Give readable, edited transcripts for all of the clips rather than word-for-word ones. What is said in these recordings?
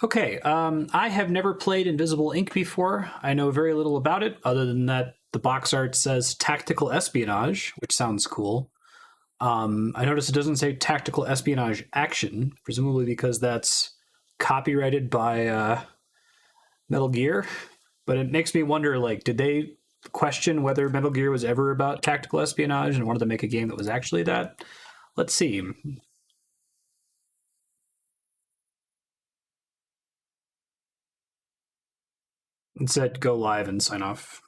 Okay, I have never played Invisible Ink before. I know very little about it, other than that the box art says tactical espionage, which sounds cool. I noticed it doesn't say tactical espionage action, presumably because that's copyrighted by Metal Gear. But it makes me wonder, like, did they question whether Metal Gear was ever about tactical espionage and wanted to make a game that was actually that? Let's see. It said go live and sign off.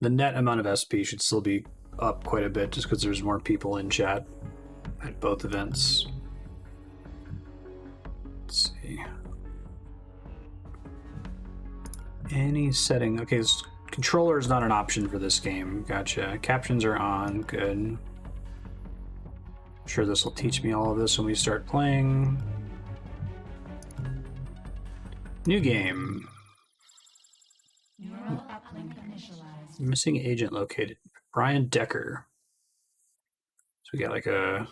The net amount of SP should still be up quite a bit just because there's more people in chat at both events. Let's see. Any setting. Okay, controller is not an option for this game. Gotcha. Captions are on. Good. I'm sure this will teach me all of this when we start playing. New game. Neural uplink initialized. Missing agent located. Brian Decker. So we got like a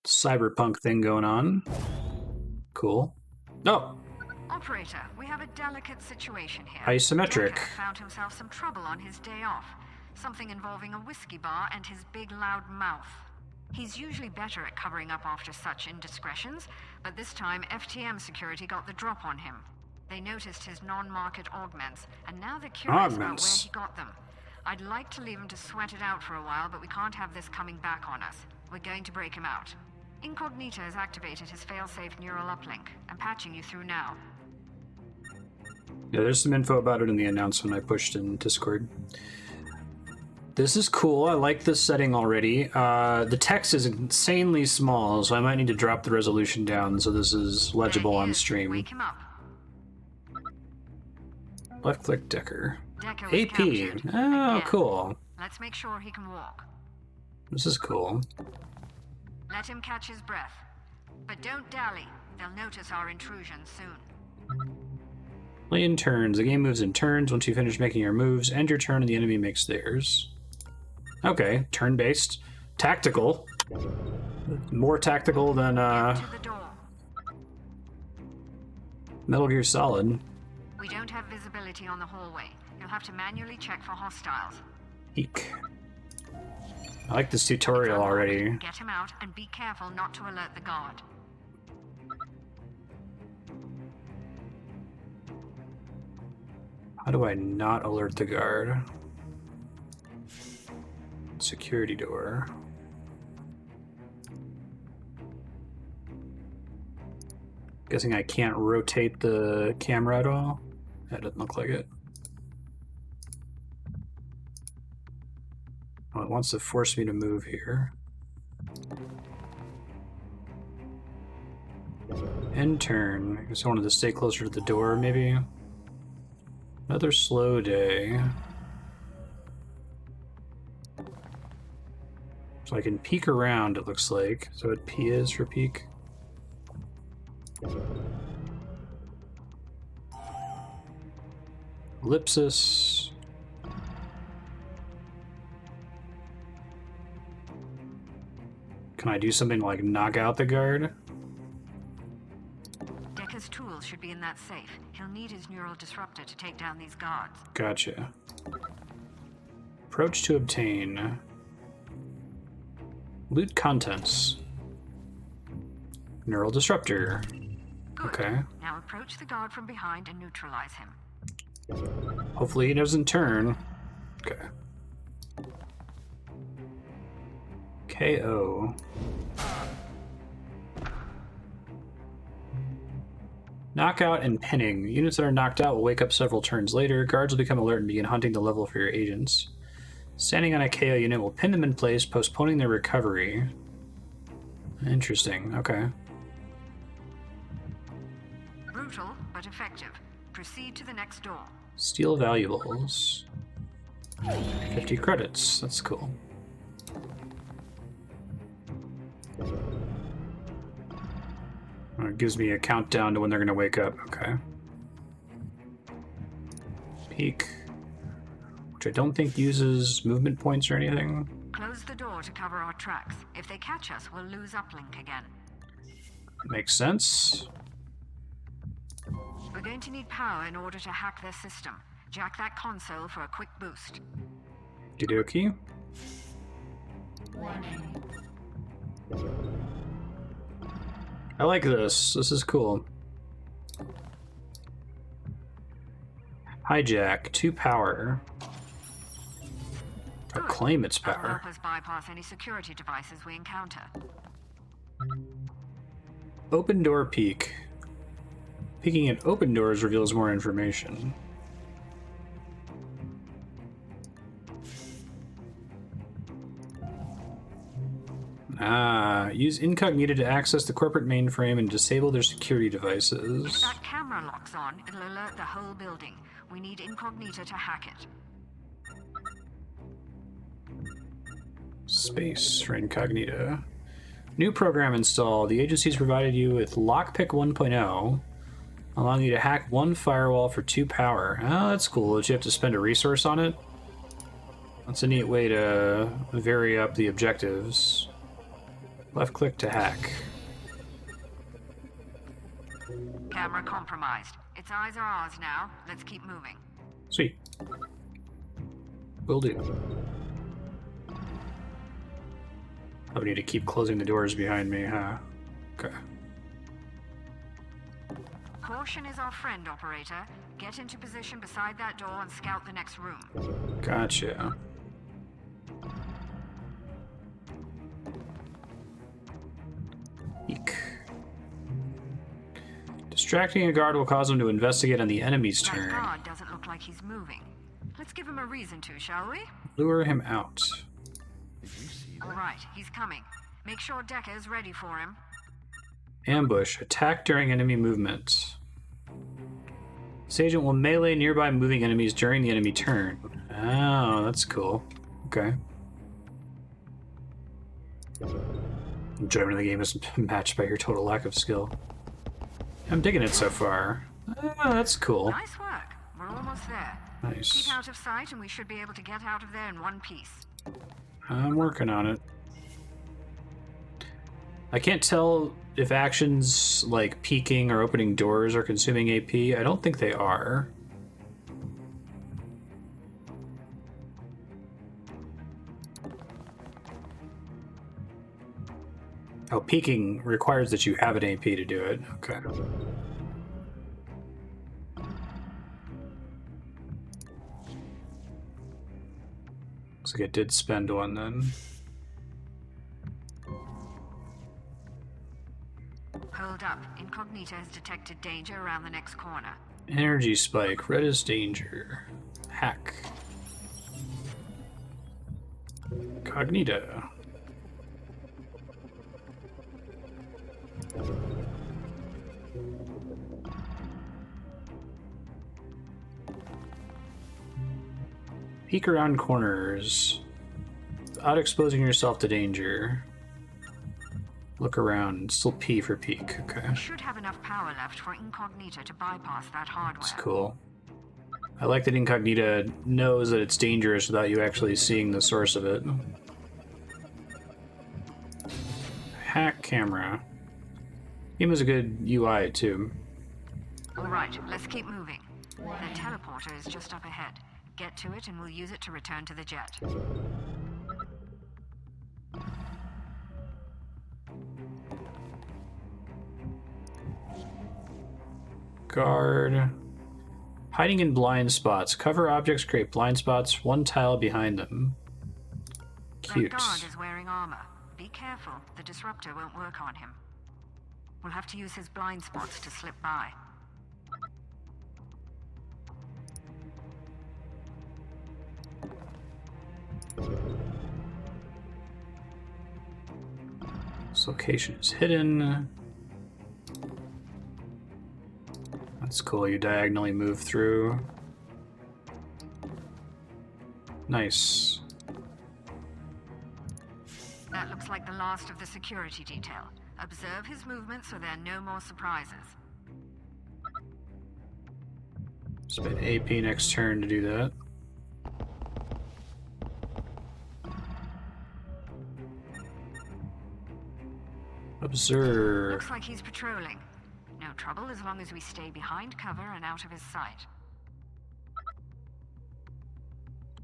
cyberpunk thing going on. Cool. Oh! Operator, we have a delicate situation here. Isometric. Decker found himself some trouble on his day off. Something involving a whiskey bar and his big loud mouth. He's usually better at covering up after such indiscretions, but this time FTM security got the drop on him. They noticed his non-market augments, and now they're curious about where he got them. I'd like to leave him to sweat it out for a while, but we can't have this coming back on us. We're going to break him out. Incognito has activated his fail-safe neural uplink. I'm patching you through now. Yeah, there's some info about it in the announcement I pushed in Discord. This is cool. I like this setting already. The text is insanely small, so I might need to drop the resolution down so this is legible on stream. Wake him up. Left click Decker. Decker was AP. captured. Oh, Again. cool. Let's make sure he can walk. This is cool. Let him catch his breath. But don't dally. They'll notice our intrusion soon. Play in turns. The game moves in turns. Once you finish making your moves, end your turn and the enemy makes theirs. Okay, turn-based. Tactical. More tactical than Get to the door. Metal Gear Solid. We don't have visibility on the hallway. You'll have to manually check for hostiles. Eek. I like this tutorial already. Get him out and be careful not to alert the guard. How do I not alert the guard? Security door. Guessing I can't rotate the camera at all? That doesn't look like it. Oh, it wants to force me to move here. End turn. I guess I wanted to stay closer to the door, maybe. Another slow day. So I can peek around, it looks like. So what P is for peek. Ellipsis. Can I do something like knock out the guard? Decker's tools should be in that safe. He'll need his neural disruptor to take down these guards. Gotcha. Approach to obtain. Loot contents. Neural disruptor. Good. Okay. Now approach the guard from behind and neutralize him. Hopefully he doesn't turn. Okay. KO. Knockout and pinning. Units that are knocked out will wake up several turns later. Guards will become alert and begin hunting the level for your agents. Standing on a KO unit will pin them in place, postponing their recovery. Interesting. Okay. Brutal, but effective. Proceed to the next door. Steal valuables. 50 credits. That's cool. It gives me a countdown to when they're going to wake up. Okay. Peek. Which I don't think uses movement points or anything. Close the door to cover our tracks. If they catch us, we'll lose uplink again. Makes sense. We're going to need power in order to hack their system. Jack that console for a quick boost. Okie Warning. I like this. This is cool. Hijack. 2 power. Or Good. claim its That'll power. help us bypass any security devices we encounter. Open door peek. Peeking at open doors reveals more information. Use incognito to access the corporate mainframe and disable their security If devices. that camera locks on, it'll alert the whole building. We need incognito to hack it. Space for incognito. New program installed. The agency's provided you with Lockpick 1.0, allowing you to hack 1 firewall for 2 power. Oh, that's cool. Did you have to spend a resource on it? That's a neat way to vary up the objectives. Left click to hack. Camera compromised. Its eyes are ours now. Let's keep moving. Sweet. Will do. I need to keep closing the doors behind me, huh? Okay. Caution is our friend, operator. Get into position beside that door and scout the next room. Gotcha. Eek. Distracting a guard will cause him to investigate on the enemy's That turn. guard doesn't look like he's moving. Let's give him a reason to, shall we? Lure him out. All right, he's coming. Make sure Decker's ready for him. Ambush. Attack during enemy movement. This agent will melee nearby moving enemies during the enemy turn. Oh, that's cool. Okay. Enjoyment of the game is matched by your total lack of skill. I'm digging it so far. Oh, that's cool. Nice work. We're almost there. Nice. Keep out of sight and we should be able to get out of there in one piece. I'm working on it. I can't tell if actions like peeking or opening doors are consuming AP. I don't think they are. Oh, peeking requires that you have an AP to do it. Okay. Looks like it did spend one then. Hold up. Incognito has detected danger around the next corner. Energy spike. Red is danger. Hack. Cognito. Peek around corners without exposing yourself to danger. Look around. Still P for peek. Okay. We should have enough power left for Incognito to bypass that hardware. That's cool. I like that Incognita knows that it's dangerous without you actually seeing the source of it. Hack camera. Game has a good UI too. All right, let's keep moving. The teleporter is just up ahead. Get to it and we'll use it to return to the jet. Guard. Hiding in blind spots. Cover objects, create blind spots, 1 tile behind them. Cute. That guard is wearing armor. Be careful, the disruptor won't work on him. We'll have to use his blind spots to slip by. This location is hidden. That's cool. You diagonally move through. Nice. That looks like the last of the security detail. Observe his movements so there are no more surprises. Spend AP next turn to do that. Observe. Looks like he's patrolling. No trouble as long as we stay behind cover and out of his sight.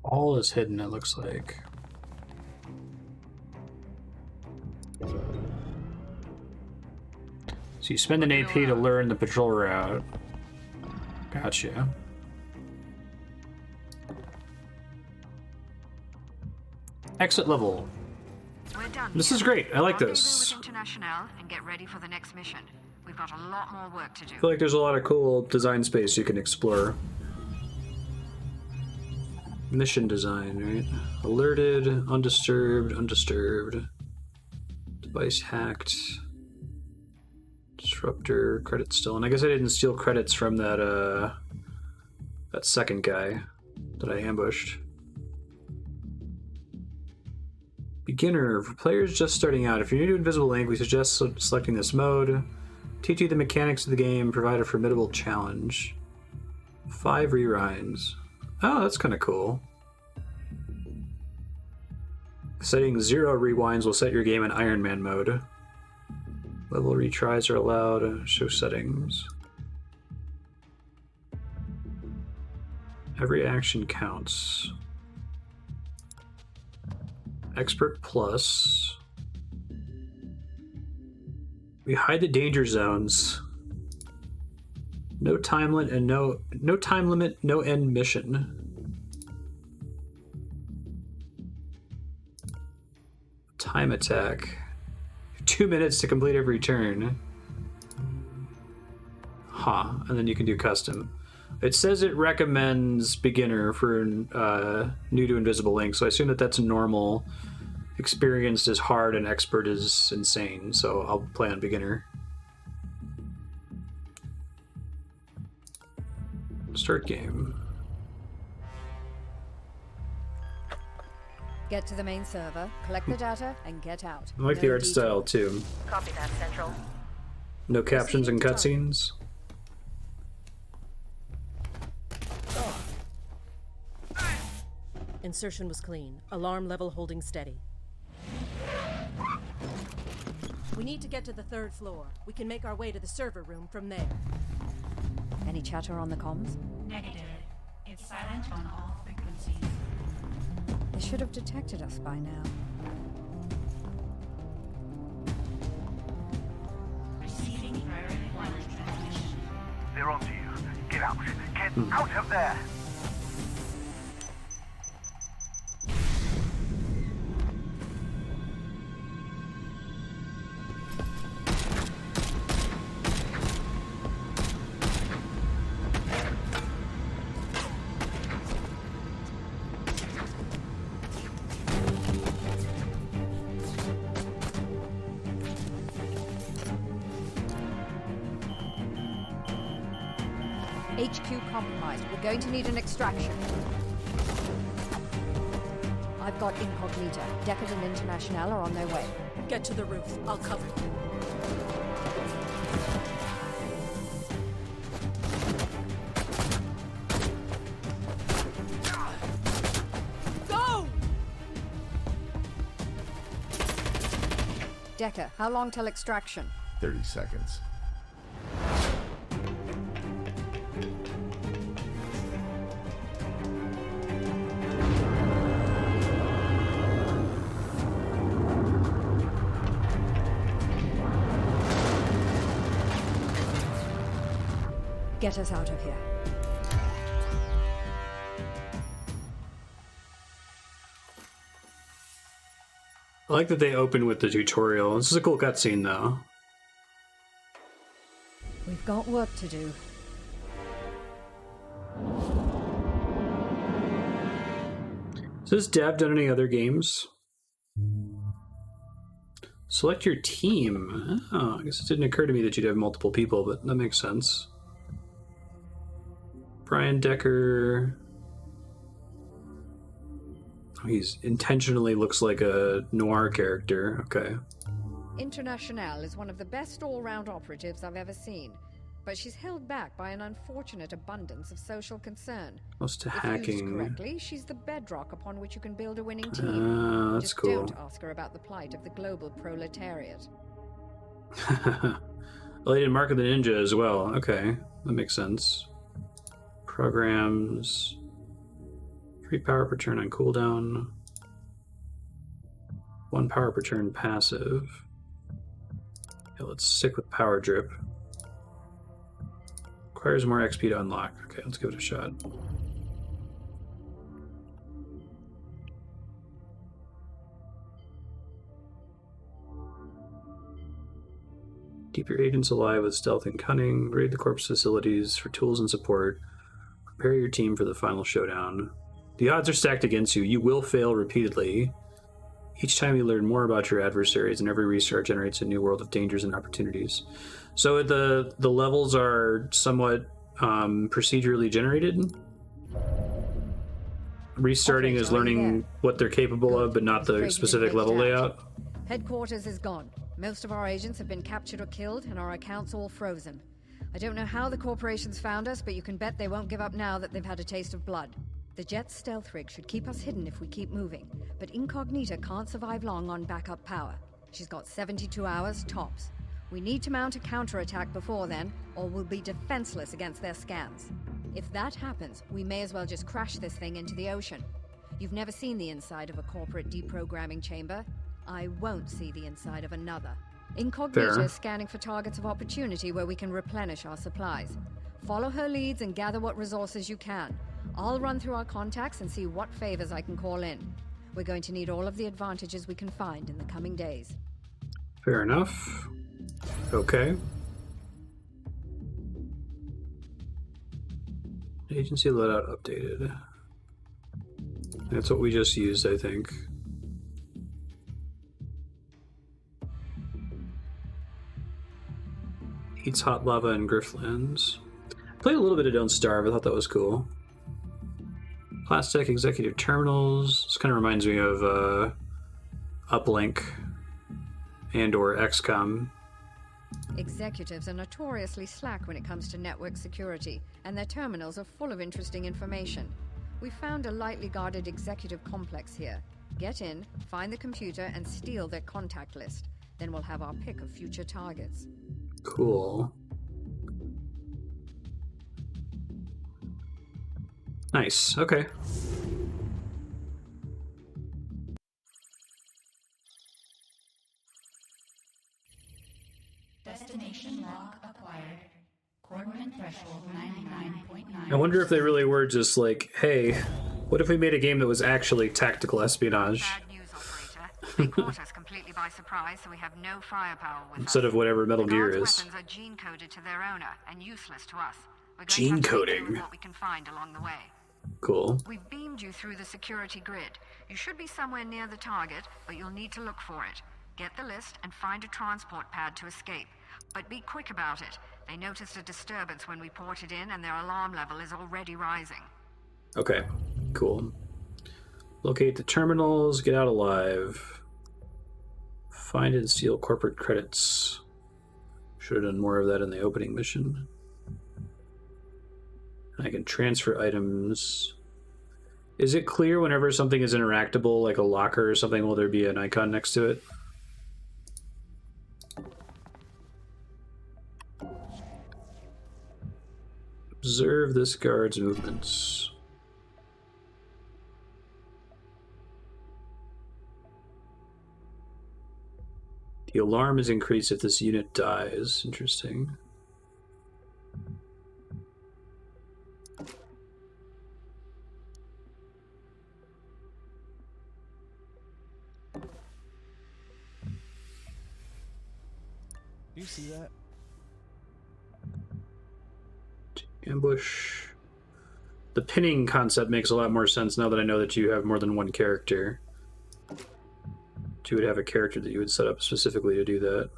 All is hidden, it looks like. So you spend an AP to learn the patrol route. Gotcha. Exit level. We're done. This here. is great. I like Rendezvous this. with International and get ready for the next mission. We've got a lot more work to do. I feel like there's a lot of cool design space you can explore. Mission design, right? Alerted, undisturbed, undisturbed. Device hacked. Disruptor, credit stolen. I guess I didn't steal credits from that second guy that I ambushed. Beginner. For players just starting out, if you're new to Invisible Link, we suggest selecting this mode. Teach you the mechanics of the game, provide a formidable challenge. 5 rewinds. Oh, that's kind of cool. Setting 0 rewinds will set your game in Iron Man mode. Level retries are allowed. Show settings. Every action counts. Expert Plus. We hide the danger zones. No time limit and no time limit, no end mission. Time attack. 2 minutes to complete every turn. Huh. And then you can do custom. It says it recommends beginner for new to Invisible Link, so I assume that that's normal. Experienced is hard and expert is insane, so I'll play on beginner. Start game. Get to the main server, collect the data, and get out. I like No the art detours. style too. Copy that, Central. No captions and cutscenes. Insertion was clean. Alarm level holding steady. We need to get to the 3rd floor. We can make our way to the server room from there. Any chatter on the comms? Negative. It's silent on all frequencies. They should have detected us by now. Receiving priority 1 transmission. They're onto you. Get out. Get out of there. HQ compromised. We're going to need an extraction. I've got Incognita. Deckard and International are on their way. Get to the roof. I'll cover you. Go! Decker, how long till extraction? 30 seconds. Get us out of here. I like that they open with the tutorial. This is a cool cutscene though. We've got work to do. Has this dev done any other games? Select your team. Oh, I guess it didn't occur to me that you'd have multiple people, but that makes sense. Brian Decker. Oh, he's intentionally looks like a noir character. Okay. International is one of the best all-round operatives I've ever seen, but she's held back by an unfortunate abundance of social concern. Close to If used hacking. correctly, she's the bedrock upon which you can build a winning team. That's Just cool. don't ask her about the plight of the global proletariat. Well, they did Mark of the Ninja as well. Okay, that makes sense. Programs. 3 power per turn on cooldown. 1 power per turn passive. Yeah, let's stick with Power Drip. Requires more XP to unlock. Okay, let's give it a shot. Keep your agents alive with stealth and cunning. Raid the corpse facilities for tools and support. Prepare your team for the final showdown. The odds are stacked against you. You will fail repeatedly. Each time you learn more about your adversaries, and every restart generates a new world of dangers and opportunities. So the levels are somewhat procedurally generated. Restarting is learning what they're capable of, but not the specific level layout. Headquarters is gone. Most of our agents have been captured or killed, and our accounts all frozen. I don't know how the corporations found us, but you can bet they won't give up now that they've had a taste of blood. The Jet's stealth rig should keep us hidden if we keep moving, but Incognita can't survive long on backup power. She's got 72 hours, tops. We need to mount a counterattack before then, or we'll be defenseless against their scans. If that happens, we may as well just crash this thing into the ocean. You've never seen the inside of a corporate deprogramming chamber. I won't see the inside of another. Incognita is scanning for targets of opportunity where we can replenish our supplies. Follow her leads and gather what resources you can. I'll run through our contacts and see what favors I can call in. We're going to need all of the advantages we can find in the coming days. Fair enough. Okay. Agency loadout updated. That's what we just used, I think. Eats hot lava in Grifflands. Played a little bit of Don't Starve. I thought that was cool. Plastic executive terminals. This kind of reminds me of Uplink and or XCOM. Executives are notoriously slack when it comes to network security, and their terminals are full of interesting information. We found a lightly guarded executive complex here. Get in, find the computer, and steal their contact list. Then we'll have our pick of future targets. Cool. Nice. Okay. Destination log acquired. Coordinate threshold 99.9. I wonder if they really were just like, hey, what if we made a game that was actually tactical espionage? Bad news, operator. They caught us completely by surprise, so we have no firepower with Instead us. of whatever Metal The Gear guards' is. weapons are gene-coded to their owner and useless to us. We're going Gene to have to make do coding. with what we can find along the way. Cool. We've beamed you through the security grid. You should be somewhere near the target, but you'll need to look for it. Get the list and find a transport pad to escape. But be quick about it. They noticed a disturbance when we ported in, and their alarm level is already rising. Okay. Cool. Locate the terminals. Get out alive. Find and steal corporate credits. Should have done more of that in the opening mission. I can transfer items. Is it clear whenever something is interactable, like a locker or something, will there be an icon next to it? Observe this guard's movements. The alarm is increased if this unit dies. Interesting. Do you see that? Ambush. The pinning concept makes a lot more sense now that I know that you have more than one character. You would have a character that you would set up specifically to do that.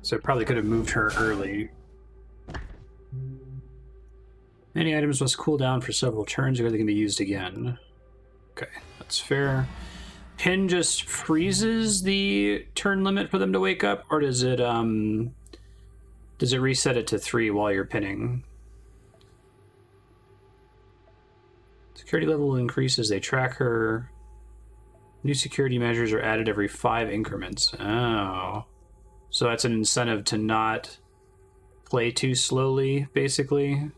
So I probably could have moved her early. Many items must cool down for several turns or they can be used again. Okay, that's fair. Pin just freezes the turn limit for them to wake up, or does it reset it to 3 while you're pinning? Security level increases, they track her. New security measures are added every 5 increments. Oh. So that's an incentive to not play too slowly, basically.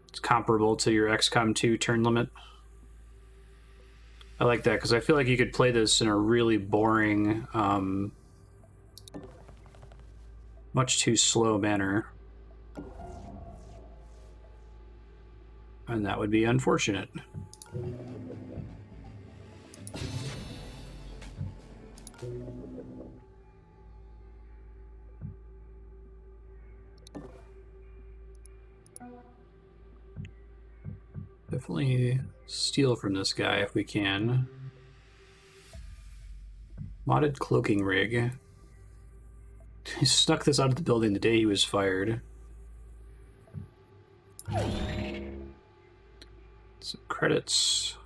It's comparable to your XCOM 2 turn limit. I like that, because I feel like you could play this in a really boring, much too slow manner. And that would be unfortunate. Definitely steal from this guy if we can. Modded cloaking rig. He snuck this out of the building the day he was fired. Some credits.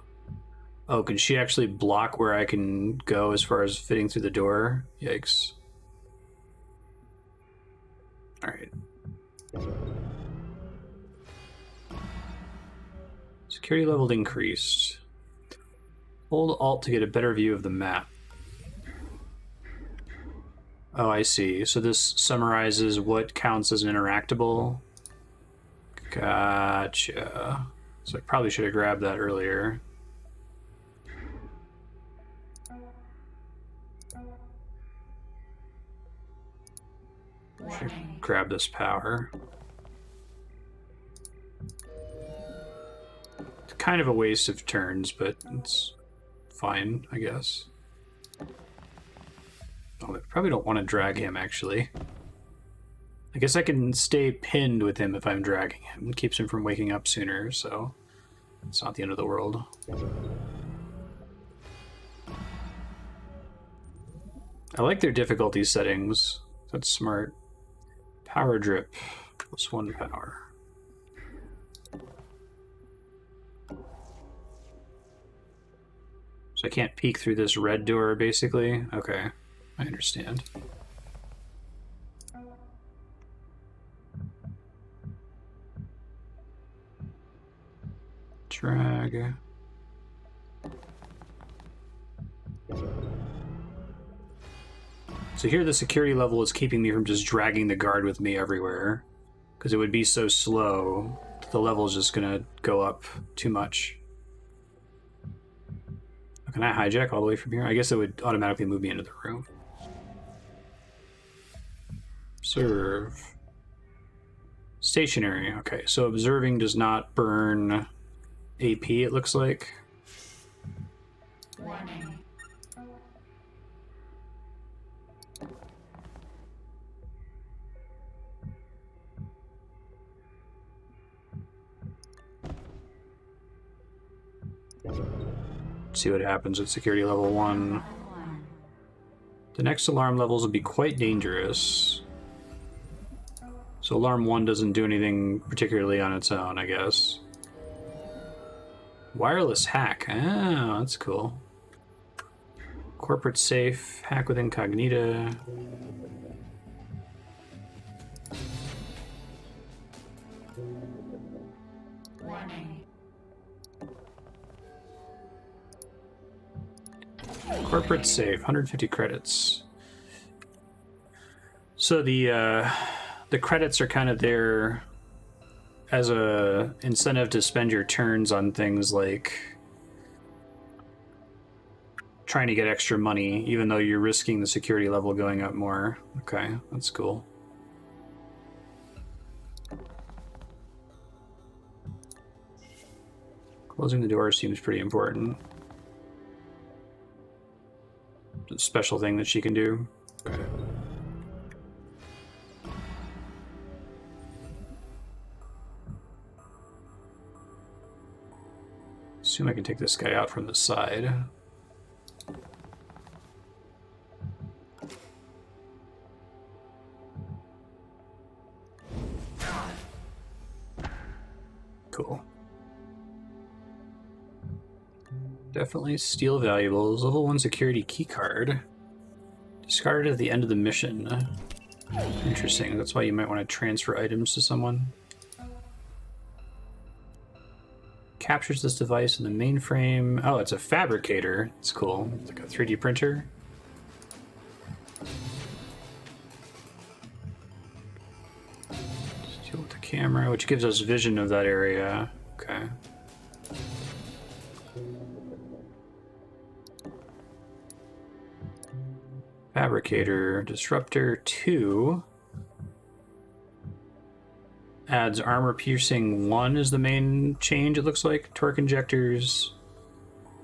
Oh, can she actually block where I can go as far as fitting through the door? Yikes. Alright. Security level increased. Hold Alt to get a better view of the map. Oh, I see. So this summarizes what counts as an interactable. Gotcha. So I probably should have grabbed that earlier. Should grab this power. It's kind of a waste of turns, but it's fine, I guess. Oh, I probably don't want to drag him, actually. I guess I can stay pinned with him if I'm dragging him. It keeps him from waking up sooner, so it's not the end of the world. I like their difficulty settings. That's smart. Power drip. +1 power. So I can't peek through this red door, basically? Okay, I understand. Drag. So here the security level is keeping me from just dragging the guard with me everywhere, because it would be so slow. The level is just gonna go up too much. Can I hijack all the way from here? I guess it would automatically move me into the room. Observe. Stationary. Okay, so observing does not burn AP, it looks like. Warning. See what happens at security level 1. The next alarm levels will be quite dangerous. So alarm 1 doesn't do anything particularly on its own, I guess. Wireless hack. Oh, that's cool. Corporate safe. Hack with incognita. Warning. Corporate safe. 150 credits. So the credits are kind of there as a incentive to spend your turns on things like trying to get extra money, even though you're risking the security level going up more. Okay, that's cool. Closing the door seems pretty important. It's a special thing that she can do. Okay. Assume I can take this guy out from the side. Cool. Definitely steal valuables. Level 1 security keycard. Discarded at the end of the mission. Interesting. That's why you might want to transfer items to someone. captures this device in the mainframe. Oh, it's a fabricator. It's cool. It's like a 3D printer. Let's deal with the camera, which gives us vision of that area. Okay. Fabricator, Disruptor 2 adds armor piercing 1 is the main change, it looks like. Torque injectors,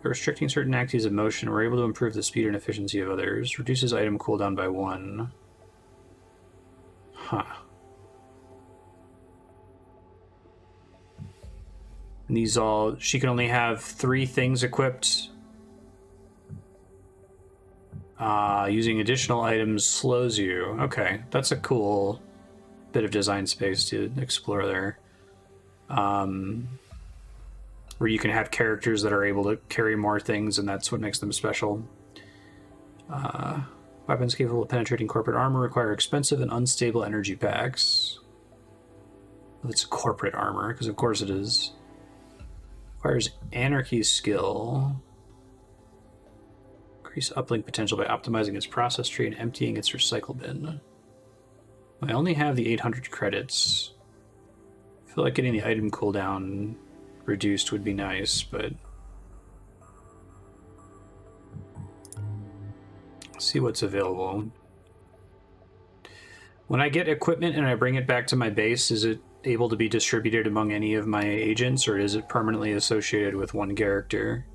restricting certain axes of motion. We're able to improve the speed and efficiency of others. Reduces item cooldown by 1. Huh. And these all, she can only have 3 things equipped. Using additional items slows you. Okay, that's a cool bit of design space to explore there. Where you can have characters that are able to carry more things, and that's what makes them special. Weapons capable of penetrating corporate armor require expensive and unstable energy packs. It's corporate armor, because of course it is. Requires anarchy skill. Increase uplink potential by optimizing its process tree and emptying its recycle bin. I only have the 800 credits. I feel like getting the item cooldown reduced would be nice, but let's see what's available. When I get equipment and I bring it back to my base, is it able to be distributed among any of my agents, or is it permanently associated with one character?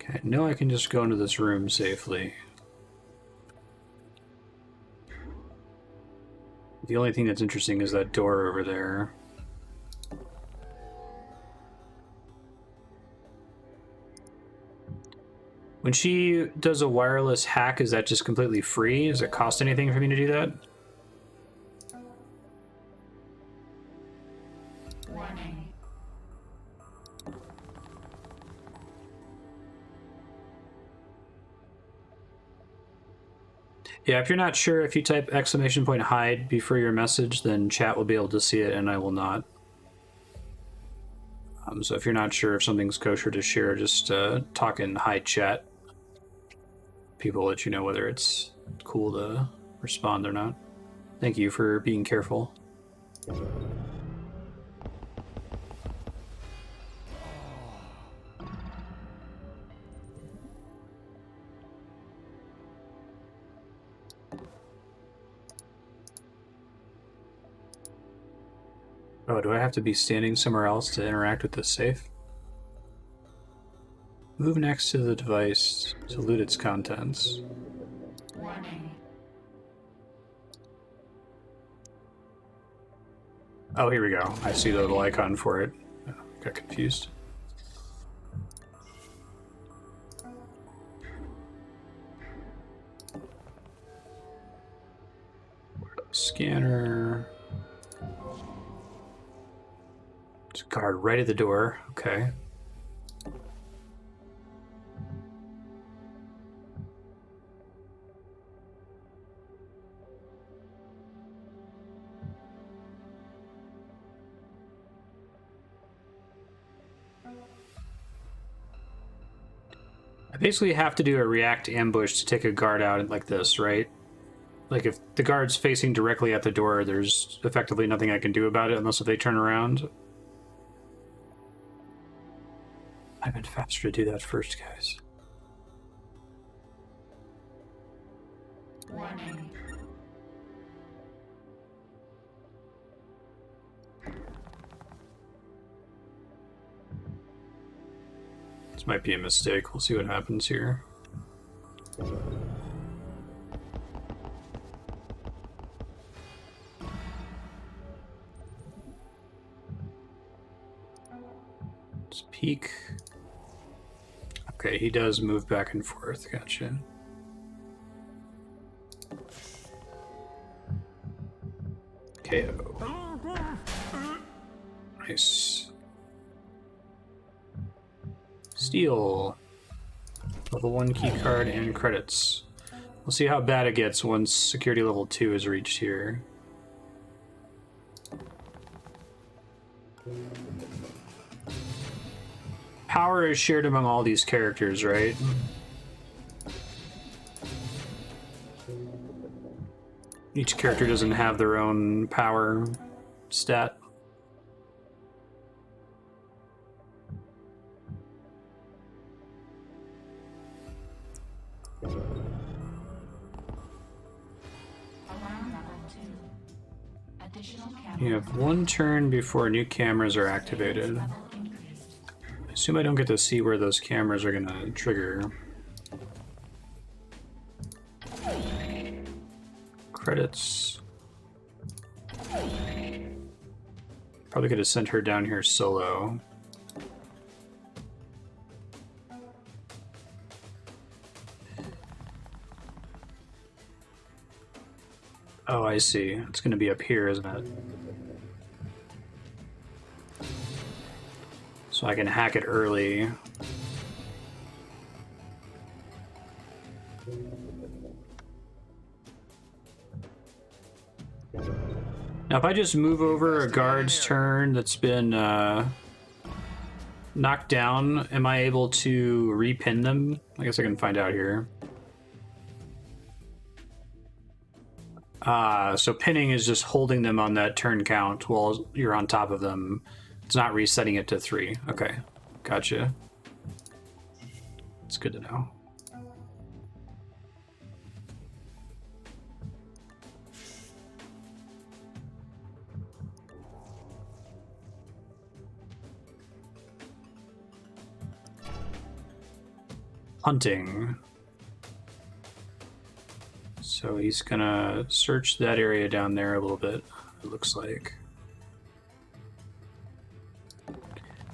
Okay, I know I can just go into this room safely. The only thing that's interesting is that door over there. When she does a wireless hack, is that just completely free? Does it cost anything for me to do that? Warning. Yeah, if you're not sure, if you type !hide before your message, then chat will be able to see it and I will not. So if you're not sure if something's kosher to share, just talk in hide chat. People will let you know whether it's cool to respond or not. Thank you for being careful. Oh, do I have to be standing somewhere else to interact with this safe? Move next to the device to loot its contents. Warning. Oh, here we go. I see the little icon for it. Oh, got confused. Scanner. There's a guard right at the door. Okay. I basically have to do a react ambush to take a guard out like this, right? Like if the guard's facing directly at the door, there's effectively nothing I can do about it unless if they turn around. I've been faster to do that first, guys. Warning. This might be a mistake. We'll see what happens here. Let's peek. Okay, he does move back and forth. Gotcha. KO. Nice. Steel. Level 1 key card and credits. We'll see how bad it gets once security level 2 is reached here. Power is shared among all these characters, right? Each character doesn't have their own power stat. Alarm level 2. Additional cameras. You have one turn before new cameras are activated. Level increased. I assume I don't get to see where those cameras are gonna trigger. Credits. Probably could have sent her down here solo. Oh, I see. It's going to be up here, isn't it? So I can hack it early. Now, if I just move over a guard's turn that's been knocked down, am I able to repin them? I guess I can find out here. So pinning is just holding them on that turn count while you're on top of them. It's not resetting it to 3. Okay, gotcha. It's good to know. Hunting. So he's gonna search that area down there a little bit, it looks like.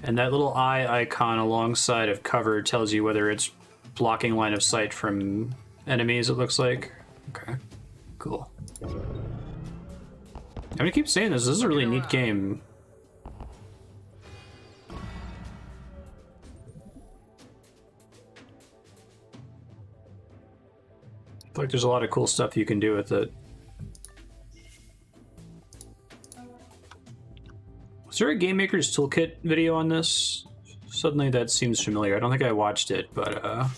And that little eye icon alongside of cover tells you whether it's blocking line of sight from enemies, it looks like. Okay, cool. I'm gonna keep saying this is a really neat game. I feel like there's a lot of cool stuff you can do with it. Was there a Game Maker's Toolkit video on this? Suddenly that seems familiar. I don't think I watched it, but I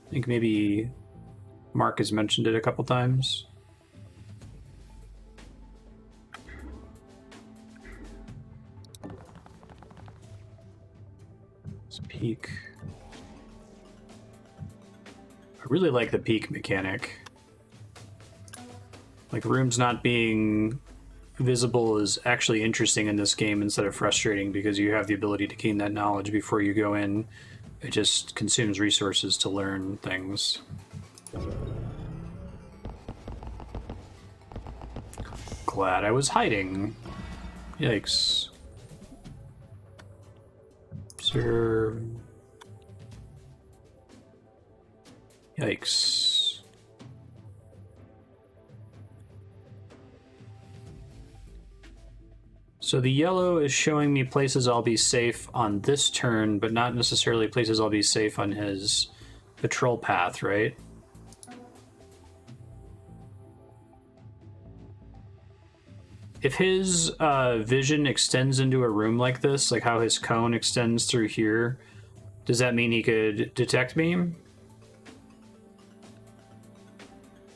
think maybe Mark has mentioned it a couple times. Let's peek. I really like the peek mechanic. Like, rooms not being visible is actually interesting in this game instead of frustrating because you have the ability to gain that knowledge before you go in. It just consumes resources to learn things. Glad I was hiding. Yikes. Observe. Yikes. So the yellow is showing me places I'll be safe on this turn, but not necessarily places I'll be safe on his patrol path, right? If his vision extends into a room like this, like how his cone extends through here, does that mean he could detect me?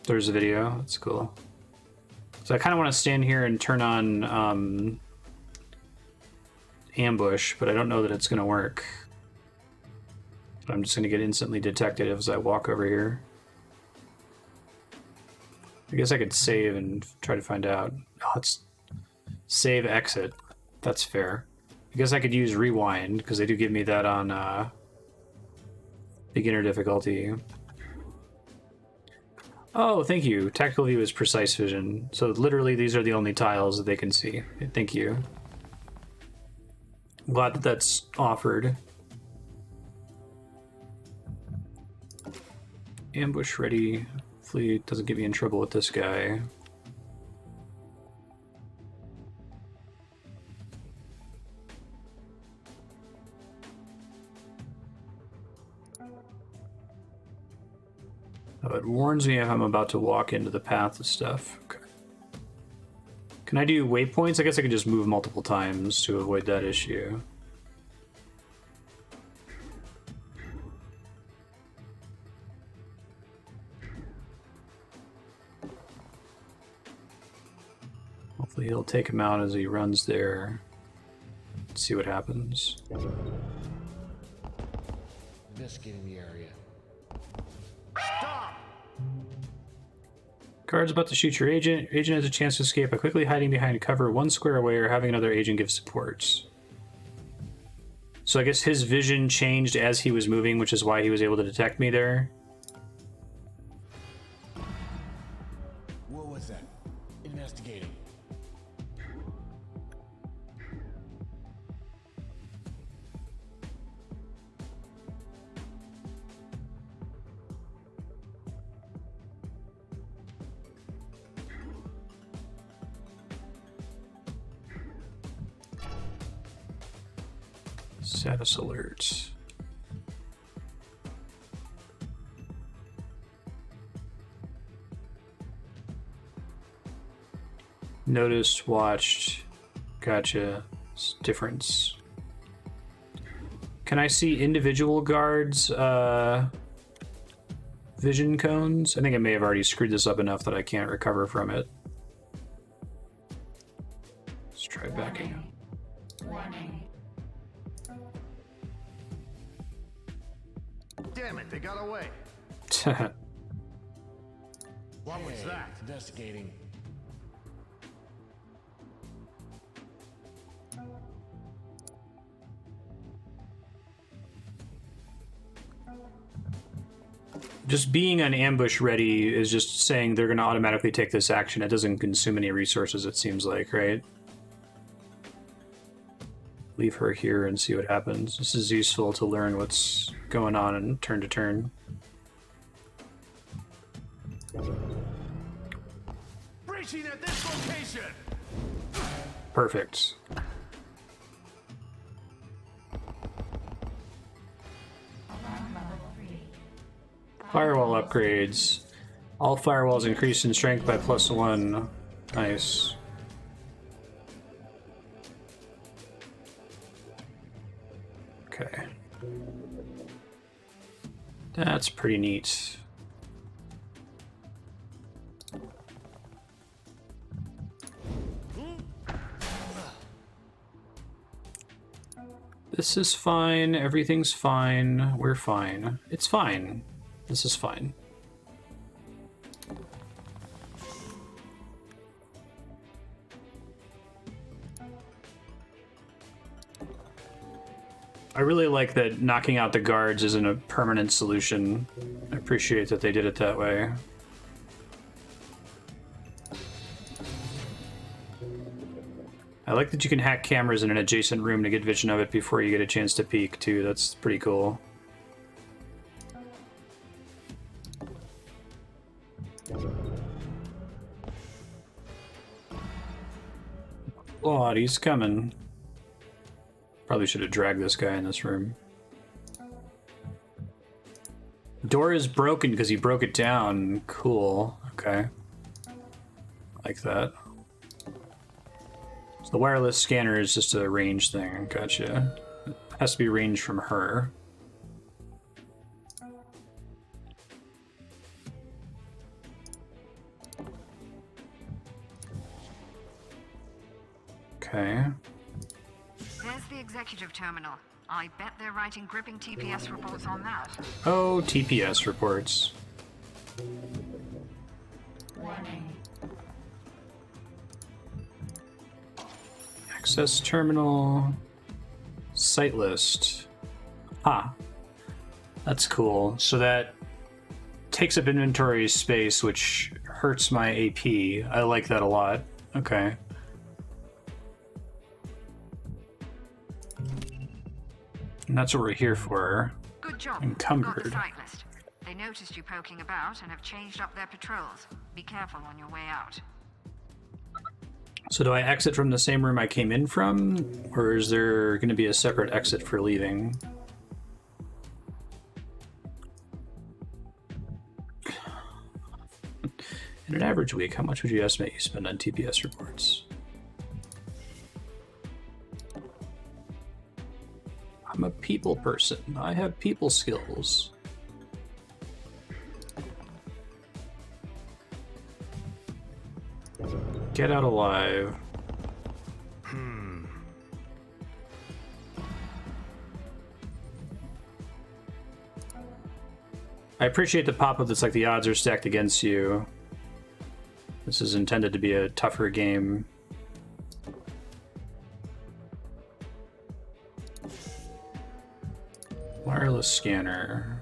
There's a video. That's cool. So I kind of want to stand here and turn on ambush, but I don't know that it's going to work. I'm just going to get instantly detected as I walk over here. I guess I could save and try to find out. Oh, it's save exit. That's fair. I guess I could use rewind because they do give me that on beginner difficulty. Oh, thank you. Tactical view is precise vision. So literally these are the only tiles that they can see. Thank you. I'm glad that that's offered. Ambush ready. Hopefully it doesn't get me in trouble with this guy. Oh, it warns me if I'm about to walk into the path of stuff. Okay. Can I do waypoints? I guess I can just move multiple times to avoid that issue. Hopefully he'll take him out as he runs there. Let's see what happens. Investigating the area. Guard's about to shoot your agent. Agent has a chance to escape by quickly hiding behind cover 1 square away or having another agent give support. So I guess his vision changed as he was moving, which is why he was able to detect me there. What was that? Investigating. Status alert. Noticed, watched, gotcha. Difference. Can I see individual guards' vision cones? I think I may have already screwed this up enough that I can't recover from it. Let's try backing up. Warning. Damn it, they got away. What was that? Investigating. Just being on ambush ready is just saying they're going to automatically take this action. It doesn't consume any resources, it seems like, right? Leave her here and see what happens. This is useful to learn what's going on in turn to turn. Breaching at this location! Perfect. Alarm level 3. Firewall upgrades. All firewalls increase in strength by +1. Nice. Okay. That's pretty neat. This is fine. Everything's fine. We're fine. It's fine. This is fine. I really like that knocking out the guards isn't a permanent solution. I appreciate that they did it that way. I like that you can hack cameras in an adjacent room to get vision of it before you get a chance to peek, too. That's pretty cool. Oh, he's coming. Probably should have dragged this guy in this room. Door is broken because he broke it down. Cool. Okay. Like that. So the wireless scanner is just a range thing. Gotcha. It has to be range from her. Okay. There's the executive terminal. I bet they're writing gripping TPS reports on that. Oh, TPS reports. Warning. Access terminal. Site list. Ah. That's cool. So that takes up inventory space, which hurts my AP. I like that a lot. Okay. And that's what we're here for. Good job. Encumbered. Got the site list. They noticed you poking about and have changed up their patrols. Be careful on your way out. So do I exit from the same room I came in from? Or is there going to be a separate exit for leaving? In an average week, how much would you estimate you spend on TPS reports? I'm a people person. I have people skills. Get out alive. I appreciate the pop-up that's like the odds are stacked against you. This is intended to be a tougher game. Wireless scanner.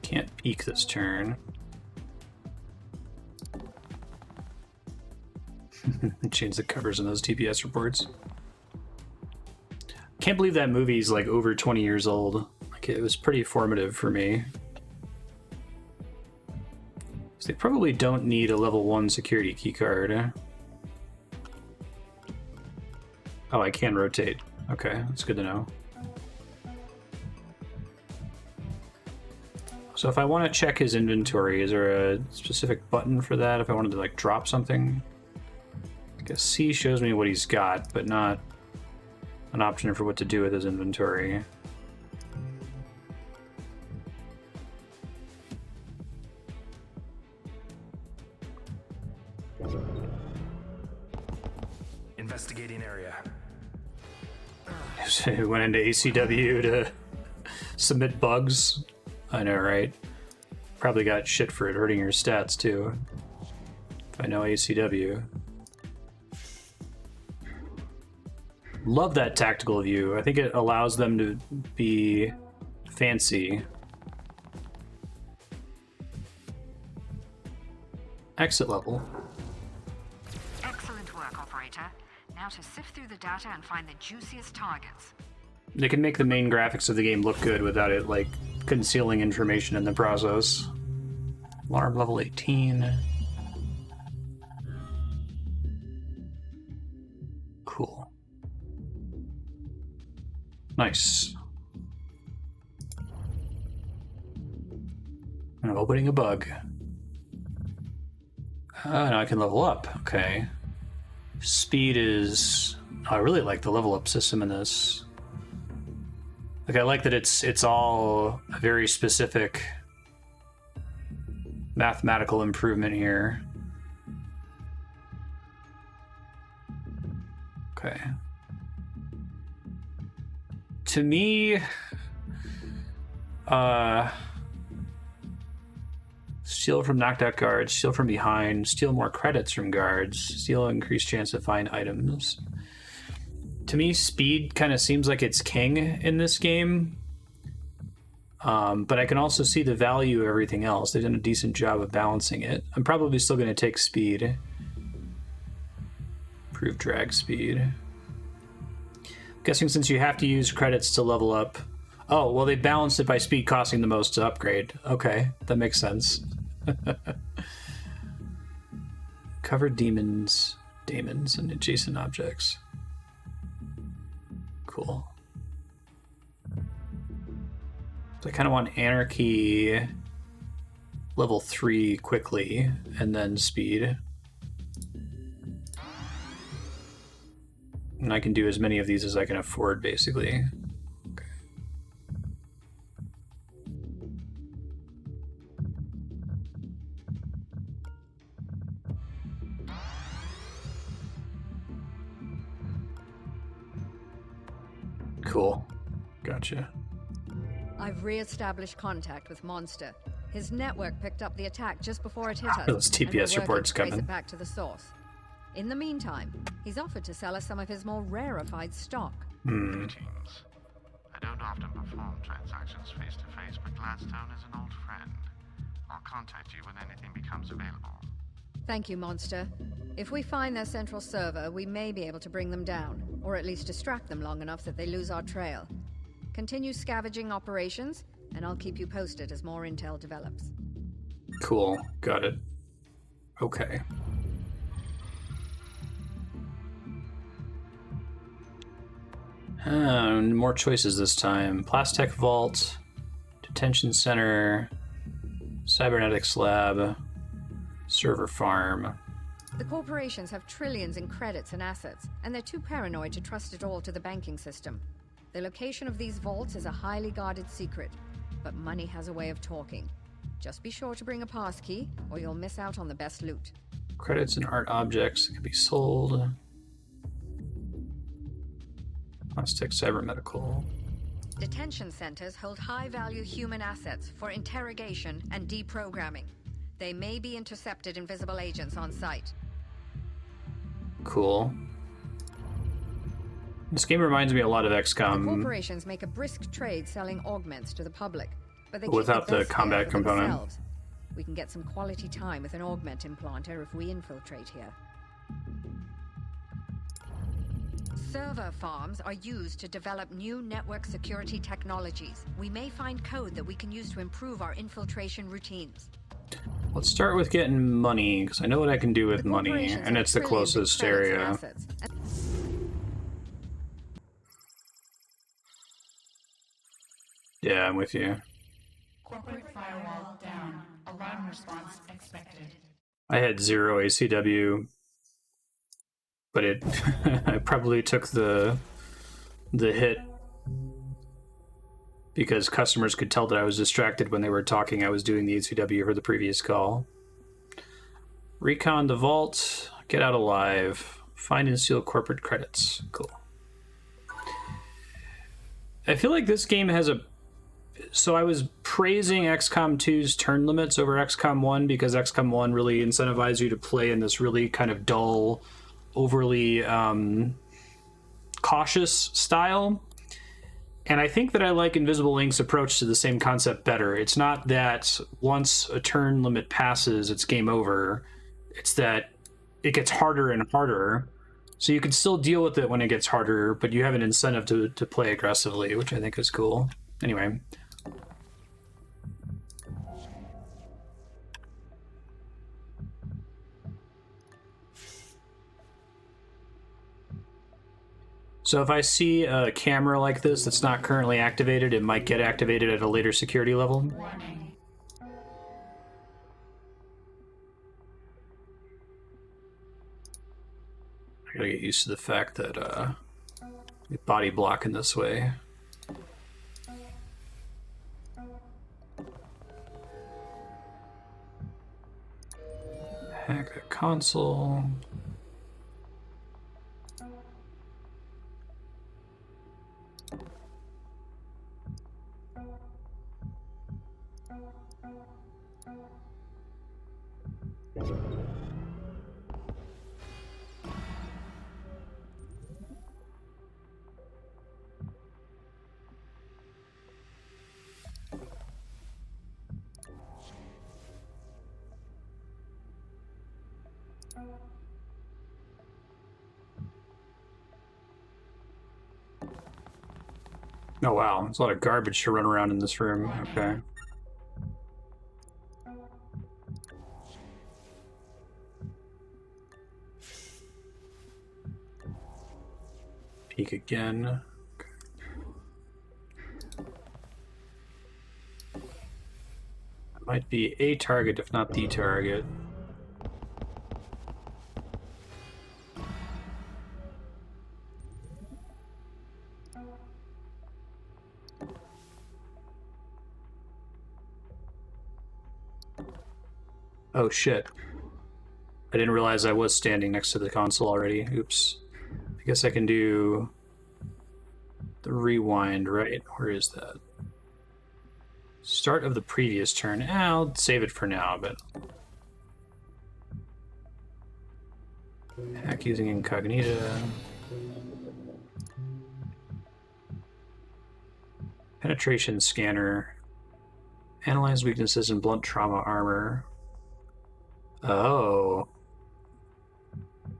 Can't peek this turn. Change the covers in those TPS reports. Can't believe that movie's like over 20 years old. Like, it was pretty formative for me. So they probably don't need a level 1 security keycard. Oh, I can rotate. Okay, that's good to know. So if I want to check his inventory, is there a specific button for that? If I wanted to like drop something? I guess C shows me what he's got, but not an option for what to do with his inventory. Investigating area. He went into ACW to submit bugs. I know, right? Probably got shit for it hurting your stats too. If I know ACW. Love that tactical view. I think it allows them to be fancy. Exit level. Excellent work, operator. Now to sift through the data and find the juiciest targets. They can make the main graphics of the game look good without it, like, concealing information in the process. Alarm level 18. Cool. Nice. I'm opening a bug. Now I can level up. Okay. Speed is... I really like the level up system in this. Like, I like that it's all a very specific mathematical improvement here. Okay. To me, steal from knocked out guards, steal from behind, steal more credits from guards, steal increased chance to find items. To me, speed kind of seems like it's king in this game. But I can also see the value of everything else. They've done a decent job of balancing it. I'm probably still going to take speed. Improve drag speed. I'm guessing since you have to use credits to level up. Oh, well, they balanced it by speed costing the most to upgrade. Okay, that makes sense. Cover daemons, and adjacent objects. Cool. So I kind of want anarchy level 3 quickly, and then speed. And I can do as many of these as I can afford, basically. Okay. Cool. Gotcha. I've re-established contact with Monster. His network picked up the attack just before it hit us. Those and we're TPS working reports to trace coming. it back to the source. In the meantime, he's offered to sell us some of his more rarefied stock. Greetings. I don't often perform transactions face to face, but Gladstone is an old friend. I'll contact you when anything becomes available. Thank you, Monster. If we find their central server, we may be able to bring them down, or at least distract them long enough that they lose our trail. Continue scavenging operations, and I'll keep you posted as more intel develops. Cool. Got it. Okay. More choices this time. Plastech Vault, Detention Center, Cybernetics Lab, Server Farm. The corporations have trillions in credits and assets, and they're too paranoid to trust it all to the banking system. The location of these vaults is a highly guarded secret, but money has a way of talking. Just be sure to bring a passkey, or you'll miss out on the best loot. Credits and art objects that can be sold. Plastic Cybermedical. Detention centers hold high-value human assets for interrogation and deprogramming. They may be intercepted invisible agents on site. Cool. This game reminds me a lot of The XCOM corporations make a brisk trade selling augments to the public, but they without keep the the best combat there for component. themselves. We can get some quality time with an augment implanter if we infiltrate here. Server farms are used to develop new network security technologies. We may find code that we can use to improve our infiltration routines. Let's start with getting money, because I know what I can do with The money, corporations and have it's the trillions in closest credits and area. assets, and Yeah, I'm with you. Corporate firewall down. Alarm response expected. I had 0 ACW, but it I probably took the hit because customers could tell that I was distracted when they were talking. I was doing the ACW for the previous call. Recon the vault, get out alive, find and steal corporate credits. Cool. I feel like this game has a... So I was praising XCOM 2's turn limits over XCOM 1 because XCOM 1 really incentivized you to play in this really kind of dull, overly cautious style. And I think that I like Invisible Ink's approach to the same concept better. It's not that once a turn limit passes, it's game over. It's that it gets harder and harder. So you can still deal with it when it gets harder, but you have an incentive to play aggressively, which I think is cool. Anyway. So if I see a camera like this that's not currently activated, it might get activated at a later security level. Warning. I gotta get used to the fact that we body block in this way. Hack the console. Oh wow, there's a lot of garbage to run around in this room. Okay. Peek again. That might be a target, if not the target. Oh shit. I didn't realize I was standing next to the console already. Oops. I guess I can do the rewind, right? Where is that? Start of the previous turn. I'll save it for now, but... Hack using incognita. Penetration scanner. Analyze weaknesses in blunt trauma armor. Oh.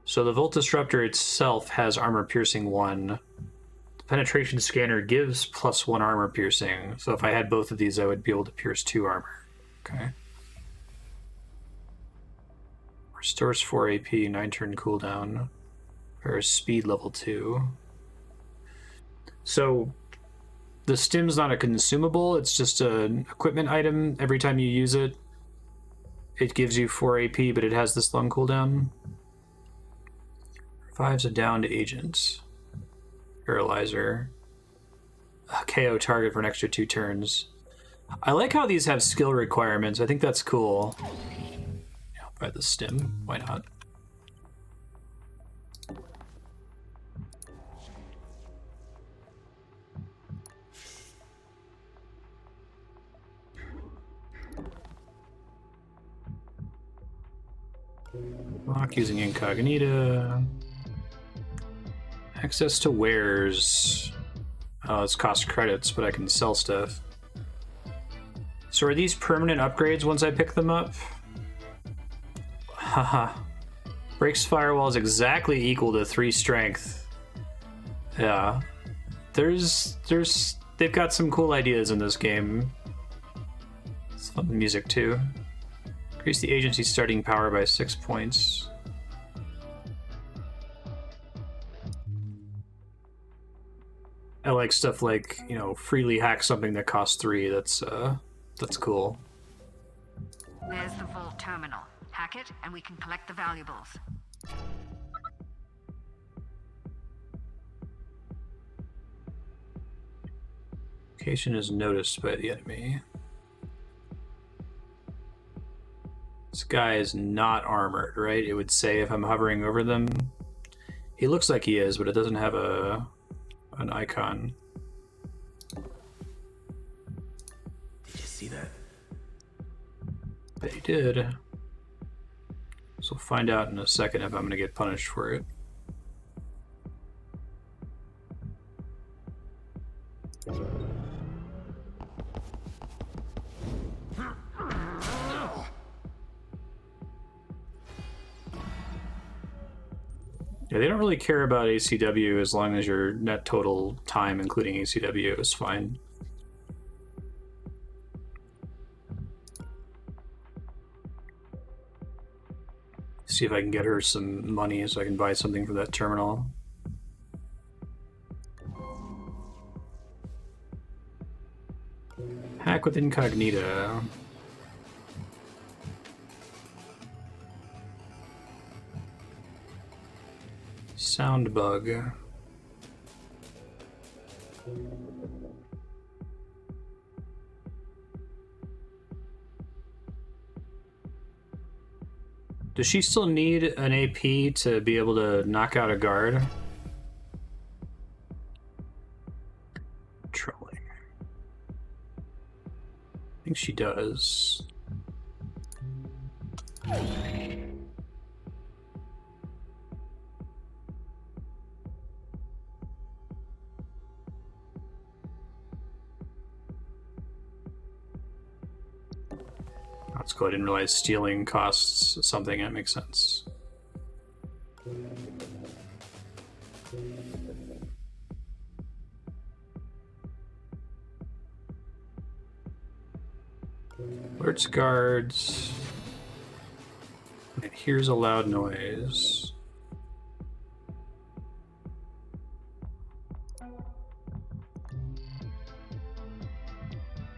So the Volt Disruptor itself has armor piercing 1. The penetration scanner gives +1 armor piercing. So if I had both of these, I would be able to pierce 2 armor. Okay. Restores 4 AP, 9 turn cooldown. Or speed level 2. So the stim's not a consumable, it's just an equipment item. Every time you use it, it gives you 4 AP, but it has this long cooldown. Revives a downed agent. Paralyzer. KO target for an extra 2 turns. I like how these have skill requirements. I think that's cool. Yeah, by the stim. Why not? Lock using incognita. Access to wares. Oh, it's cost credits, but I can sell stuff. So are these permanent upgrades once I pick them up? Haha. Breaks firewall is exactly equal to 3 strength. Yeah. They've got some cool ideas in this game. It's fun music too. Increase the agency's starting power by 6 points. I like stuff like, you know, freely hack something that costs 3. That's cool. There's the vault terminal. Hack it, and we can collect the valuables. Location is noticed by the enemy. This guy is not armored, right? It would say if I'm hovering over them. He looks like he is, but it doesn't have an icon. Did you see that? But he did. So we'll find out in a second if I'm going to get punished for it. Yeah, they don't really care about ACW as long as your net total time, including ACW, is fine. See if I can get her some money so I can buy something for that terminal. Hack with incognito. Sound bug. Does she still need an AP to be able to knock out a guard? Trolling. I think she does. That's cool. I didn't realize stealing costs something. That makes sense. Alerts guards. It hears a loud noise.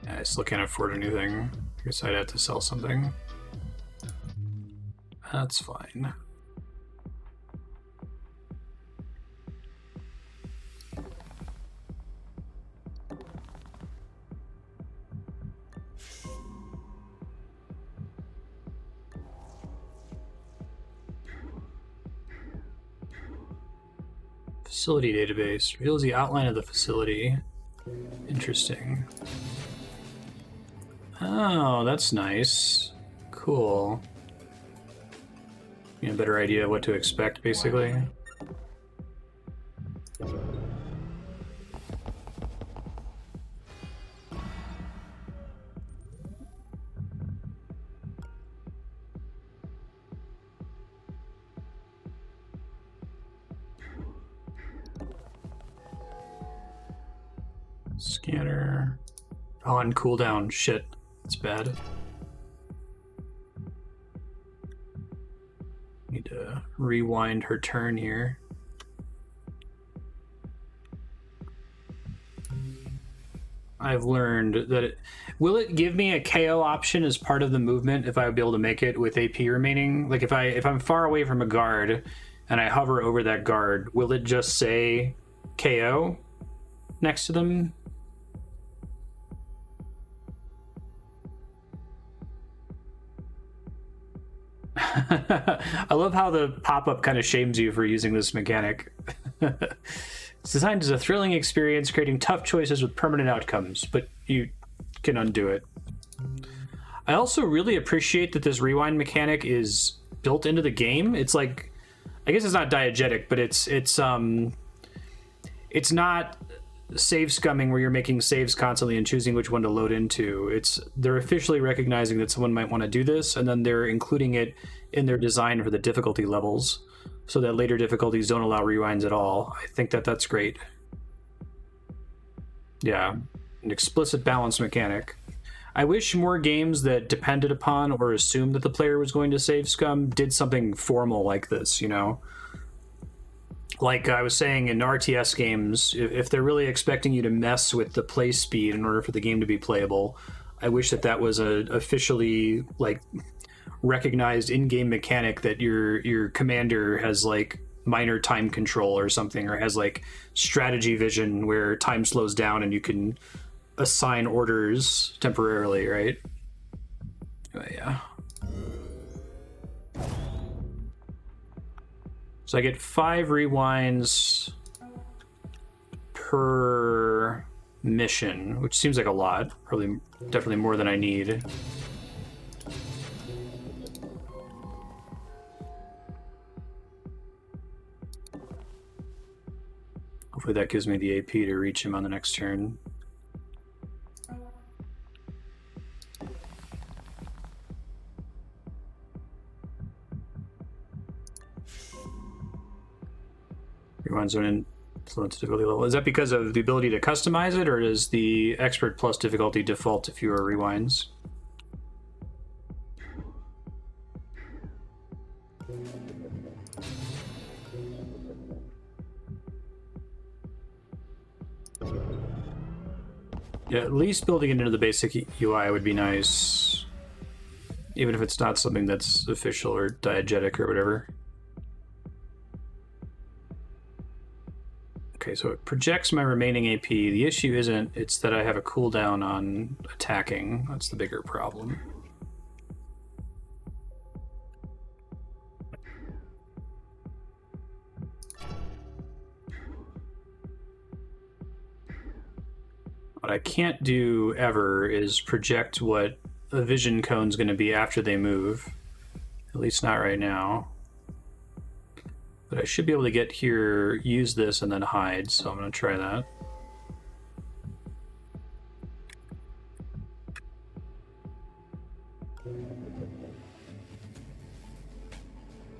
I still can't afford anything. I guess I'd have to sell something. That's fine. Facility database reveals the outline of the facility. Interesting. Oh, that's nice. Cool. You have a better idea of what to expect, basically. Scanner. Oh, and cooldown. Shit. That's bad. Need to rewind her turn here. I've learned that will it give me a KO option as part of the movement if I would be able to make it with AP remaining? Like if I'm far away from a guard and I hover over that guard, will it just say KO next to them? I love how the pop-up kind of shames you for using this mechanic. It's designed as a thrilling experience, creating tough choices with permanent outcomes, but you can undo it. I also really appreciate that this rewind mechanic is built into the game. It's like, I guess it's not diegetic, but it's not save scumming where you're making saves constantly and choosing which one to load into. They're officially recognizing that someone might want to do this, and then they're including it in their design for the difficulty levels so that later difficulties don't allow rewinds at all. I think that's great. Yeah, an explicit balance mechanic. I wish more games that depended upon or assumed that the player was going to save scum did something formal like this, you know? Like I was saying, in RTS games, if they're really expecting you to mess with the play speed in order for the game to be playable, I wish that was a officially like recognized in-game mechanic, that your commander has like minor time control or something, or has like strategy vision where time slows down and you can assign orders temporarily, right? But yeah. So I get 5 rewinds per mission, which seems like a lot. Probably, definitely more than I need. Hopefully that gives me the AP to reach him on the next turn. Rewinds don't influence difficulty level. Is that because of the ability to customize it, or does the expert plus difficulty default to fewer rewinds? Yeah, at least building it into the basic UI would be nice, even if it's not something that's official or diegetic or whatever. Okay, so it projects my remaining AP. The issue isn't, it's that I have a cooldown on attacking. That's the bigger problem. What I can't do ever is project what a vision cone's going to be after they move. At least not right now. But I should be able to get here, use this, and then hide, so I'm going to try that.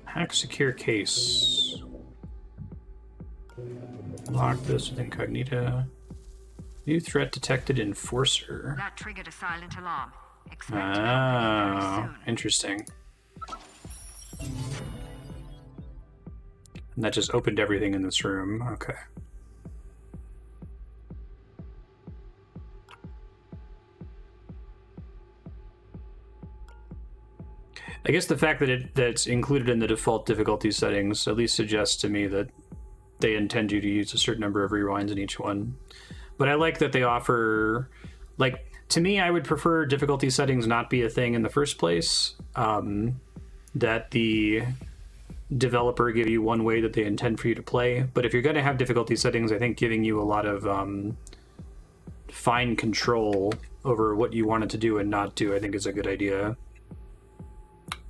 Hack secure case. Lock this with incognita. New threat detected, enforcer. That triggered a silent alarm. Expect help very soon. Interesting. And that just opened everything in this room. Okay. I guess the fact that that's included in the default difficulty settings at least suggests to me that they intend you to use a certain number of rewinds in each one. But I like that they offer, like, to me, I would prefer difficulty settings not be a thing in the first place. That the developer give you one way that they intend for you to play. But if you're going to have difficulty settings, I think giving you a lot of fine control over what you want it to do and not do, I think is a good idea.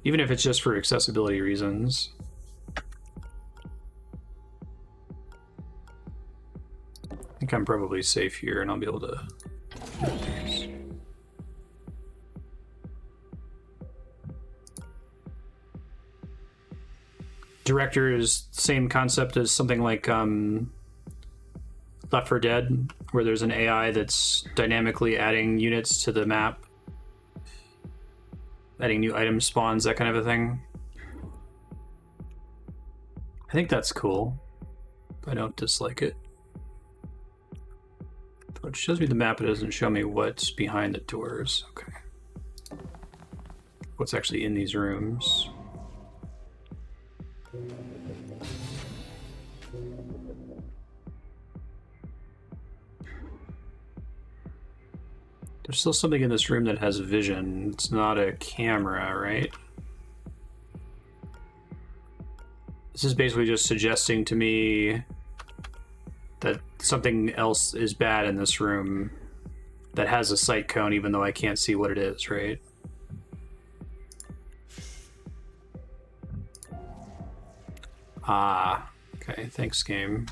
Even if it's just for accessibility reasons. I think I'm probably safe here and I'll be able to... Director is same concept as something like Left 4 Dead, where there's an AI that's dynamically adding units to the map, adding new item spawns, that kind of a thing. I think that's cool. I don't dislike it. It shows me the map, it doesn't show me what's behind the doors. Okay. What's actually in these rooms. There's still something in this room that has vision. It's not a camera, right? This is basically just suggesting to me that something else is bad in this room that has a sight cone, even though I can't see what it is, right? Ah, okay, thanks, game.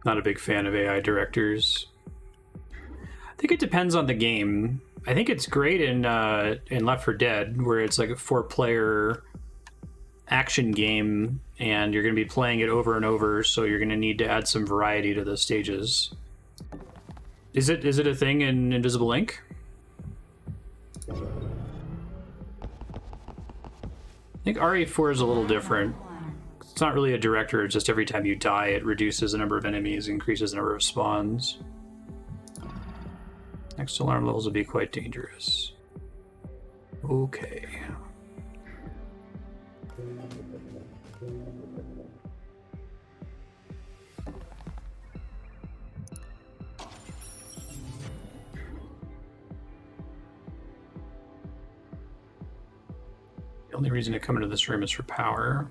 Not a big fan of AI directors. I think it depends on the game. I think it's great in Left 4 Dead, where it's like a 4-player action game, and you're going to be playing it over and over, so you're going to need to add some variety to the stages. Is it a thing in Invisible Ink? I think RE4 is a little different. It's not really a director, it's just every time you die, it reduces the number of enemies, increases the number of spawns. Next alarm levels will be quite dangerous. Okay. The only reason to come into this room is for power.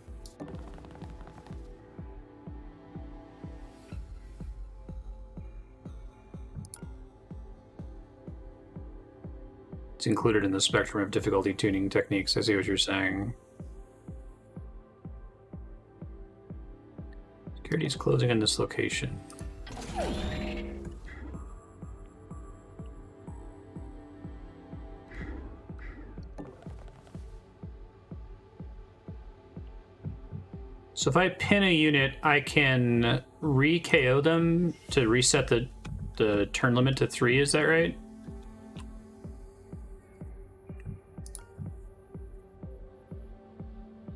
It's included in the spectrum of difficulty tuning techniques. I see what you're saying. Security is closing in this location. So if I pin a unit, I can re-KO them to reset the turn limit to 3, is that right?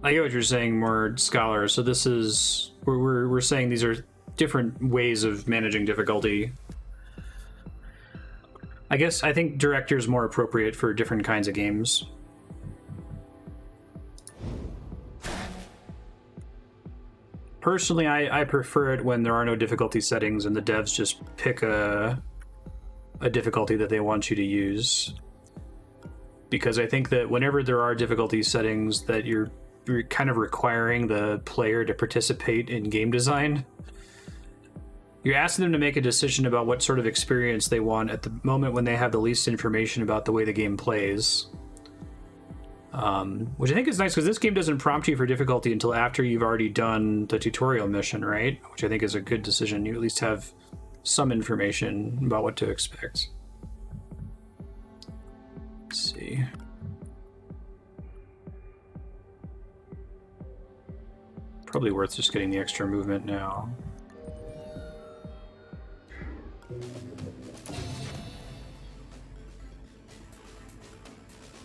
I get what you're saying, more Scholar. So this is we're saying these are different ways of managing difficulty. I think Director is more appropriate for different kinds of games. Personally, I prefer it when there are no difficulty settings and the devs just pick a difficulty that they want you to use. Because I think that whenever there are difficulty settings that you're kind of requiring the player to participate in game design. You're asking them to make a decision about what sort of experience they want at the moment when they have the least information about the way the game plays. Which I think is nice because this game doesn't prompt you for difficulty until after you've already done the tutorial mission, right? Which I think is a good decision. You at least have some information about what to expect. Let's see. Probably worth just getting the extra movement now.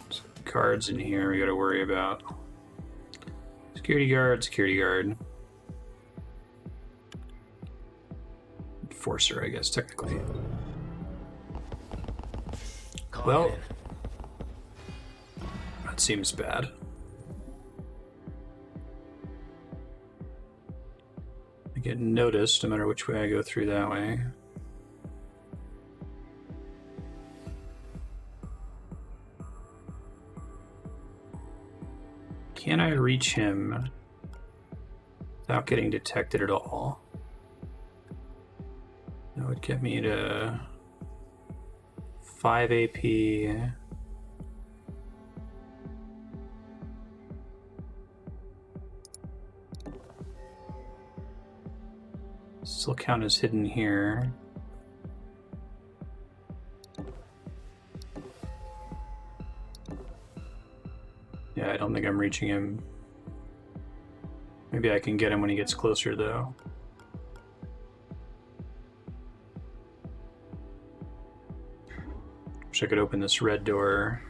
Some cards in here we gotta worry about. Security guard, security guard. Enforcer, I guess, technically. Well, that seems bad. I get noticed no matter which way I go through that way. Can I reach him without getting detected at all? That would get me to 5 AP. Still count as hidden here. Yeah, I don't think I'm reaching him. Maybe I can get him when he gets closer, though. Wish I could open this red door.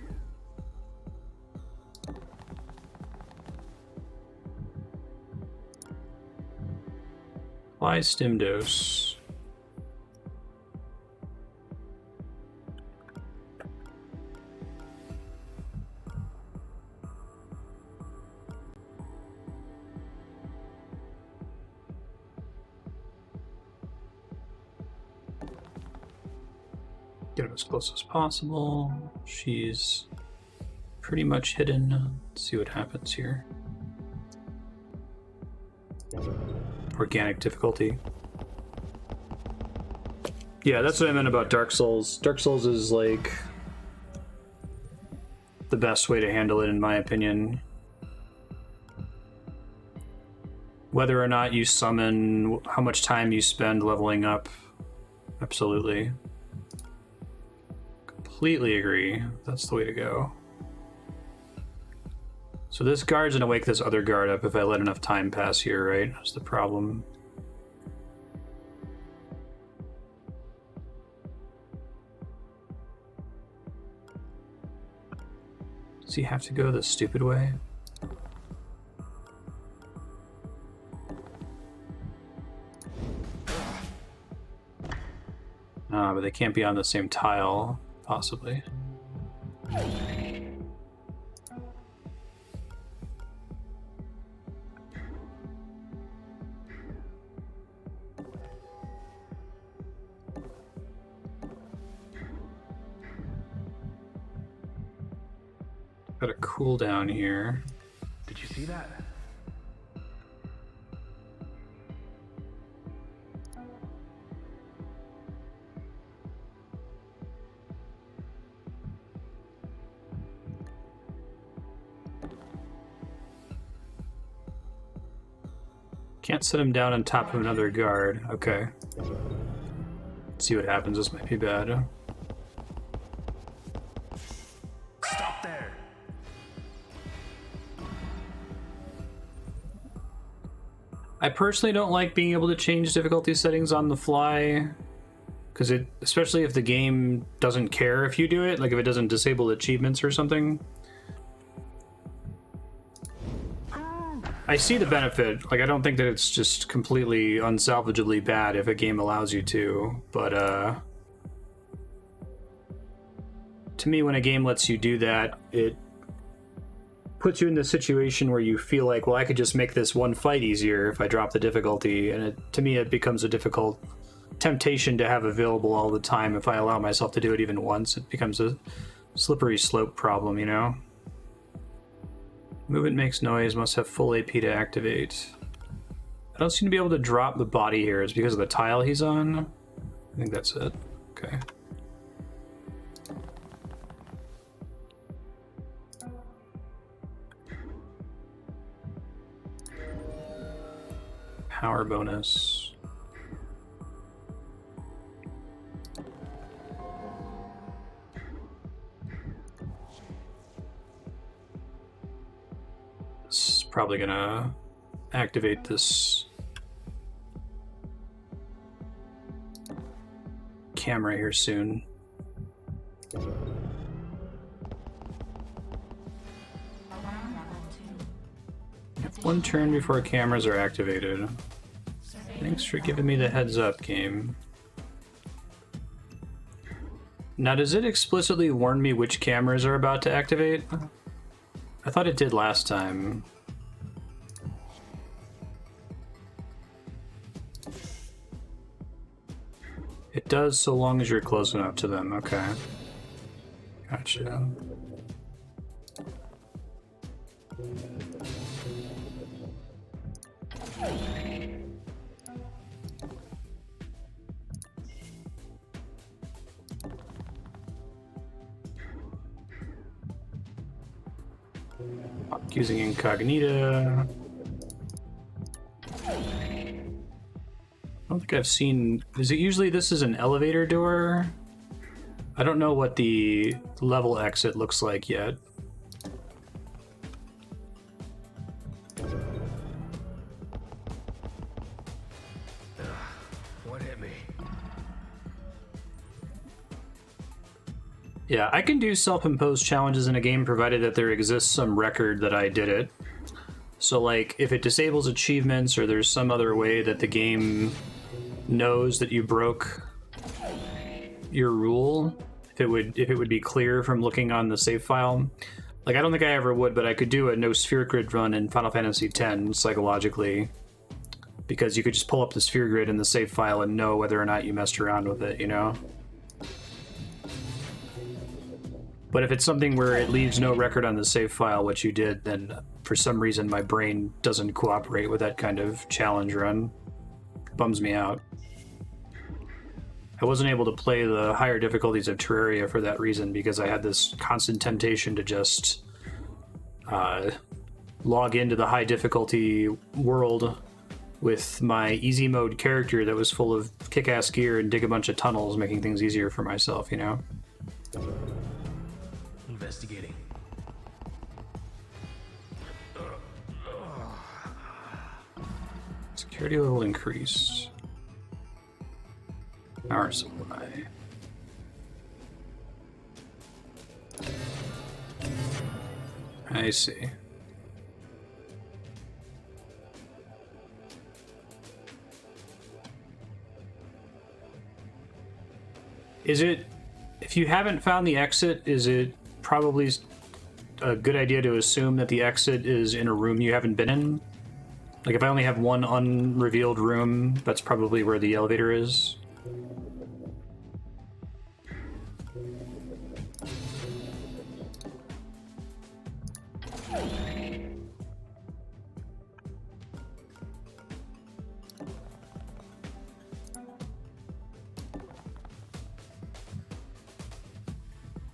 Apply stim dose. Get him as close as possible. She's pretty much hidden. Let's see what happens here. Organic difficulty. Yeah, that's what I meant about Dark Souls. Dark Souls is like the best way to handle it, in my opinion. Whether or not you summon, how much time you spend leveling up, absolutely. Completely agree. That's the way to go. So this guard's gonna wake this other guard up if I let enough time pass here, right? That's the problem. Does he have to go the stupid way? Ah, but they can't be on the same tile, possibly. Got a cooldown here. Did you see that? Can't set him down on top of another guard. Okay. Let's see what happens. This might be bad. Stop there. I personally don't like being able to change difficulty settings on the fly, because especially if the game doesn't care if you do it, like if it doesn't disable achievements or something. I see the benefit. Like, I don't think that it's just completely unsalvageably bad if a game allows you to, but to me, when a game lets you do that, it puts you in the situation where you feel like, well, I could just make this one fight easier if I drop the difficulty, and to me it becomes a difficult temptation to have available all the time. If I allow myself to do it even once, it becomes a slippery slope problem, you know? Movement makes noise, must have full AP to activate. I don't seem to be able to drop the body here. Is it because of the tile he's on? I think that's it. Okay. Power bonus. This is probably gonna activate this camera here soon. One turn before cameras are activated. Thanks for giving me the heads up, game. Now, does it explicitly warn me which cameras are about to activate? I thought it did last time. It does so long as you're close enough to them, okay. Gotcha. Using incognita. I don't think I've seen... Is it usually this is an elevator door? I don't know what the level exit looks like yet. What hit me? Yeah, I can do self-imposed challenges in a game provided that there exists some record that I did it. So, like, if it disables achievements or there's some other way that the game knows that you broke your rule, if it would be clear from looking on the save file. Like, I don't think I ever would, but I could do a no sphere grid run in Final Fantasy X psychologically, because you could just pull up the sphere grid in the save file and know whether or not you messed around with it, you know? But if it's something where it leaves no record on the save file what you did, then for some reason my brain doesn't cooperate with that kind of challenge run. Bums me out. I wasn't able to play the higher difficulties of Terraria for that reason, because I had this constant temptation to just log into the high difficulty world with my easy mode character that was full of kick-ass gear and dig a bunch of tunnels, making things easier for myself, you know? Investigating. Security level increase. Power supply. I see. Is it, if you haven't found the exit, is it probably a good idea to assume that the exit is in a room you haven't been in? Like, if I only have one unrevealed room, that's probably where the elevator is.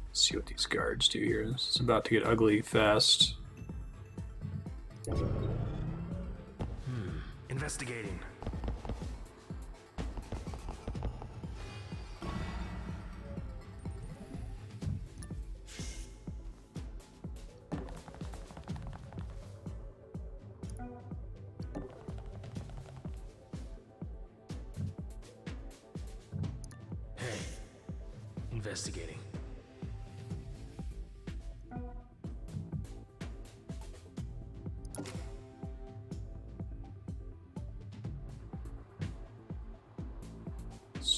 Let's see what these guards do here. This is about to get ugly fast. Investigating. Hey. Investigating.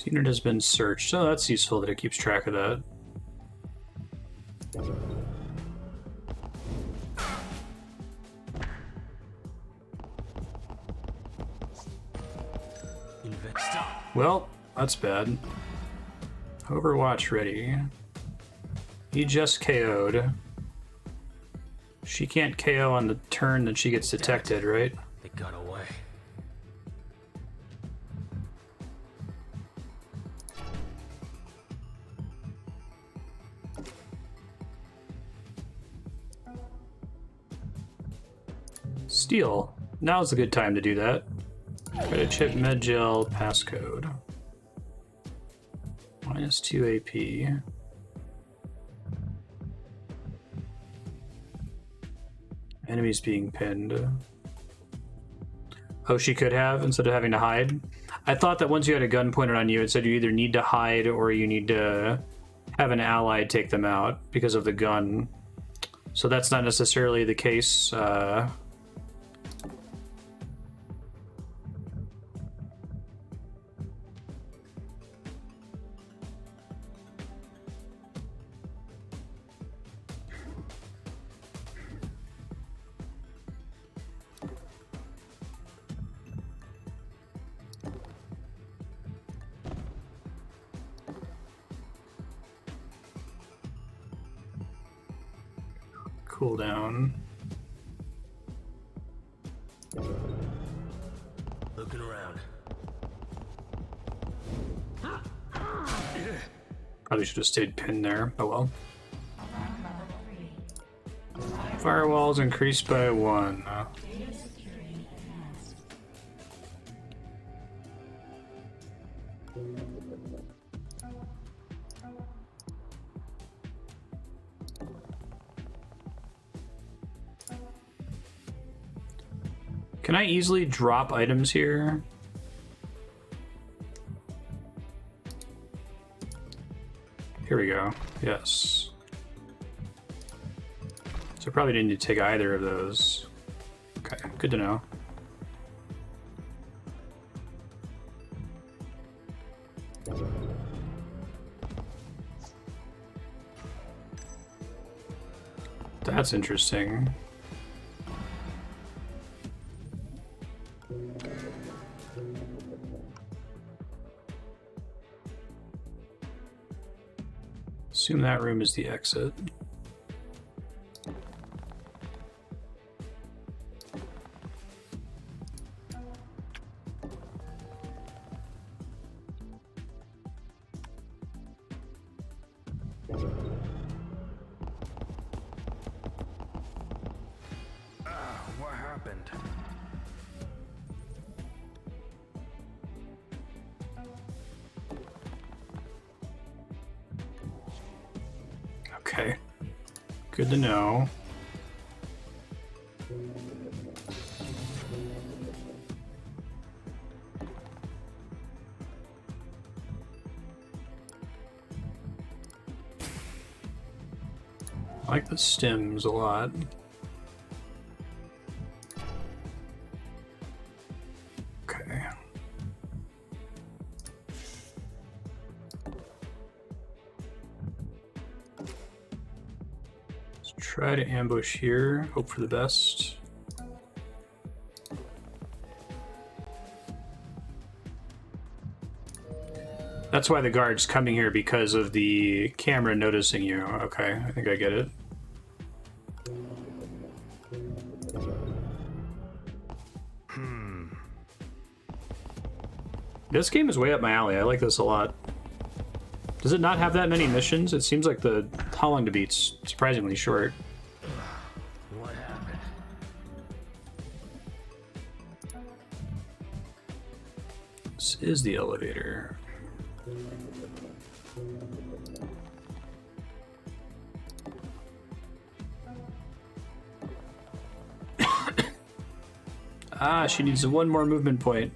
Unit has been searched. Oh, that's useful that it keeps track of that. Well, that's bad. Overwatch ready. He just KO'd. She can't KO on the turn that she gets detected, right? They got away. Steal. Now's a good time to do that. Credit chip, med gel, passcode. -2 AP. Enemies being pinned. Oh, she could have, instead of having to hide? I thought that once you had a gun pointed on you, it said you either need to hide or you need to have an ally take them out because of the gun. So that's not necessarily the case. Cooldown. Looking around. Probably should have stayed pinned there. Oh well. Firewalls increased by 1. Can I easily drop items here? Here we go. Yes. So I probably didn't need to take either of those. Okay, good to know. That's interesting. Assume that room is the exit. What happened? Okay. Good to know. I like the stems a lot. Okay. Let's try to ambush here. Hope for the best. That's why the guard's coming here, because of the camera noticing you. Okay, I think I get it. This game is way up my alley. I like this a lot. Does it not have that many missions? It seems like the how long to beat's surprisingly short. What happened? This is the elevator. Ah, she needs one more movement point.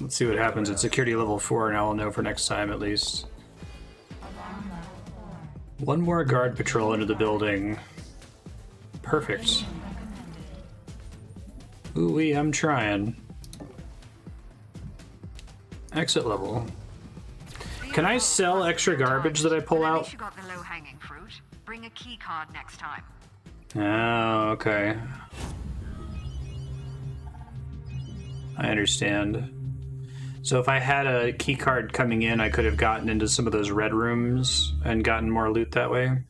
Let's see what happens at security level 4, and I'll know for next time at least. Alarm level 4. One more guard patrol into the building. Perfect. Ooh-wee, I'm trying. Exit level. Can I sell extra garbage that I pull At out? least you got the low-hanging fruit. Bring a key card next time. Oh, okay. I understand. So if I had a key card coming in, I could have gotten into some of those red rooms and gotten more loot that way.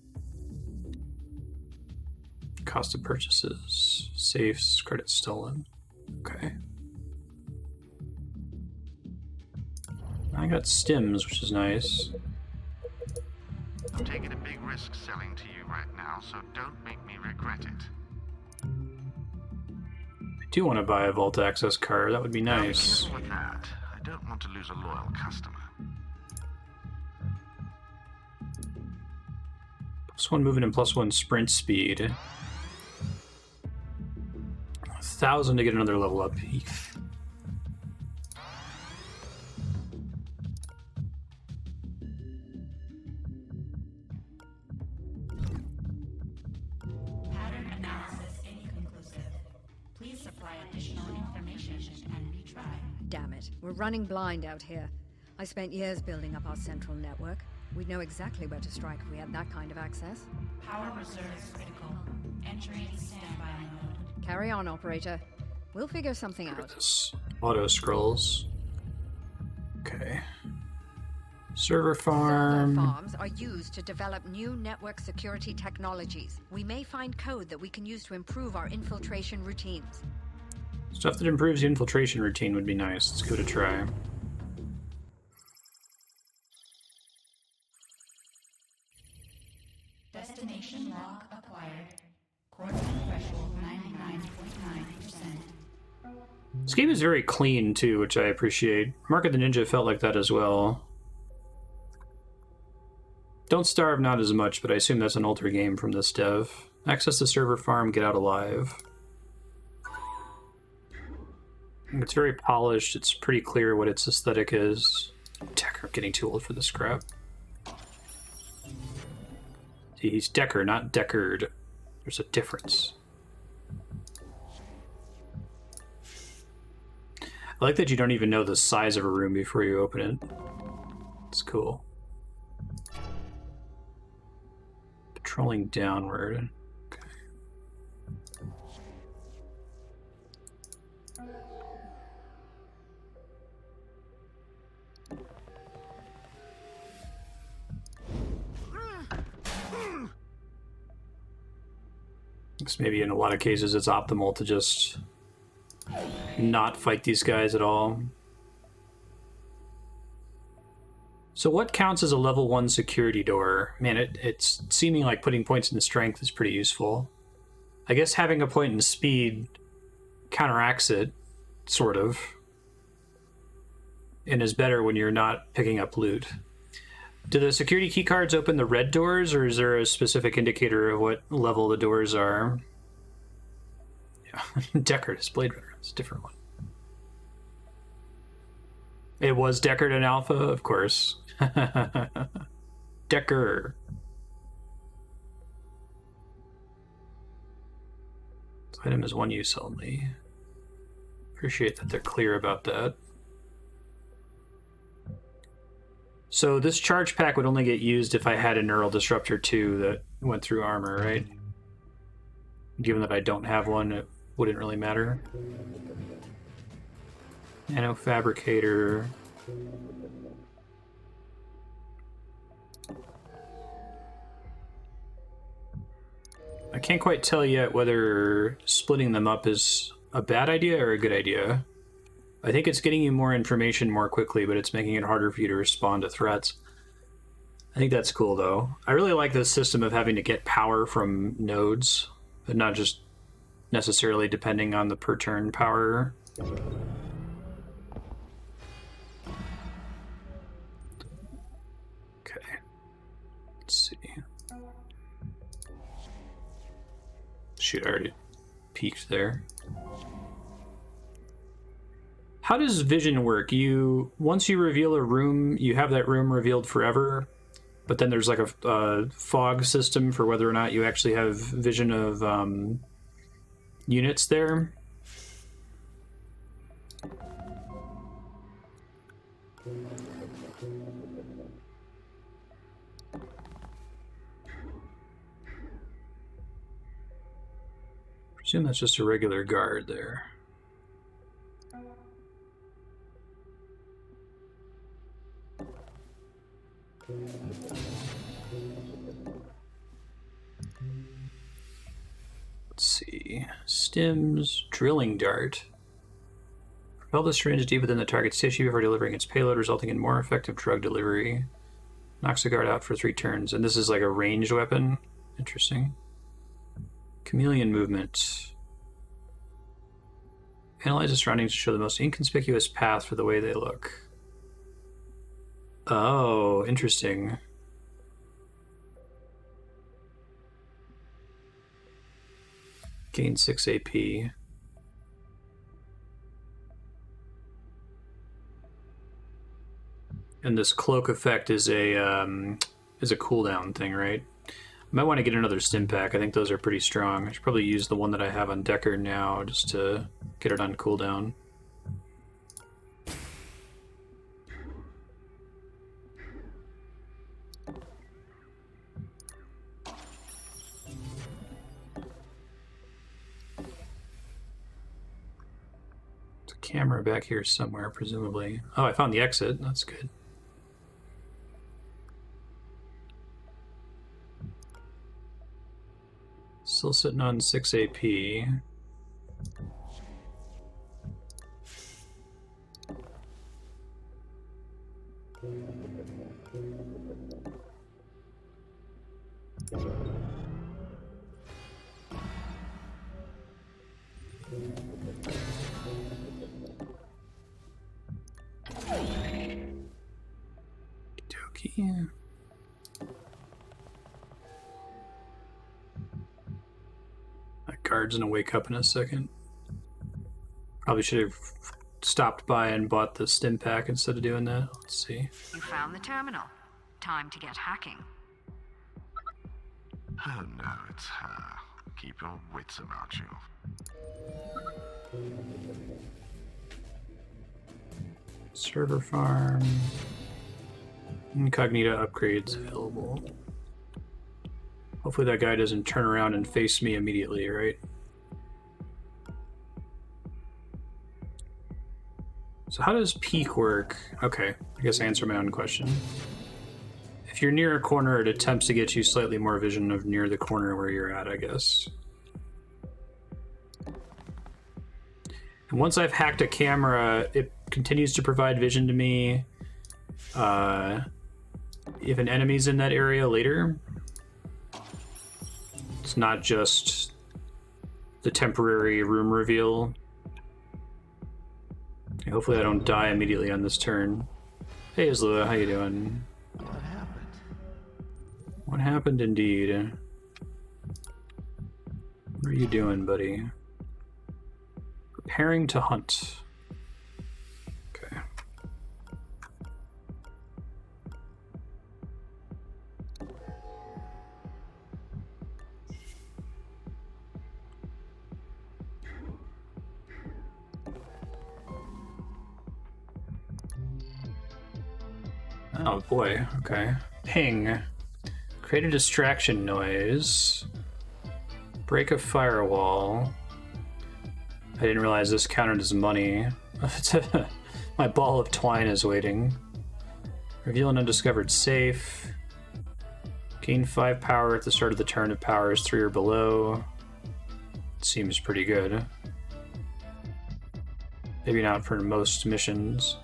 Cost of purchases, safes, credit stolen. Okay. I got stims, which is nice. I'm taking a big risk selling to you right now, so don't make me regret it. I do want to buy a Vault access card. That would be nice. Careful with that. I don't want to lose a loyal customer. +1 movement and +1 sprint speed. 1,000 to get another level up. Eef. Pattern analysis inconclusive. Please supply additional information and retry. Damn it. We're running blind out here. I spent years building up our central network. We'd know exactly where to strike if we had that kind of access. Power reserve is critical. Entering standby mode. Carry on, operator. We'll figure something out. This auto scrolls. Okay. Server farm. Server farms are used to develop new network security technologies. We may find code that we can use to improve our infiltration routines. Stuff that improves the infiltration routine would be nice. Let's give it a try. Destination lock acquired. Coordinate threshold 99.9%. This game is very clean too, which I appreciate. Mark of the Ninja felt like that as well. Don't Starve not as much, but I assume that's an older game from this dev. Access the server farm, get out alive. It's very polished, it's pretty clear what its aesthetic is. Decker, getting too old for this crap. See, he's Decker, not Deckard. There's a difference. I like that you don't even know the size of a room before you open it. It's cool. Patrolling downward. Okay. Because maybe in a lot of cases it's optimal to just not fight these guys at all. So what counts as a level 1 security door? Man, it's seeming like putting points in strength is pretty useful. I guess having a point in speed counteracts it, sort of. And is better when you're not picking up loot. Do the security keycards open the red doors, or is there a specific indicator of what level the doors are? Yeah, Deckard is Blade Runner. It's a different one. It was Deckard in Alpha, of course. Decker. This item is one use only. Appreciate that they're clear about that. So this charge pack would only get used if I had a Neural Disruptor 2 that went through armor, right? Given that I don't have one, it wouldn't really matter. Nano Fabricator. I can't quite tell yet whether splitting them up is a bad idea or a good idea. I think it's getting you more information more quickly, but it's making it harder for you to respond to threats. I think that's cool, though. I really like this system of having to get power from nodes, but not just necessarily depending on the per turn power. Okay. Let's see. Shoot, I already peeked there. How does vision work? Once you reveal a room, you have that room revealed forever, but then there's like a fog system for whether or not you actually have vision of units there. Presume that's just a regular guard there. Let's see. Stims, drilling dart. Propel the syringe deep within the target's tissue before delivering its payload, resulting in more effective drug delivery. Knocks the guard out for 3 turns. And this is like a ranged weapon. Interesting. Chameleon movement. Analyze the surroundings to show the most inconspicuous path for the way they look. Oh, interesting. Gain 6 AP. And this cloak effect is a cooldown thing, right? I might want to get another stim pack. I think those are pretty strong. I should probably use the one that I have on Decker now just to get it on cooldown. There's a camera back here somewhere, presumably. Oh, I found the exit. That's good. Still sitting on 6 AP. Okey-dokey. That guard's gonna wake up in a second. Probably should have stopped by and bought the stim pack instead of doing that. Let's see. You found the terminal. Time to get hacking. Oh no, it's her. Keep your wits about you. Server farm. Incognito upgrades available. Hopefully that guy doesn't turn around and face me immediately, right? So how does peek work? Okay, I guess I answered my own question. If you're near a corner, it attempts to get you slightly more vision of near the corner where you're at, I guess. And once I've hacked a camera, it continues to provide vision to me if an enemy's in that area later. It's not just the temporary room reveal. Okay, hopefully I don't die immediately on this turn. Hey Isla, how you doing? What happened? What happened indeed? What are you doing, buddy? Preparing to hunt. Okay. Oh boy, okay. Ping. Create a distraction noise. Break a firewall. I didn't realize this counted as money. My ball of twine is waiting. Reveal an undiscovered safe. Gain 5 power at the start of the turn if power is 3 or below. Seems pretty good. Maybe not for most missions.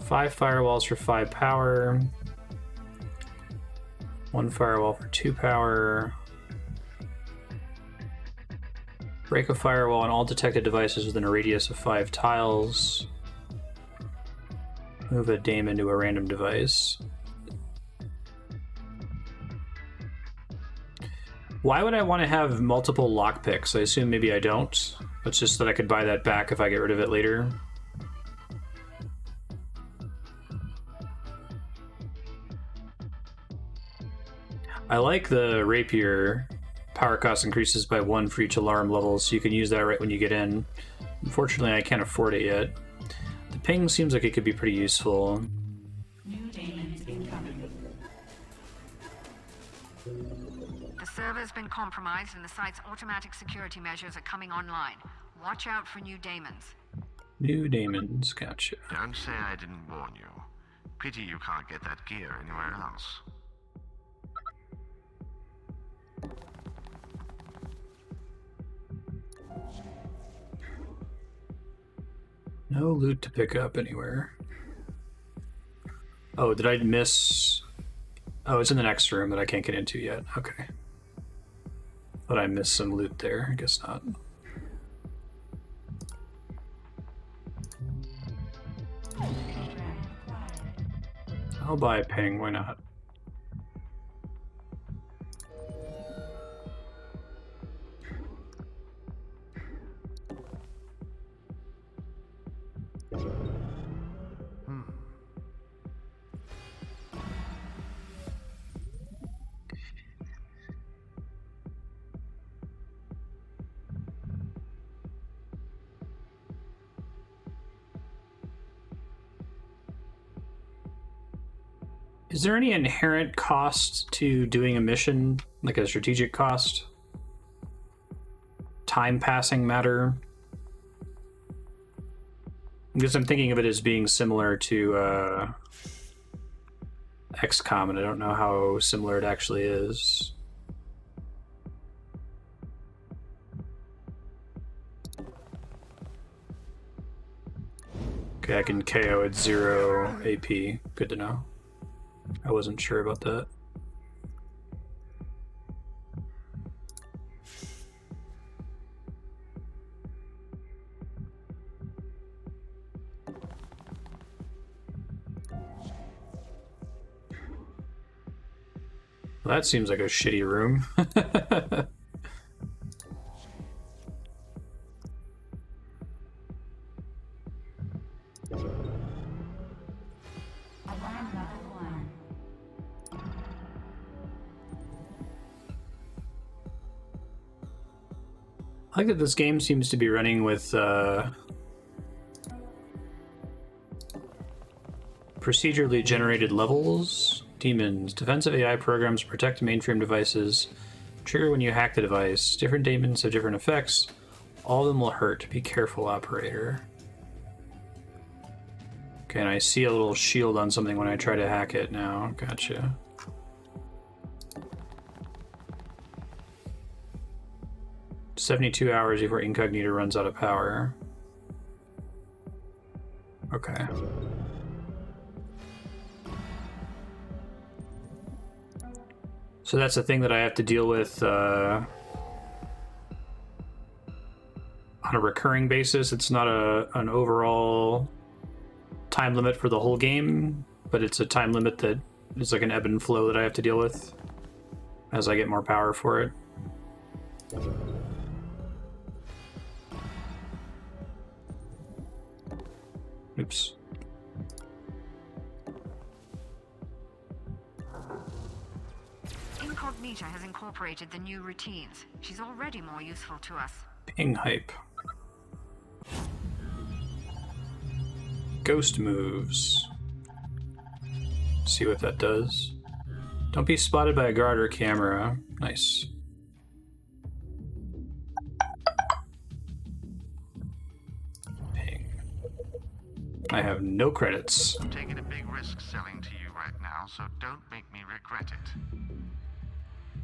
5 firewalls for 5 power. 1 firewall for 2 power. Break a firewall on all detected devices within a radius of 5 tiles. Move a daemon to a random device. Why would I want to have multiple lockpicks? I assume maybe I don't. It's just that I could buy that back if I get rid of it later. I like the rapier. Power cost increases by 1 for each alarm level, so you can use that right when you get in. Unfortunately, I can't afford it yet. The ping seems like it could be pretty useful. New demons incoming. The server's been compromised and the site's automatic security measures are coming online. Watch out for new daemons. New daemons, gotcha. Don't say I didn't warn you. Pity you can't get that gear anywhere else. No loot to pick up anywhere. Oh, did I miss... Oh, it's in the next room that I can't get into yet. Okay. Thought I missed some loot there. I guess not. I'll buy a ping, why not? Is there any inherent cost to doing a mission, like a strategic cost? Time passing matter? Because I'm thinking of it as being similar to XCOM, and I don't know how similar it actually is. Okay, I can KO at 0 AP. Good to know. I wasn't sure about that. Well, that seems like a shitty room. I like that this game seems to be running with procedurally generated levels. Demons. Defensive AI programs protect mainframe devices. Trigger when you hack the device. Different demons have different effects. All of them will hurt. Be careful, operator. Okay, and I see a little shield on something when I try to hack it now. Gotcha. "72 hours before Incognito runs out of power." Okay. So that's the thing that I have to deal with on a recurring basis. It's not an overall time limit for the whole game, but it's a time limit that is like an ebb and flow that I have to deal with as I get more power for it. Oops. Incognita has incorporated the new routines. She's already more useful to us. Ping hype. Ghost moves. See what that does. Don't be spotted by a guard or camera. Nice. Ping. I have no credits. I'm taking a big risk selling to you right now, so don't make me regret it.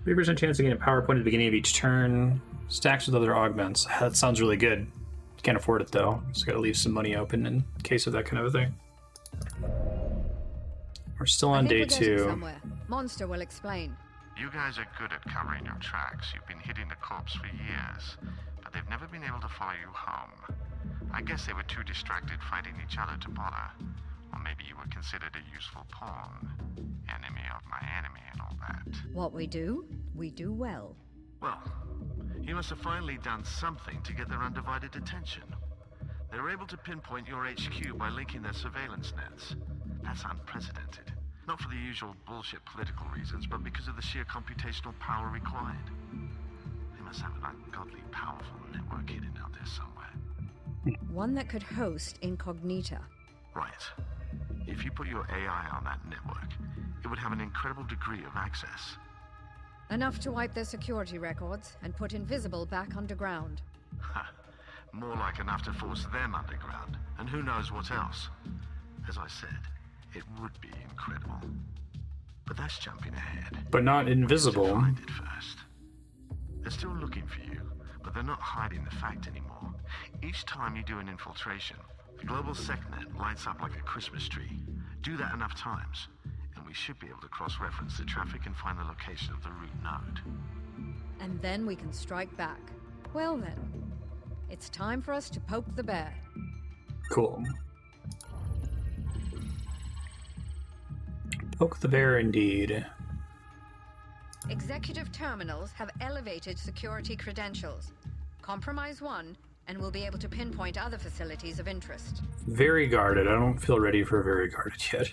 3% chance to gain a power point at the beginning of each turn. Stacks with other augments. That sounds really good. Can't afford it though. Just gotta leave some money open in case of that kind of a thing. We're still on day 2. Somewhere. Monster will explain. You guys are good at covering your tracks. You've been hitting the corpse for years, but they've never been able to follow you home. I guess they were too distracted fighting each other to bother. Or maybe you were considered a useful pawn. Enemy of my enemy and all that. What we do well. Well, you must have finally done something to get their undivided attention. They were able to pinpoint your HQ by linking their surveillance nets. That's unprecedented. Not for the usual bullshit political reasons, but because of the sheer computational power required. They must have an ungodly powerful network hidden out there somewhere. One that could host Incognita. Right. If you put your AI on that network, it would have an incredible degree of access. Enough to wipe their security records and put Invisible back underground. More like enough to force them underground, and who knows what else. As I said, it would be incredible. But that's jumping ahead. But not invisible. We have to find it first. They're still looking for you, but they're not hiding the fact anymore. Each time you do an infiltration, the global SecNet lights up like a Christmas tree. Do that enough times, and we should be able to cross-reference the traffic and find the location of the root node. And then we can strike back. Well then, it's time for us to poke the bear. Cool. Poke the bear indeed. Executive terminals have elevated security credentials. Compromise one, and we'll be able to pinpoint other facilities of interest. Very guarded. I don't feel ready for very guarded yet.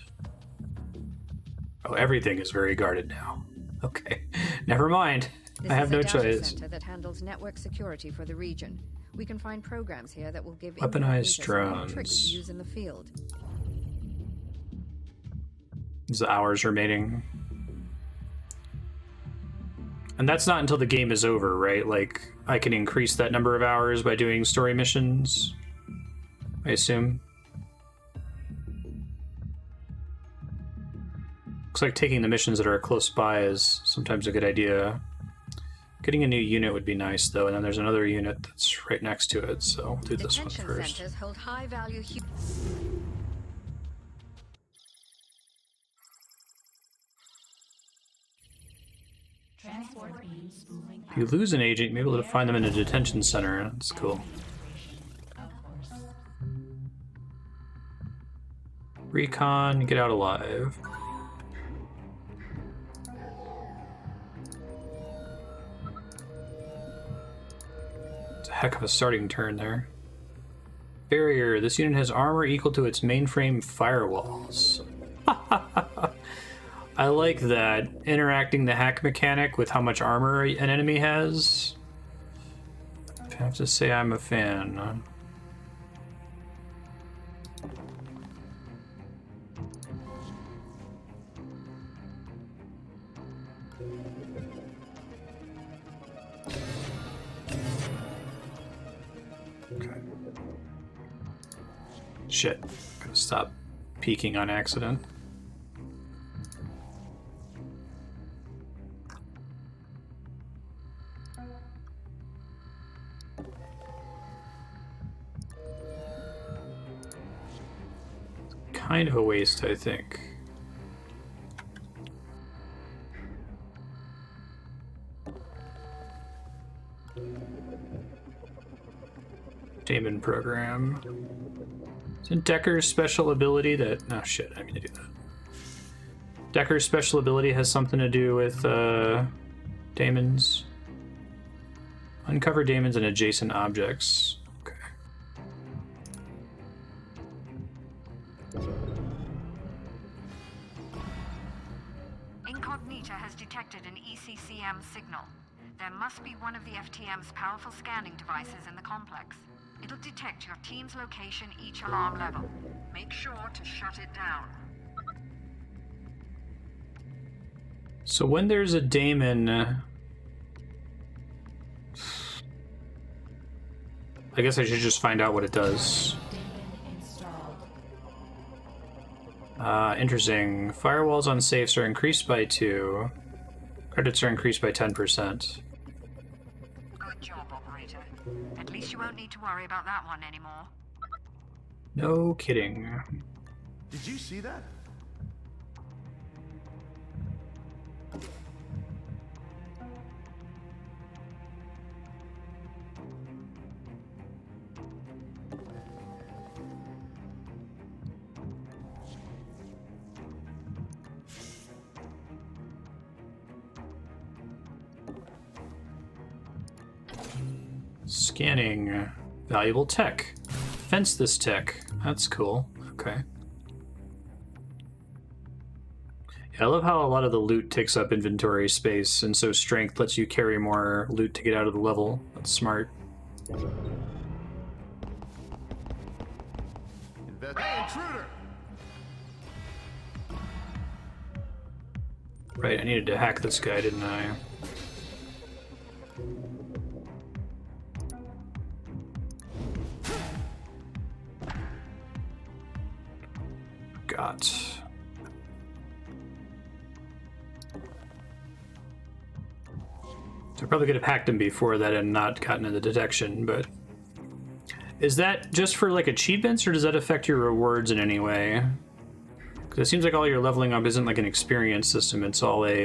Oh, everything is very guarded now. Okay. Never mind. I have no choice. This is a data center that handles network security for the region. We can find programs here that will give Weaponized Incognita tricks drones. to use in the field. Is the hours remaining? And that's not until the game is over, right? Like, I can increase that number of hours by doing story missions, I assume. Looks like taking the missions that are close by is sometimes a good idea. Getting a new unit would be nice, though, and then there's another unit that's right next to it, so we'll do this one Detention first. centers hold high-value Transport beams moving If you lose an agent, you may be able to find them in a detention center. That's cool. Of course. Recon, get out alive. It's a heck of a starting turn there. Barrier. This unit has armor equal to its mainframe firewalls. I like that. Interacting the hack mechanic with how much armor an enemy has. Have to say I'm a fan. Okay. Shit. Gotta stop peeking on accident. Kind of a waste, I think. Damon program. Isn't Decker's special ability that... No, shit, I mean to do that. Decker's special ability has something to do with Damon's. Uncover Damon's and adjacent objects. Okay. Incognita has detected an ECCM signal. There must be one of the FTM's powerful scanning devices in the complex. It'll detect your team's location each alarm level. Make sure to shut it down. So when there's a Damon... I guess I should just find out what it does. Interesting. Firewalls on safes are increased by 2. Credits are increased by 10%. Good job, operator. At least you won't need to worry about that one anymore. No kidding. Did you see that? Scanning. Valuable tech. Fence this tech. That's cool. Okay. Yeah, I love how a lot of the loot takes up inventory space, and so strength lets you carry more loot to get out of the level. That's smart. Hey, intruder! Right, I needed to hack this guy, didn't I? Got. So I probably could have hacked him before that and not gotten into detection, but... Is that just for, like, achievements, or does that affect your rewards in any way? Because it seems like all your leveling up isn't like an experience system, it's all a,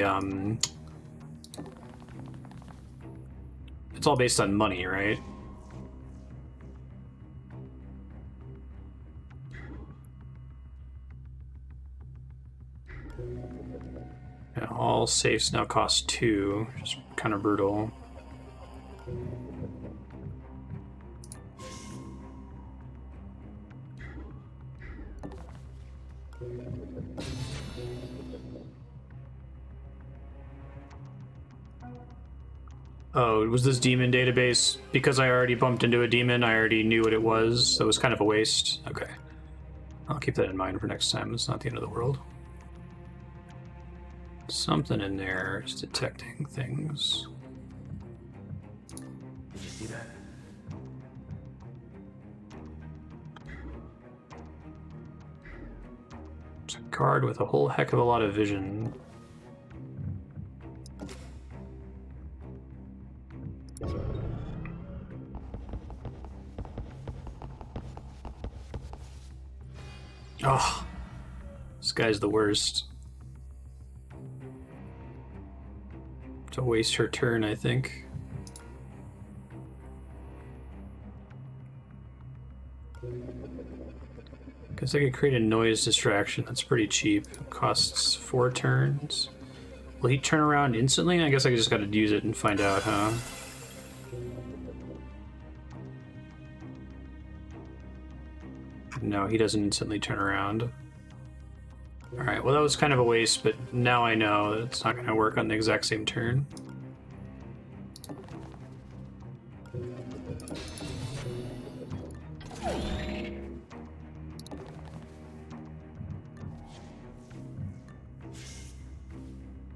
It's all based on money, right? Yeah, all safes now cost 2, which is kind of brutal. Oh, was this demon database? Because I already bumped into a demon, I already knew what it was, so it was kind of a waste. Okay. I'll keep that in mind for next time. It's not the end of the world. Something in there is detecting things. Did you see that? It's a guard with a whole heck of a lot of vision. Oh, this guy's the worst. To waste her turn, I think. Guess I could create a noise distraction. That's pretty cheap. It costs 4 turns. Will he turn around instantly? I guess I just gotta use it and find out, huh? No, he doesn't instantly turn around. Alright, well that was kind of a waste, but now I know that it's not going to work on the exact same turn.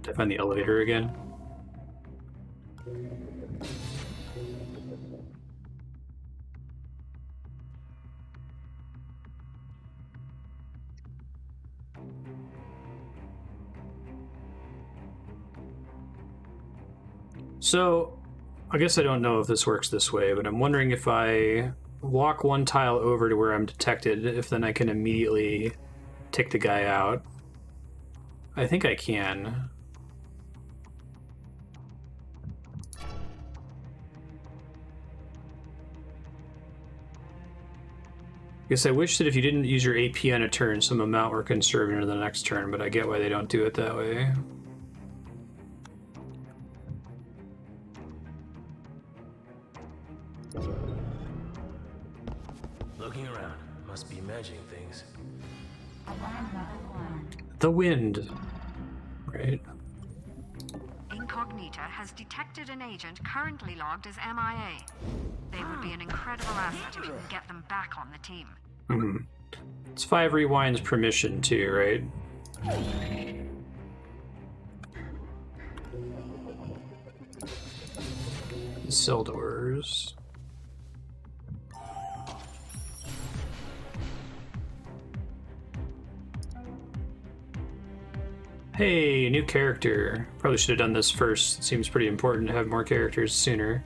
Did I find the elevator again? So, I guess I don't know if this works this way, but I'm wondering if I walk one tile over to where I'm detected, if then I can immediately take the guy out. I think I can. Guess I wish that if you didn't use your AP on a turn, some amount were conserved into the next turn, but I get why they don't do it that way. Looking around. Must be imagining things. Alarm level 1. The wind. Right. Incognita has detected an agent currently logged as MIA. They would be an incredible asset if you can get them back on the team. Mm-hmm. It's 5 rewinds per mission too, right? Cell doors. Hey, new character. Probably should have done this first. It seems pretty important to have more characters sooner.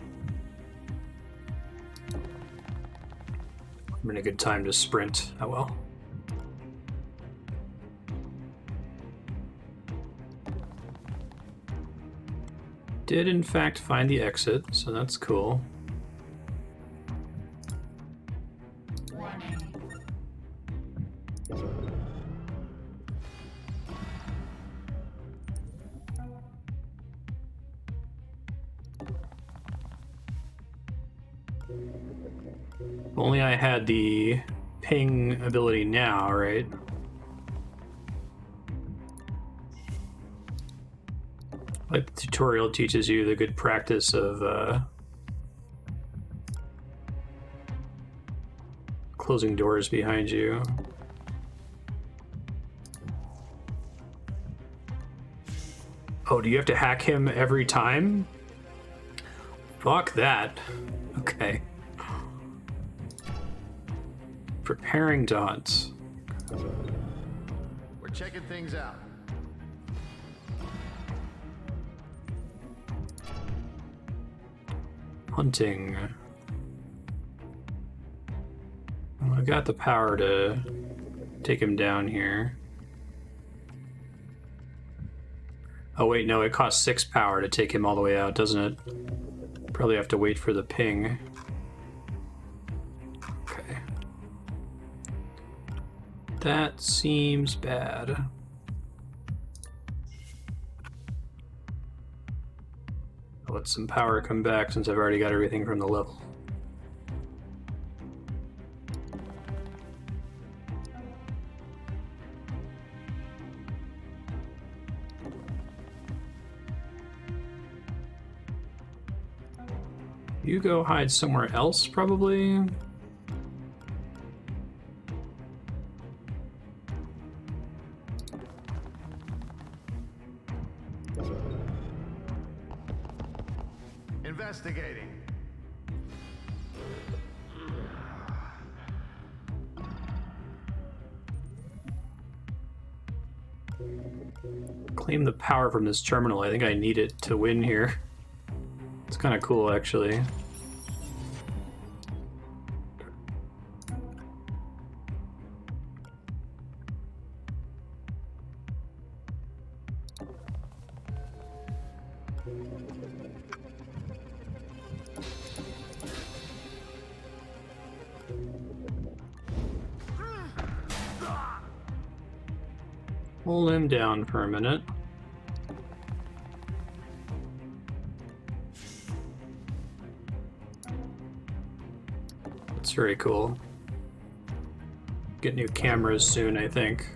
I'm in a good time to sprint. Oh well. Did in fact find the exit, so that's cool. If only I had the ping ability now, right? Like the tutorial teaches you the good practice of closing doors behind you. Oh, do you have to hack him every time? Fuck that. Okay. Preparing to hunt. We're checking things out. Hunting. Well, I got the power to take him down here. Oh wait, no, it costs 6 power to take him all the way out, doesn't it? Probably have to wait for the ping. Okay. That seems bad. I'll let some power come back since I've already got everything from the level. You go hide somewhere else, probably. Investigating. Claim the power from this terminal. I think I need it to win here. It's kind of cool, actually. Hold him down for a minute. That's very cool. Get new cameras soon, I think.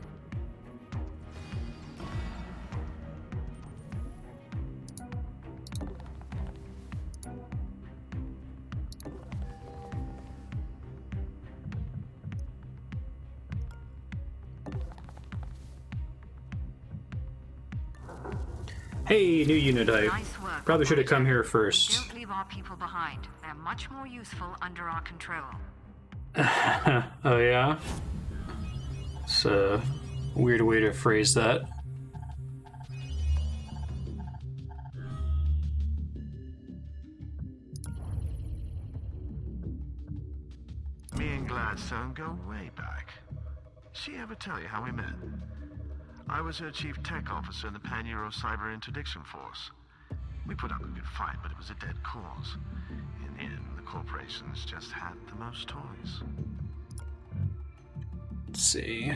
Hey, new unit. I Nice work, probably should have come operator. here first. Don't leave our people behind. They're much more useful under our control. Oh yeah? It's a weird way to phrase that. Me and Gladstone go way back. She ever tell you how we met? I was her chief tech officer in the Pan-Euro Cyber Interdiction Force. We put up a good fight, but it was a dead cause. In the end, the corporations just had the most toys. Let's see.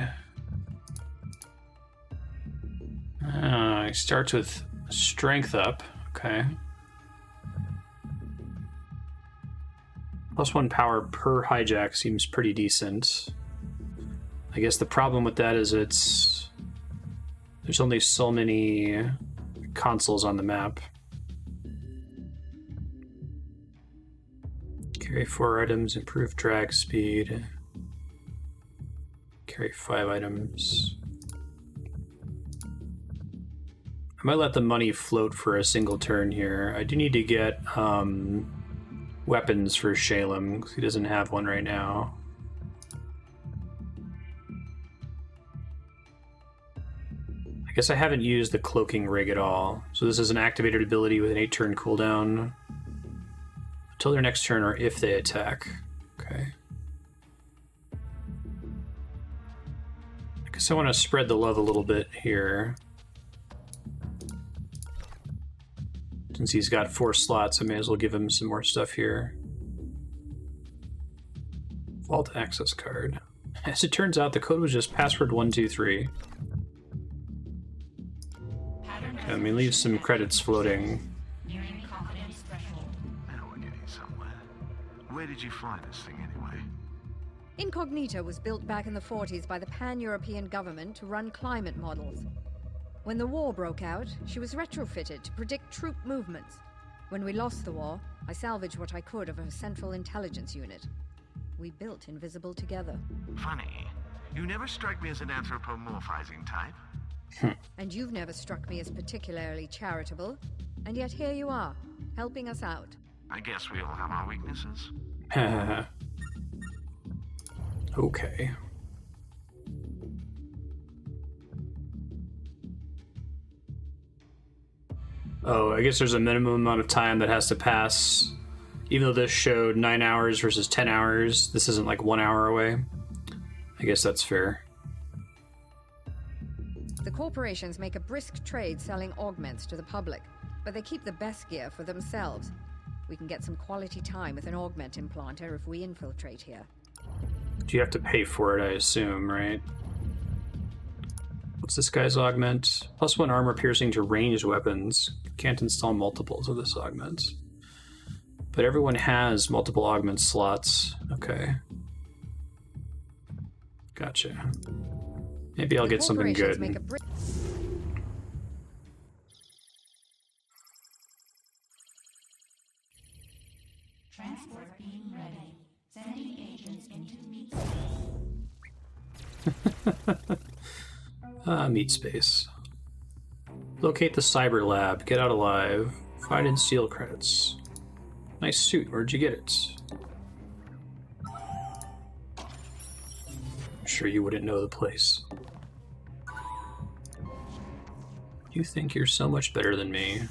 He starts with strength up. Okay. +1 power per hijack seems pretty decent. I guess the problem with that is there's only so many consoles on the map. Carry 4 items, improve drag speed. Carry 5 items. I might let the money float for a single turn here. I do need to get weapons for Shalem, because he doesn't have one right now. I guess I haven't used the cloaking rig at all. So this is an activated ability with an 8-turn cooldown until their next turn or if they attack. Okay. I guess I want to spread the love a little bit here. Since he's got 4 slots, I may as well give him some more stuff here. Vault access card. As it turns out, the code was just password 123. Let me leave some credits floating. Nearing confidence threshold. Now we're getting somewhere. Where did you find this thing anyway? Incognito was built back in the 40s by the pan-European government to run climate models. When the war broke out, she was retrofitted to predict troop movements. When we lost the war, I salvaged what I could of her central intelligence unit. We built Invisible together. Funny. You never strike me as an anthropomorphizing type. And you've never struck me as particularly charitable. And yet here you are, helping us out. I guess we all have our weaknesses. Okay. Oh, I guess there's a minimum amount of time that has to pass. Even though this showed 9 hours versus 10 hours, this isn't like 1 hour away. I guess that's fair. The corporations make a brisk trade selling augments to the public, but they keep the best gear for themselves. We can get some quality time with an augment implanter if we infiltrate here. Do you have to pay for it, I assume, right? What's this guy's augment? +1 armor piercing to ranged weapons. Can't install multiples of this augment. But everyone has multiple augment slots. Okay. Gotcha. Maybe I'll get something good. Make a Transport being ready. Sending agents into meat space. Meat space. Locate the cyber lab. Get out alive. Find and steal credits. Nice suit. Where'd you get it? I'm sure you wouldn't know the place. You think you're so much better than me.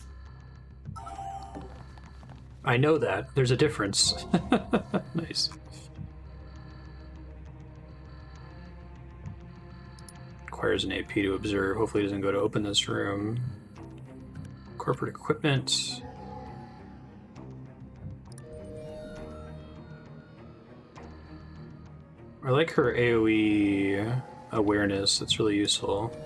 I know that. There's a difference. Nice. Requires an AP to observe. Hopefully it doesn't go to open this room. Corporate equipment. I like her AoE awareness. That's really useful.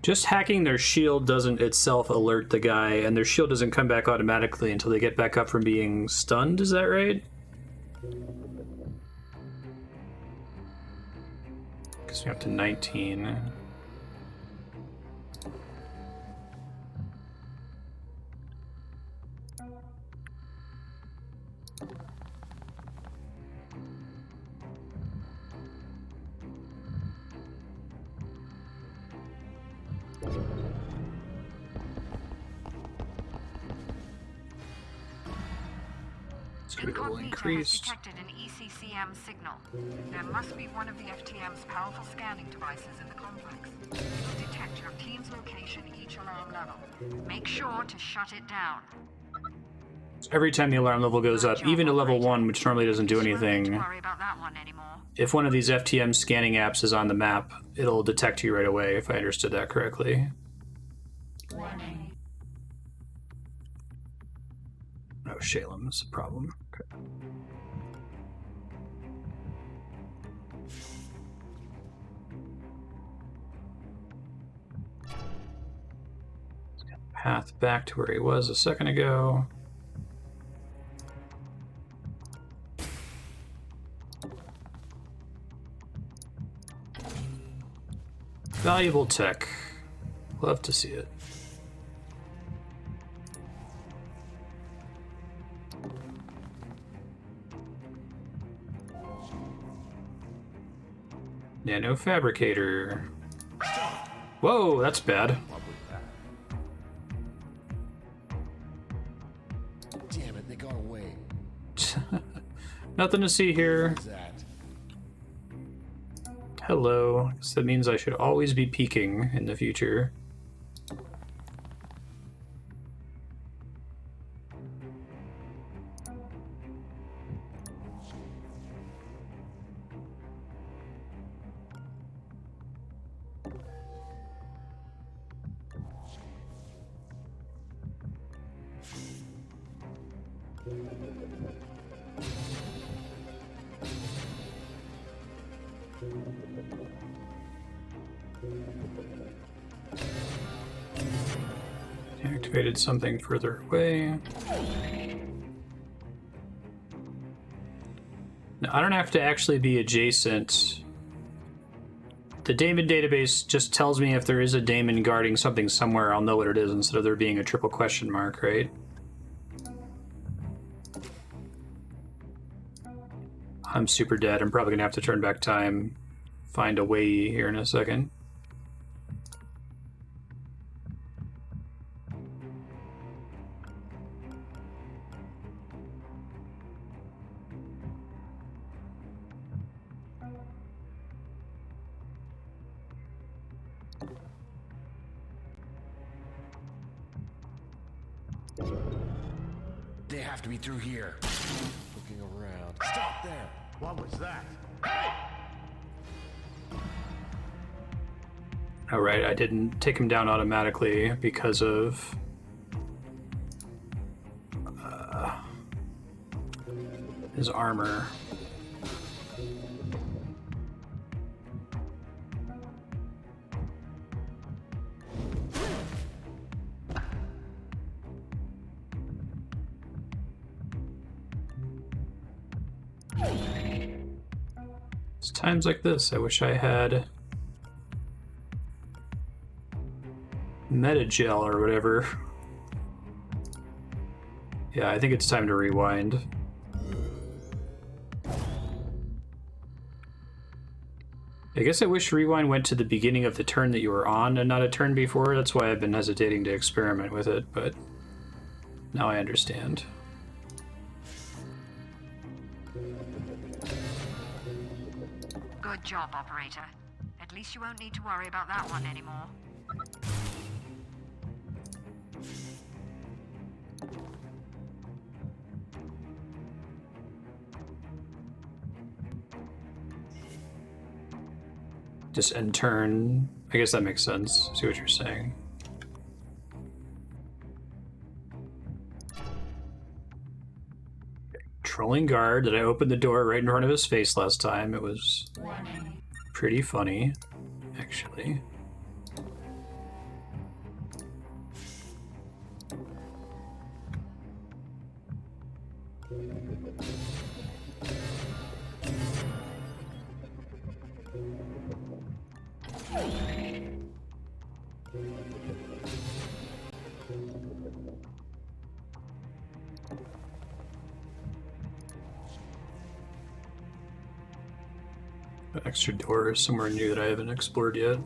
Just hacking their shield doesn't itself alert the guy, and their shield doesn't come back automatically until they get back up from being stunned, is that right? Guess we're up to 19. Speed level Incognita has increased. detected an ECCM signal. There must be one of the FTM's powerful scanning devices in the complex. It'll detect your team's location each alarm level. Make sure to shut it down. Every time the alarm level goes up, even to level 1, which normally doesn't do You won't need to anything, worry about that one anymore. if one of these FTM scanning apps is on the map, it'll detect you right away, if I understood that correctly. Warning. Oh, Shalem is a problem. Okay. Path back to where he was a second ago. Valuable tech. Love to see it. Nano fabricator. Whoa, that's bad. Damn it, they got away. Nothing to see here. What is that? Hello. So that means I should always be peeking in the future. Activated something further away. Now, I don't have to actually be adjacent. The daemon database just tells me if there is a daemon guarding something somewhere, I'll know what it is instead of there being a triple question mark, right? I'm super dead. I'm probably gonna have to turn back time, find a way here in a second. They have to be through here. Looking around. Stop there! What was that? All right, I didn't take him down automatically because of his armor. It's times like this I wish I had Metagel or whatever. Yeah, I think it's time to rewind. I guess I wish rewind went to the beginning of the turn that you were on and not a turn before. That's why I've been hesitating to experiment with it, but now I understand. Good job, operator. At least you won't need to worry about that one anymore. Just end turn. I guess that makes sense. See what you're saying. Trolling guard. Did I open the door right in front of his face last time? It was pretty funny, actually. An extra door somewhere new that I haven't explored yet.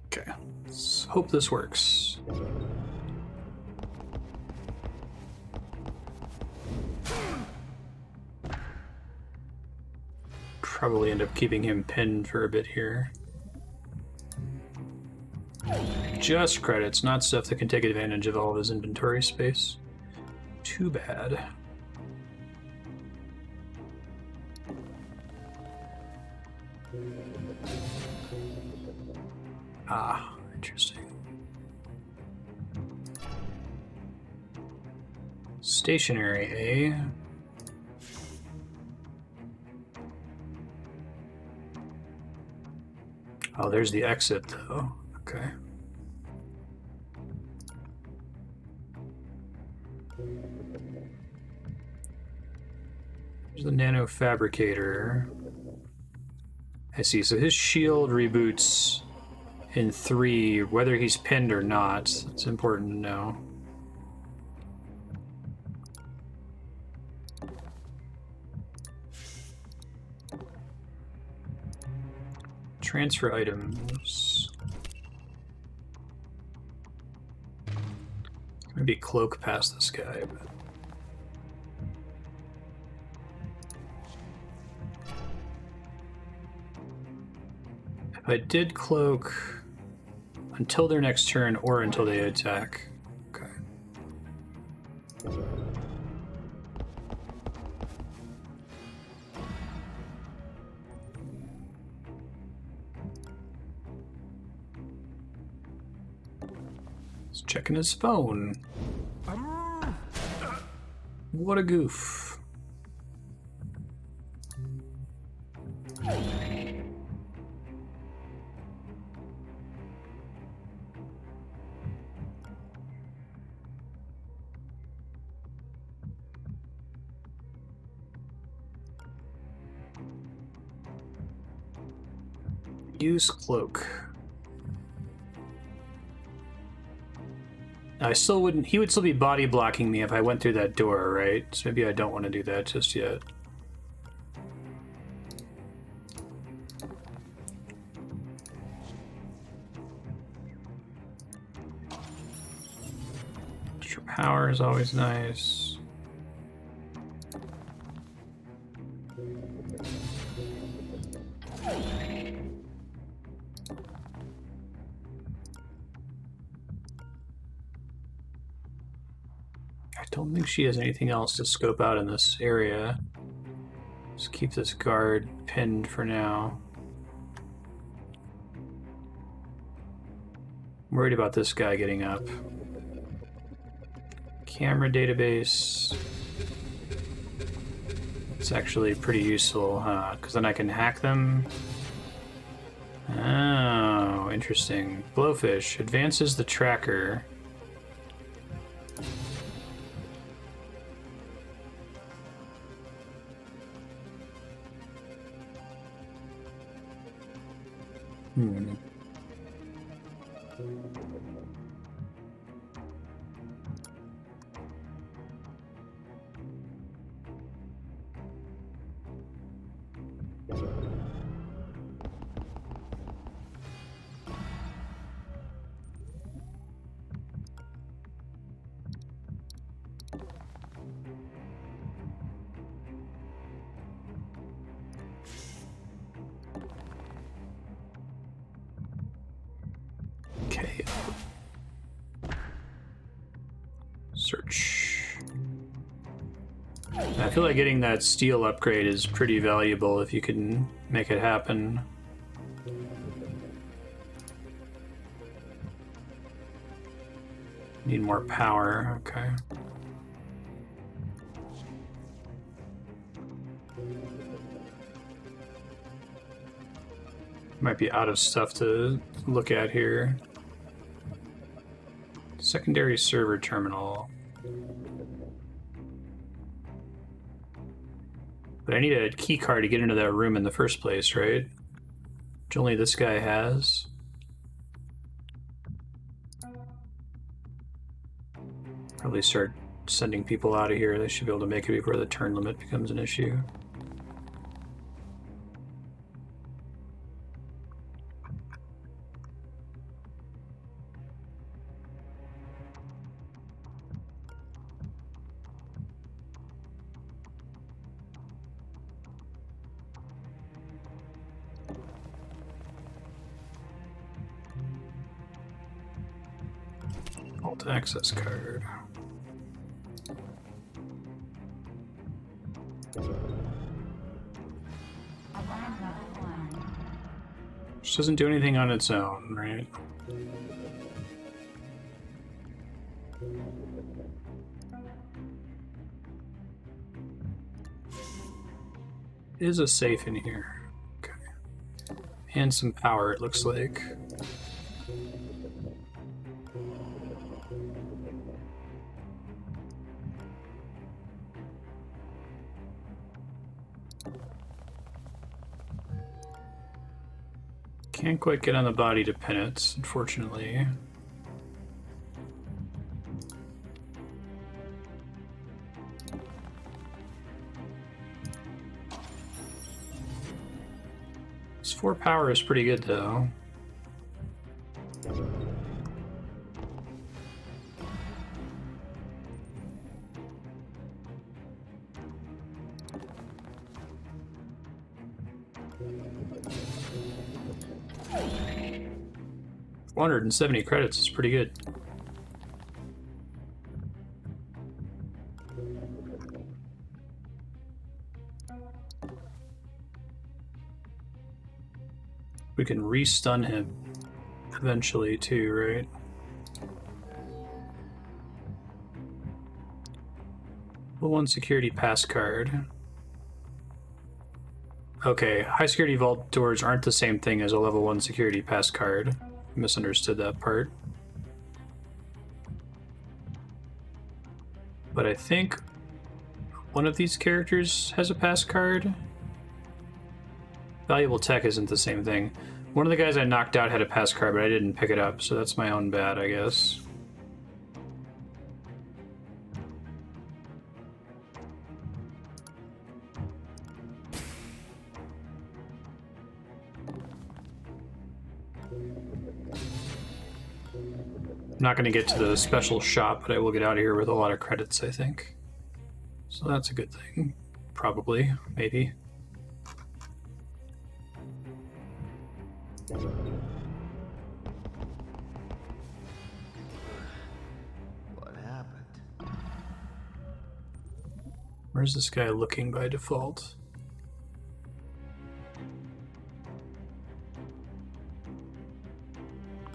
Okay, let's hope this works. Probably end up keeping him pinned for a bit here. Just credits, not stuff that can take advantage of all of his inventory space. Too bad. Ah, interesting. Stationary, eh? Oh, there's the exit, though. Okay. There's the nano fabricator. I see. So his shield reboots in 3, whether he's pinned or not. It's important to know. Transfer items. Maybe cloak past this guy, but... If I did cloak until their next turn or until they attack. Okay. He's checking his phone. What a goof. Use cloak. I still wouldn't. He would still be body blocking me if I went through that door, right? So maybe I don't want to do that just yet. Extra power is always nice. I don't think she has anything else to scope out in this area. Just keep this guard pinned for now. I'm worried about this guy getting up. Camera database. It's actually pretty useful, huh? Because then I can hack them. Oh, interesting. Blowfish advances the tracker. Okay. Search. I feel like getting that steel upgrade is pretty valuable if you can make it happen. Need more power, okay. Might be out of stuff to look at here. Secondary server terminal. But I need a key card to get into that room in the first place, right? Which only this guy has. Probably start sending people out of here. They should be able to make it before the turn limit becomes an issue. Vault access card. Alarm level 1. Which doesn't do anything on its own, right? Is a safe in here. Okay. And some power, it looks like. Can't quite get on the body to pin it, unfortunately. This 4 power is pretty good, though. $170 credits is pretty good. We can re-stun him eventually too, right? Level 1 security pass card. Okay, high security vault doors aren't the same thing as a level 1 security pass card. Misunderstood that part. But I think one of these characters has a pass card. Valuable tech isn't the same thing. One of the guys I knocked out had a pass card, but I didn't pick it up, so that's my own bad, I guess. I'm not going to get to the special shop, but I will get out of here with a lot of credits, I think. So that's a good thing. Probably. Maybe. What happened? Where's this guy looking by default?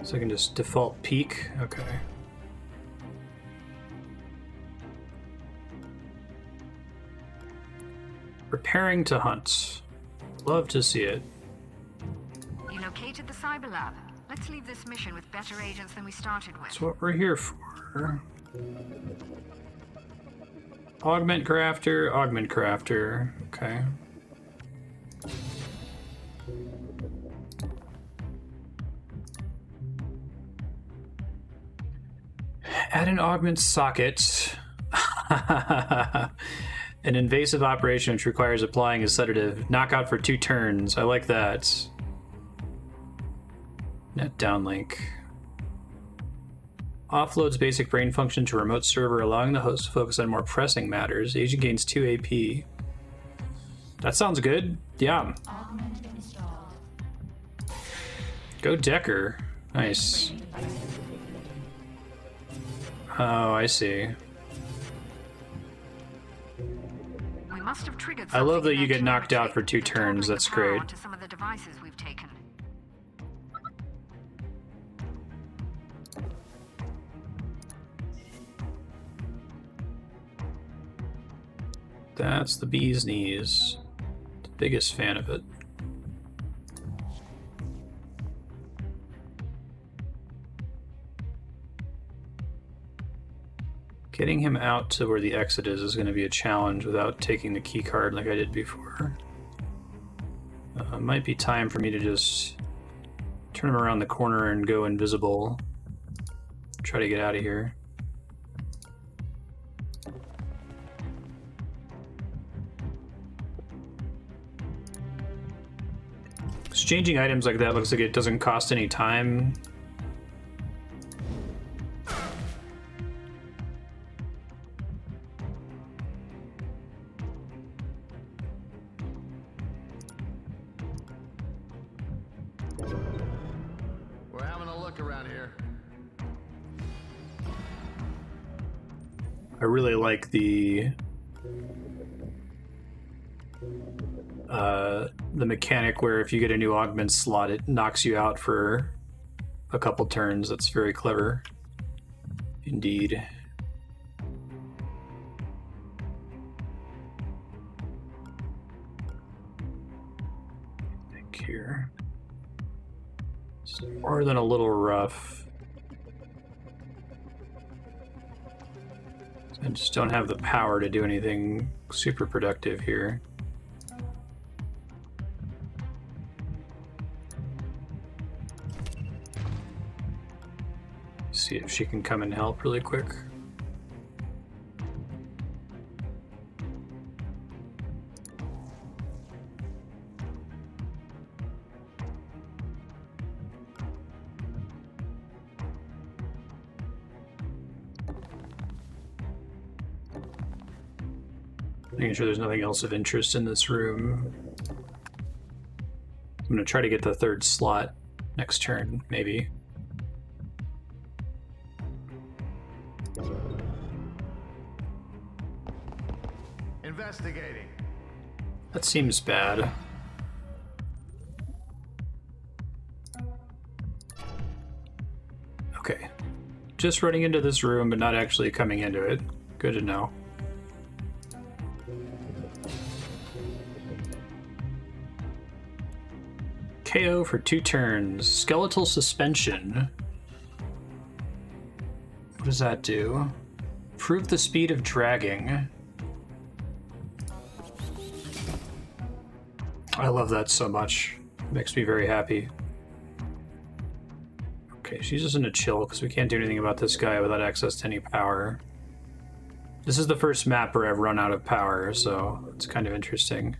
So I can just default peek? Okay. Preparing to hunt. Love to see it. You located the cyber lab. Let's leave this mission with better agents than we started with. That's what we're here for. Augment crafter. Okay. Add an augment socket. An invasive operation which requires applying a sedative. Knockout for 2 turns. I like that. Net downlink. Offloads basic brain function to remote server, allowing the host to focus on more pressing matters. Agent gains 2 AP. That sounds good. Yeah. Augment installed. Go Decker. Nice. Oh, I see. We must have triggered I love something that you in get knocked out telemetry for 2 to turns. totally That's power great. onto some of the devices we've taken. That's the bee's knees. The biggest fan of it. Getting him out to where the exit is going to be a challenge without taking the key card like I did before. Might be time for me to just turn him around the corner and go invisible. Try to get out of here. Exchanging items like that looks like it doesn't cost any time. We're having a look around here. I really like the mechanic where if you get a new augment slot, it knocks you out for a couple turns. That's very clever indeed. Think here. It's more than a little rough. I just don't have the power to do anything super productive here. See if she can come and help really quick. Making sure there's nothing else of interest in this room. I'm gonna try to get the third slot next turn, maybe. Investigating. That seems bad. Okay. Just running into this room, but not actually coming into it. Good to know. KO for 2 turns. Skeletal suspension. What does that do? Improve the speed of dragging. I love that so much. It makes me very happy. Okay, she's just gonna chill because we can't do anything about this guy without access to any power. This is the first map where I've run out of power, so it's kind of interesting.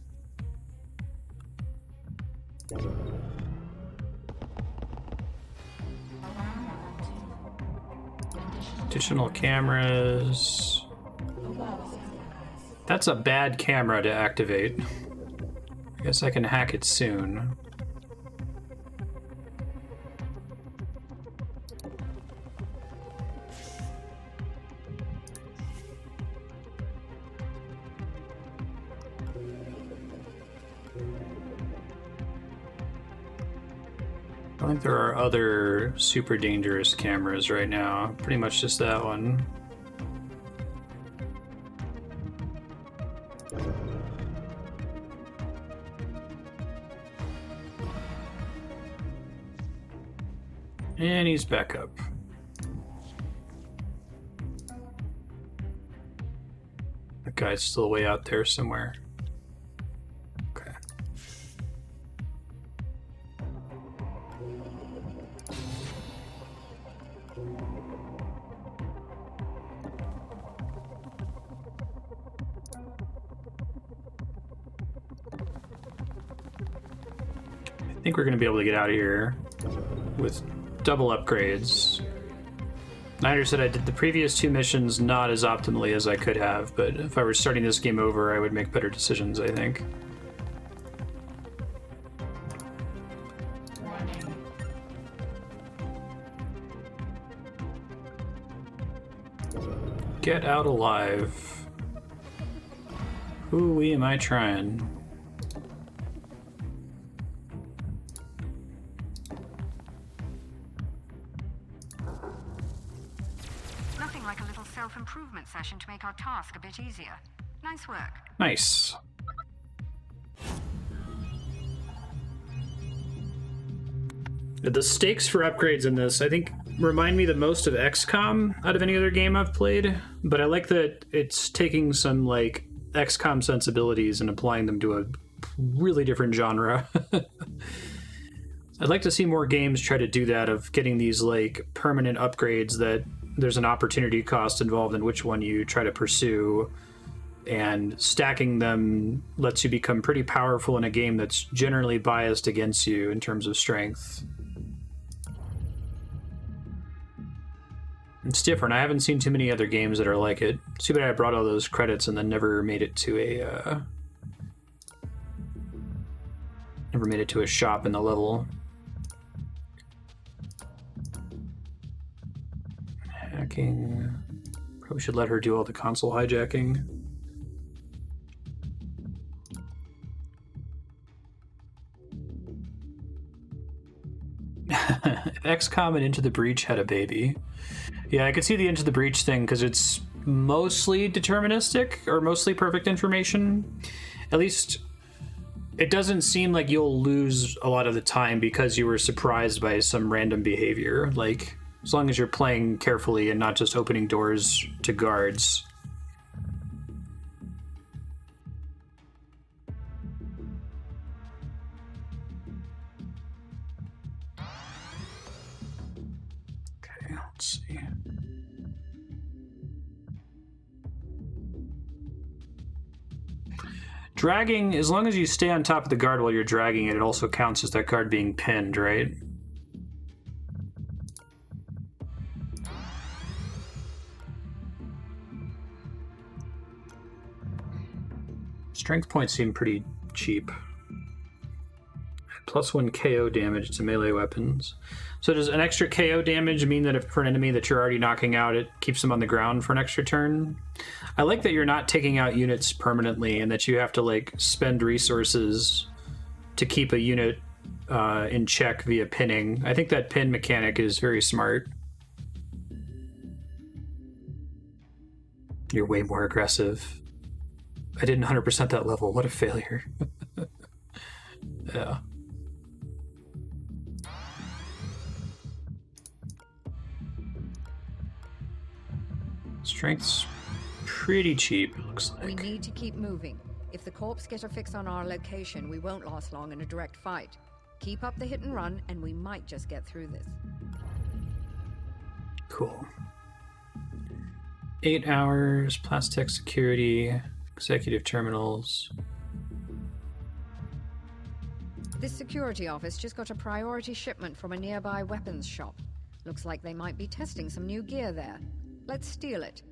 Additional cameras. That's a bad camera to activate. I guess I can hack it soon. I think there are other super dangerous cameras right now. Pretty much just that one. And he's back up. That guy's still way out there somewhere. Okay. I think we're going to be able to get out of here with double upgrades. Niner said I did the previous 2 missions not as optimally as I could have, but if I were starting this game over, I would make better decisions, I think. Get out alive. Ooh-wee, am I trying? Nothing like a little self-improvement session to make our task a bit easier. Nice work. Nice. The stakes for upgrades in this, I think, remind me the most of XCOM out of any other game I've played, but I like that it's taking some, like, XCOM sensibilities and applying them to a really different genre. I'd like to see more games try to do that, of getting these, like, permanent upgrades that there's an opportunity cost involved in which one you try to pursue, and stacking them lets you become pretty powerful in a game that's generally biased against you in terms of strength. It's different. I haven't seen too many other games that are like it. It's too bad I brought all those credits and then never made it to a shop in the level. Hacking, Probably should let her do all the console hijacking. If XCOM and Into the Breach had a baby. Yeah, I could see the Into the Breach thing because it's mostly deterministic or mostly perfect information. At least it doesn't seem like you'll lose a lot of the time because you were surprised by some random behavior. Like, as long as you're playing carefully and not just opening doors to guards. Okay, let's see. Dragging, as long as you stay on top of the guard while you're dragging it, it also counts as that guard being pinned, right? Strength points seem pretty cheap. +1 KO damage to melee weapons. So does an extra KO damage mean that if for an enemy that you're already knocking out, it keeps them on the ground for an extra turn? I like that you're not taking out units permanently and that you have to like spend resources to keep a unit in check via pinning. I think that pin mechanic is very smart. You're way more aggressive. I didn't 100% that level. What a failure. Yeah. Strength's pretty cheap, looks like. We need to keep moving. If the corps get a fix on our location, we won't last long in a direct fight. Keep up the hit and run, and we might just get through this. Cool. 8 hours, Plastech security, executive terminals. This security office just got a priority shipment from a nearby weapons shop. Looks like they might be testing some new gear there. Let's steal it.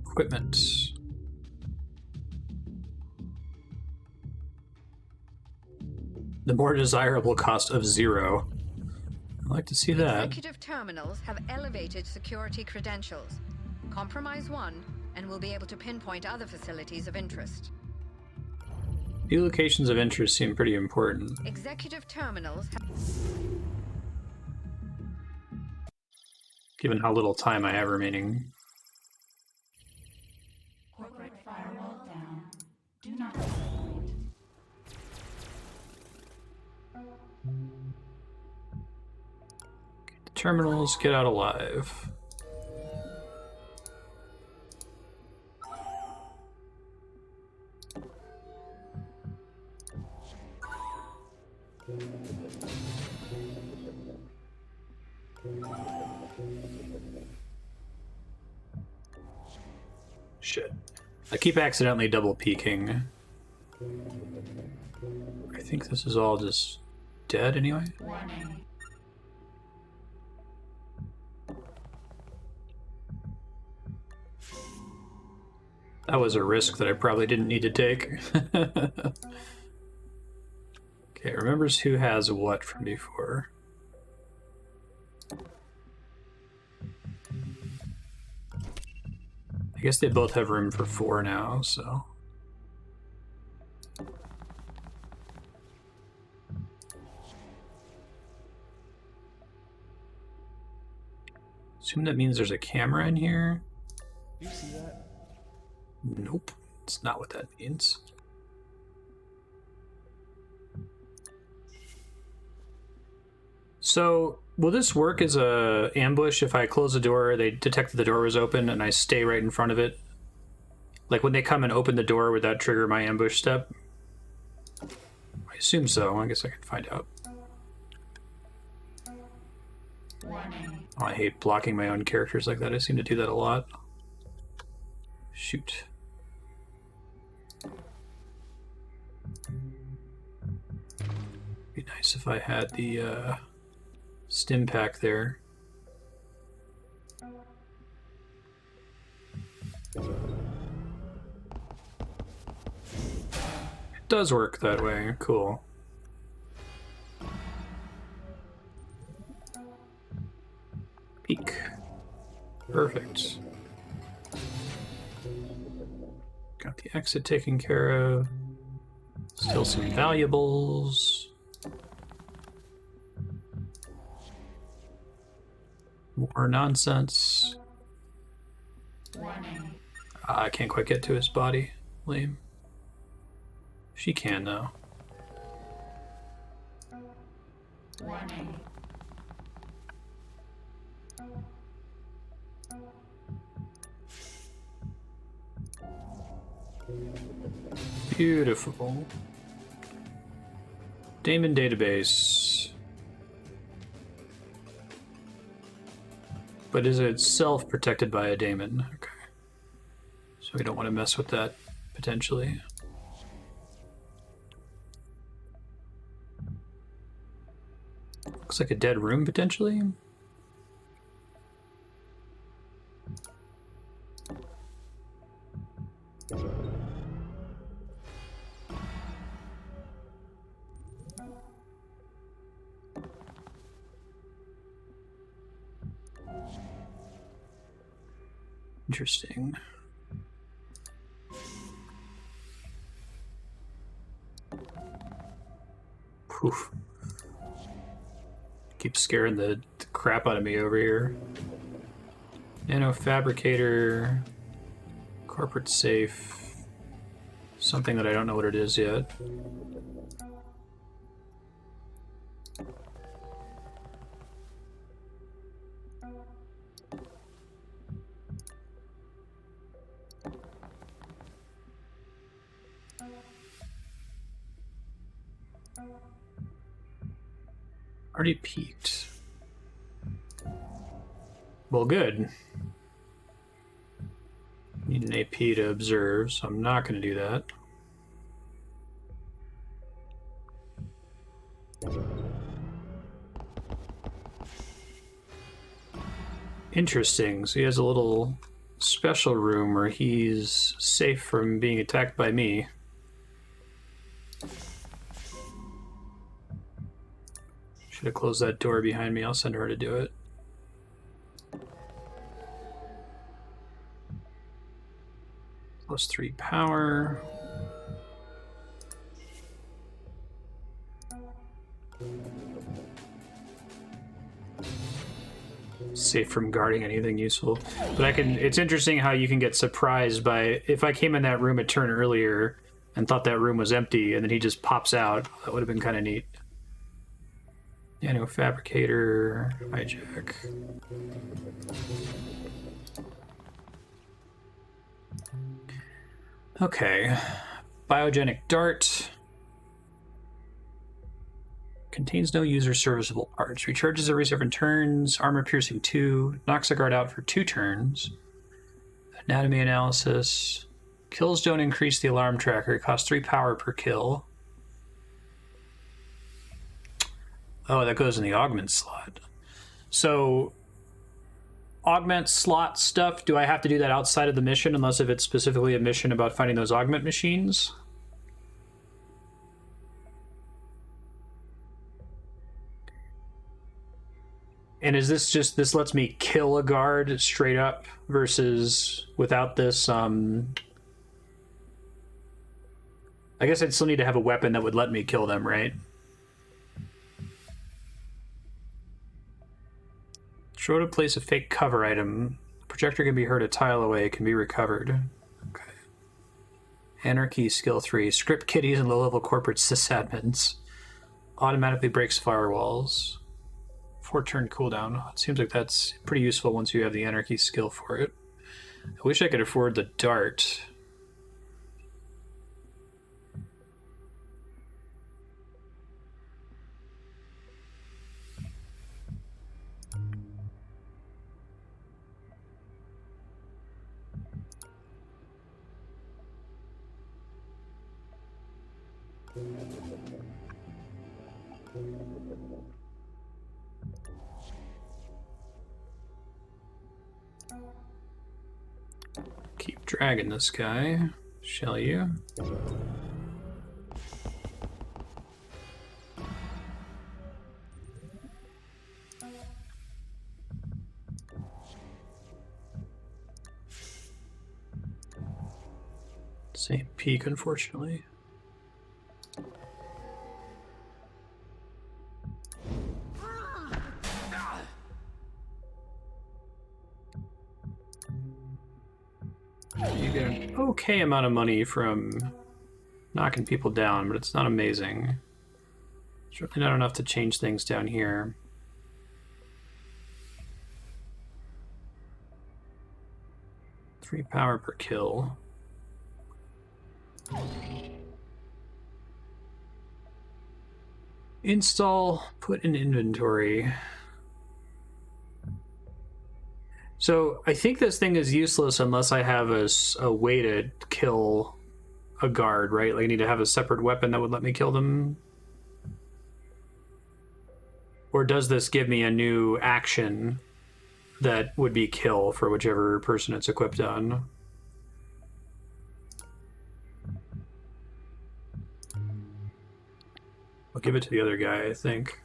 Equipment. The more desirable cost of 0. I'd like to see that. Executive terminals have elevated security credentials. Compromise one, and we'll be able to pinpoint other facilities of interest. New locations of interest seem pretty important. Executive terminals Given how little time I have remaining. Corporate firewall down. Do not disappoint. Terminals, get out alive. Shit. I keep accidentally double peeking. I think this is all just dead anyway. Warning. That was a risk that I probably didn't need to take. Okay, remembers who has what from before. I guess they both have room for 4 now, so. Assume that means there's a camera in here. You see that? Nope, it's not what that means. So, will this work as a ambush if I close the door, they detect that the door was open, and I stay right in front of it? Like when they come and open the door, would that trigger my ambush step? I assume so. I guess I can find out. Warning. Oh, I hate blocking my own characters like that. I seem to do that a lot. Shoot. Be nice if I had the stim pack there. It does work that way. Cool. Peek. Perfect. the exit taken care of. Still some valuables. More nonsense. I can't quite get to his body. Lame. She can, though. Beautiful. Daemon database. But is it itself protected by a daemon? Okay. So we don't want to mess with that, potentially. Looks like a dead room, potentially. Interesting. Poof. Keeps scaring the crap out of me over here. Nano fabricator. Corporate safe. Something that I don't know what it is yet. Already peaked. Well, good. Need an AP to observe, so I'm not going to do that. Interesting. So he has a little special room where he's safe from being attacked by me. Should have closed that door behind me. I'll send her to do it. +3 power. Safe from guarding anything useful. But I can, it's interesting how you can get surprised by, if I came in that room a turn earlier and thought that room was empty and then he just pops out, that would have been kind of neat. Nano fabricator, hijack. Okay, biogenic dart. Contains no user serviceable parts. Recharges every 7 turns. Armor piercing 2. Knocks a guard out for 2 turns. Anatomy analysis. Kills don't increase the alarm tracker. It costs 3 power per kill. Oh, that goes in the augment slot. So, augment slot stuff, do I have to do that outside of the mission unless if it's specifically a mission about finding those augment machines? And is this just, this lets me kill a guard straight up versus without this, I guess I'd still need to have a weapon that would let me kill them, right? Show to place a fake cover item. The projector can be heard a tile away, it can be recovered. Okay. Anarchy, skill 3. Script kiddies and low-level corporate sysadmins. Automatically breaks firewalls. 4-turn cooldown. It seems like that's pretty useful once you have the anarchy skill for it. I wish I could afford the dart. Keep dragging this guy, shall you? Same peak, unfortunately. You get an okay amount of money from knocking people down, but it's not amazing. Certainly not enough to change things down here. Three power per kill. Install, put in inventory. So I think this thing is useless unless I have a way to kill a guard, right? Like I need to have a separate weapon that would let me kill them. Or does this give me a new action that would be kill for whichever person it's equipped on? I'll give it to the other guy, I think.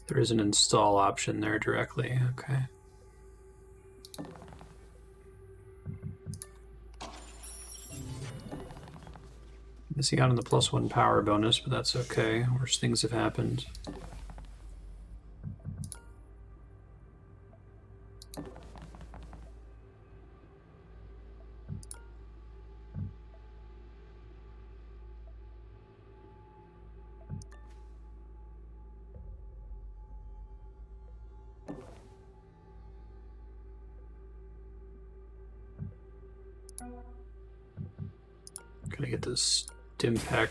There is an install option there directly, okay. Missing out on the +1 power bonus, but that's okay. Worse things have happened. Gotta get this dim pack,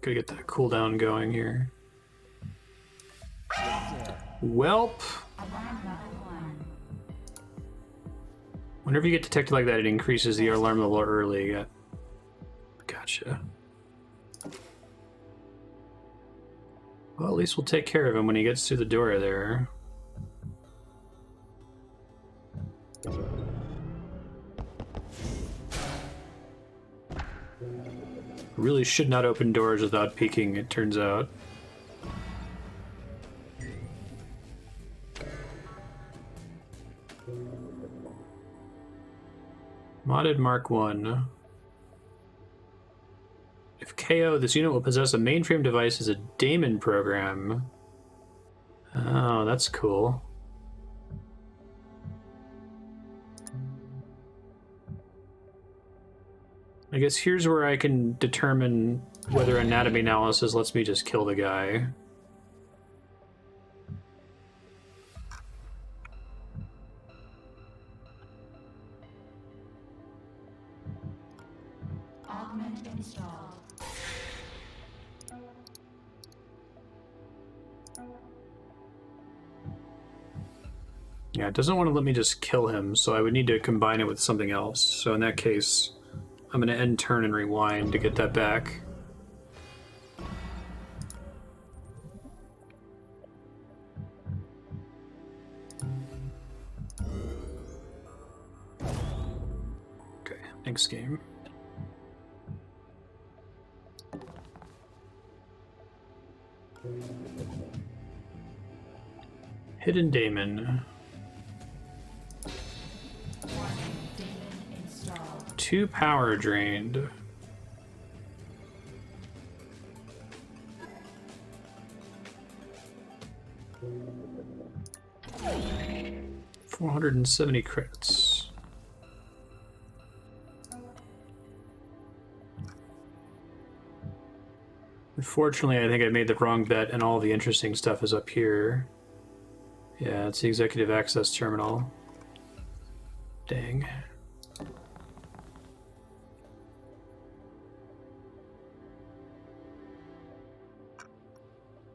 gotta get that cooldown going here. Welp. Whenever you get detected like that, it increases the alarm level early. Yeah. Gotcha. Well, at least we'll take care of him when he gets through the door there. Really should not open doors without peeking, it turns out. Modded Mark 1. If KO, this unit will possess a mainframe device as a daemon program. Oh, that's cool. I guess here's where I can determine whether anatomy analysis lets me just kill the guy. Augment installed. Yeah, it doesn't want to let me just kill him, so I would need to combine it with something else. So in that case, I'm going to end turn and rewind to get that back. Okay, next game. Hidden Daemon. 2 power drained. $470 credits. Unfortunately, I think I made the wrong bet and all the interesting stuff is up here. Yeah, it's the executive access terminal. Dang.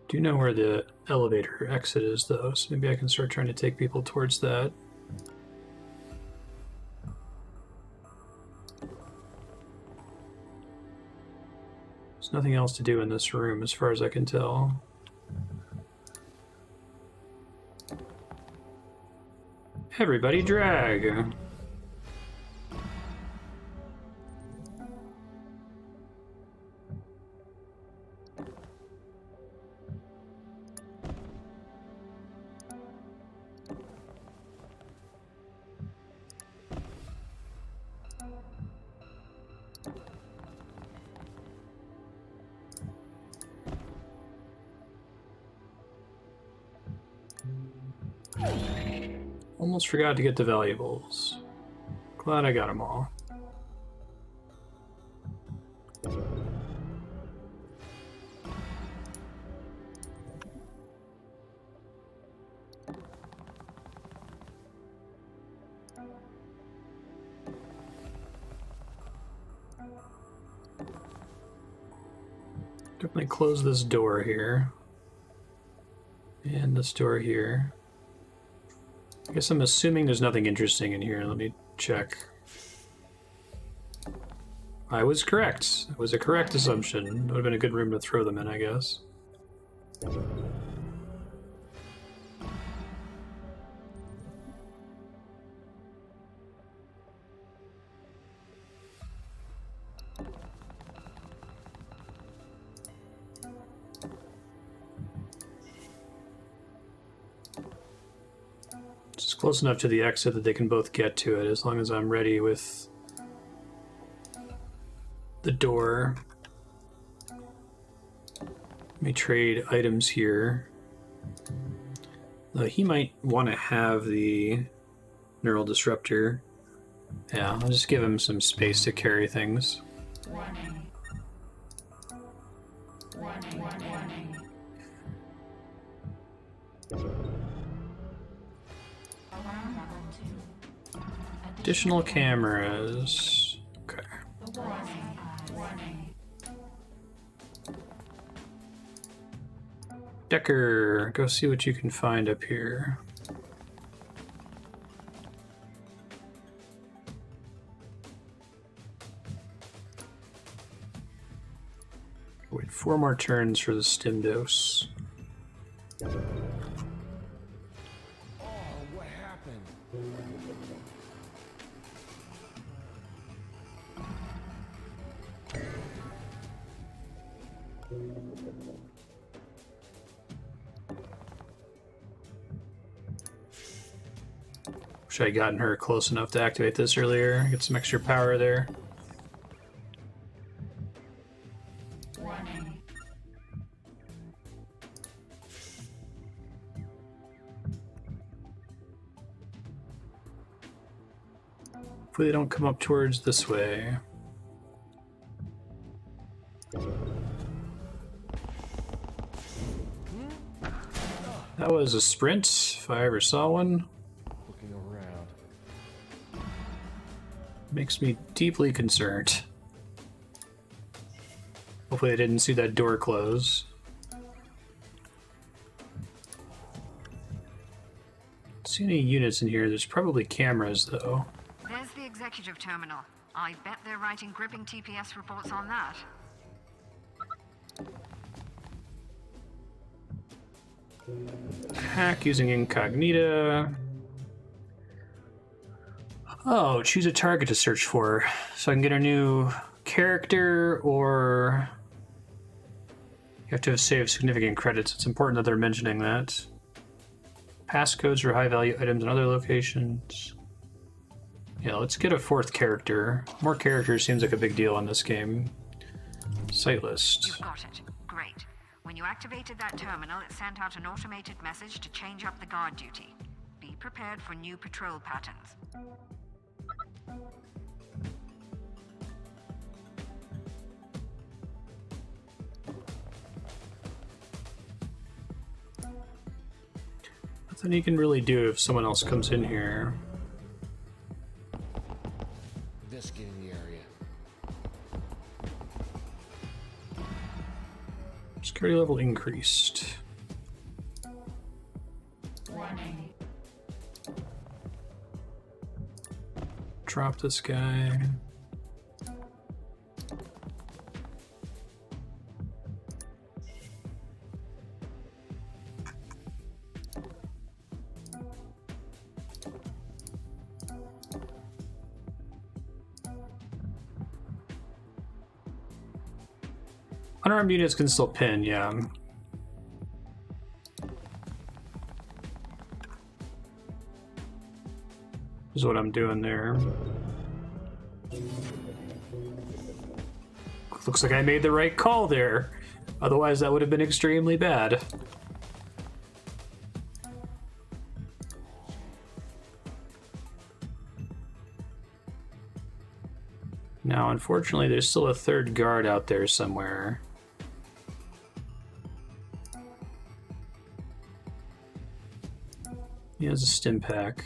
Do know where the elevator exit is, though, so maybe I can start trying to take people towards that. There's nothing else to do in this room, as far as I can tell. Everybody drag! Almost forgot to get the valuables. Glad I got them all. Definitely close this door here. And this door here. I guess I'm assuming there's nothing interesting in here. Let me check. I was correct. It was a correct assumption. It would have been a good room to throw them in, I guess. It's close enough to the exit that they can both get to it, as long as I'm ready with the door. Let me trade items here. He might want to have the neural disruptor. Yeah, I'll just give him some space to carry things. Warning. Warning. Warning. Alarm level 2. Additional cameras. Okay. Warning. Warning. Decker, go see what you can find up here. Wait 4 more turns for the stim dose. Oh, what happened? Wish I had gotten her close enough to activate this earlier. Get some extra power there. Warning. Hopefully they don't come up towards this way. That was a sprint, if I ever saw one. Looking around. Makes me deeply concerned. Hopefully they didn't see that door close. Don't see any units in here. There's probably cameras, though. There's the executive terminal. I bet they're writing gripping TPS reports on that. Hack using incognita. Oh, choose a target to search for. So I can get a new character, or you have to have saved significant credits. It's important that they're mentioning that. Passcodes for high value items in other locations. Yeah, let's get a 4th character. More characters seems like a big deal in this game. Site list. You've got it. Great. When you activated that terminal, it sent out an automated message to change up the guard duty. Be prepared for new patrol patterns. Nothing you can really do if someone else comes in here. Investigate in the area. Security level increased. Warning. Drop this guy. Unarmed units can still pin, yeah. Is what I'm doing there. Looks like I made the right call there. Otherwise, that would have been extremely bad. Now, unfortunately, there's still a third guard out there somewhere. He has a stim pack.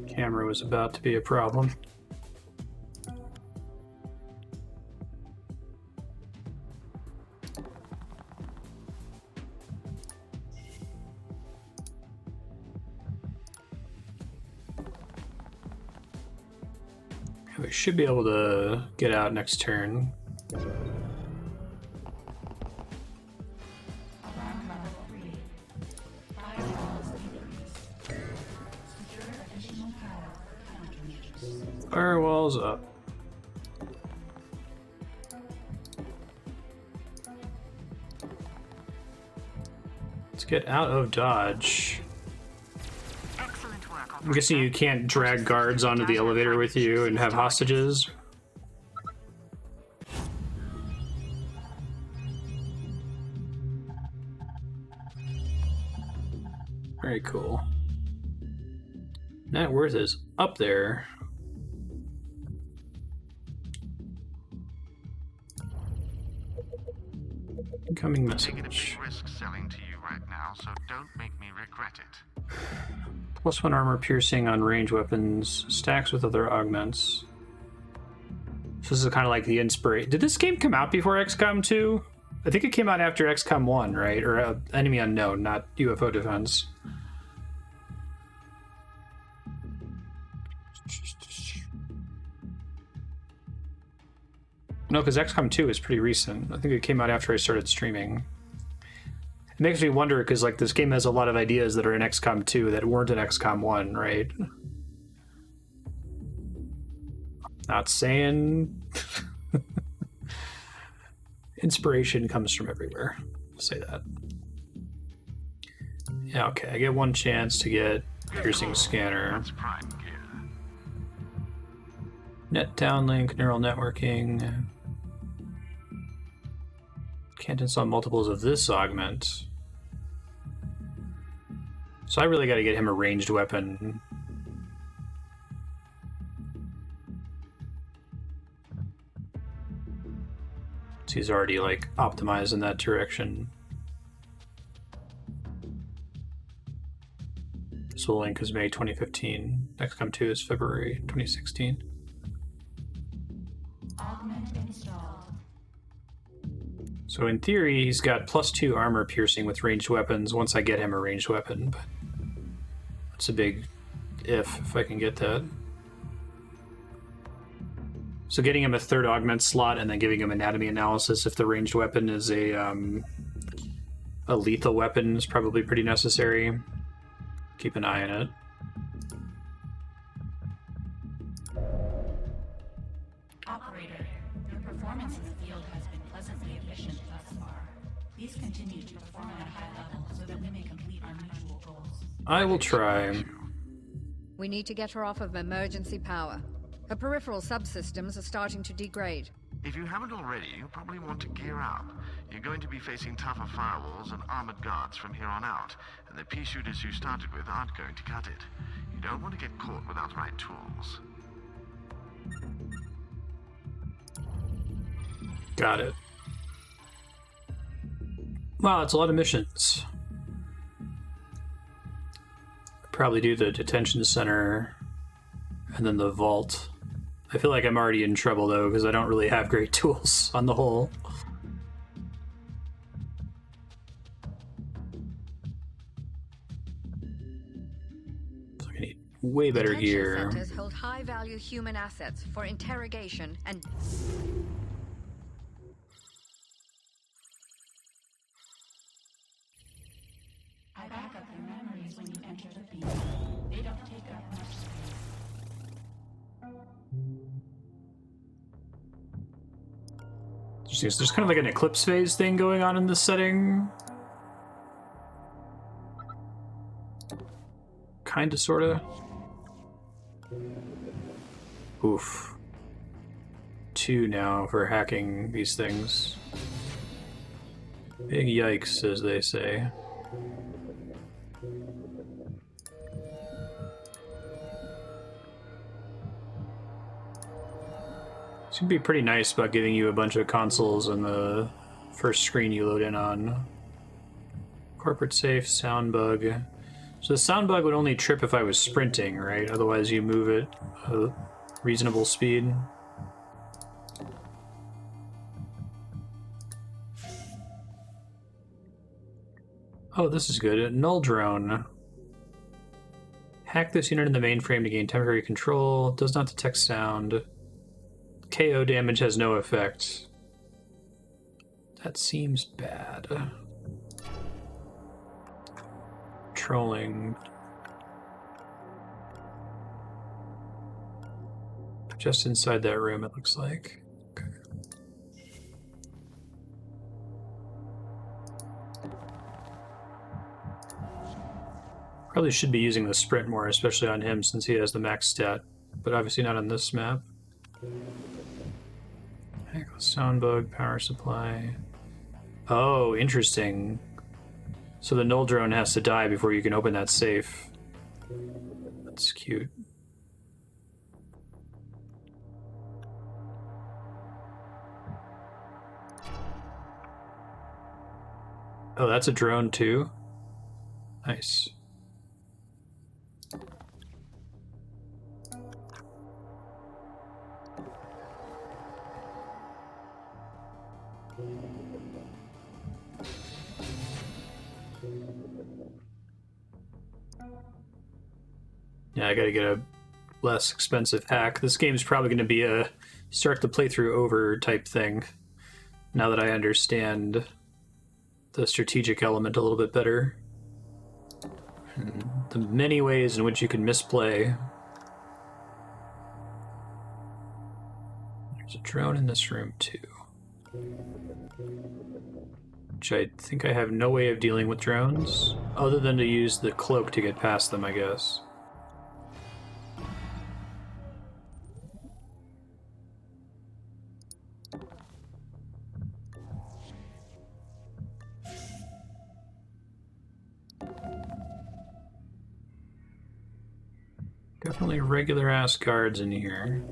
Camera was about to be a problem. We should be able to get out next turn. Firewalls up. Let's get out of Dodge. Excellent work, I'm guessing you can't drag guards onto the elevator with you and have hostages. Very cool. Net worth is up there. Incoming Taking a message. big risk selling to you right now, so don't make me regret it. +1 armor piercing on range weapons. Stacks with other augments. So this is kind of like the inspiration. Did this game come out before XCOM 2? I think it came out after XCOM 1, right? Or Enemy Unknown, not UFO Defense. No, because XCOM 2 is pretty recent. I think it came out after I started streaming. It makes me wonder, because like this game has a lot of ideas that are in XCOM 2 that weren't in XCOM 1, right? Not saying... Inspiration comes from everywhere. I'll say that. Yeah, okay, I get one chance to get piercing scanner. That's prime gear. Net downlink, neural networking. Can't install multiples of this augment. So I really got to get him a ranged weapon. So he's already like optimized in that direction. Soul Link is May 2015. XCOM 2 is February 2016. Augment installed. So in theory, he's got +2 armor piercing with ranged weapons once I get him a ranged weapon, but that's a big if I can get that. So getting him a third augment slot and then giving him anatomy analysis if the ranged weapon is a lethal weapon is probably pretty necessary. Keep an eye on it. Operator, your performance in the field has been pleasantly efficient thus far. Please continue to perform at a high level so that we may complete our mutual goals. I will try. We need to get her off of emergency power. Her peripheral subsystems are starting to degrade. If you haven't already, you'll probably want to gear up. You're going to be facing tougher firewalls and armored guards from here on out, and the pea shooters you started with aren't going to cut it. You don't want to get caught without the right tools. Got it. Wow, it's a lot of missions. Probably do the detention center and then the vault. I feel like I'm already in trouble though because I don't really have great tools on the whole. So I need way better Detention gear. centers hold high-value human assets for interrogation and... I back up your memories when you enter the field. They don't take up much space. Interesting. So there's kind of like an eclipse phase thing going on in this setting. Kinda, sorta. Oof. 2 now for hacking these things. Big yikes, as they say. It's gonna be pretty nice about giving you a bunch of consoles in the first screen you load in on. Corporate safe, sound bug. So the sound bug would only trip if I was sprinting, right? Otherwise you move at a reasonable speed. Oh, this is good. Null drone. Hack this unit in the mainframe to gain temporary control. Does not detect sound. KO damage has no effect. That seems bad. Trolling. Just inside that room, it looks like. Okay. Probably should be using the sprint more, especially on him since he has the max stat, but obviously not on this map. Sound bug, power supply. Oh, interesting. So the null drone has to die before you can open that safe. That's cute. Oh, that's a drone too? Nice. Yeah, I gotta get a less expensive hack. This game's probably gonna be a start the playthrough over type thing, now that I understand the strategic element a little bit better. The many ways in which you can misplay. There's a drone in this room too. Which I think I have no way of dealing with drones, other than to use the cloak to get past them, I guess. Definitely regular ass guards in here.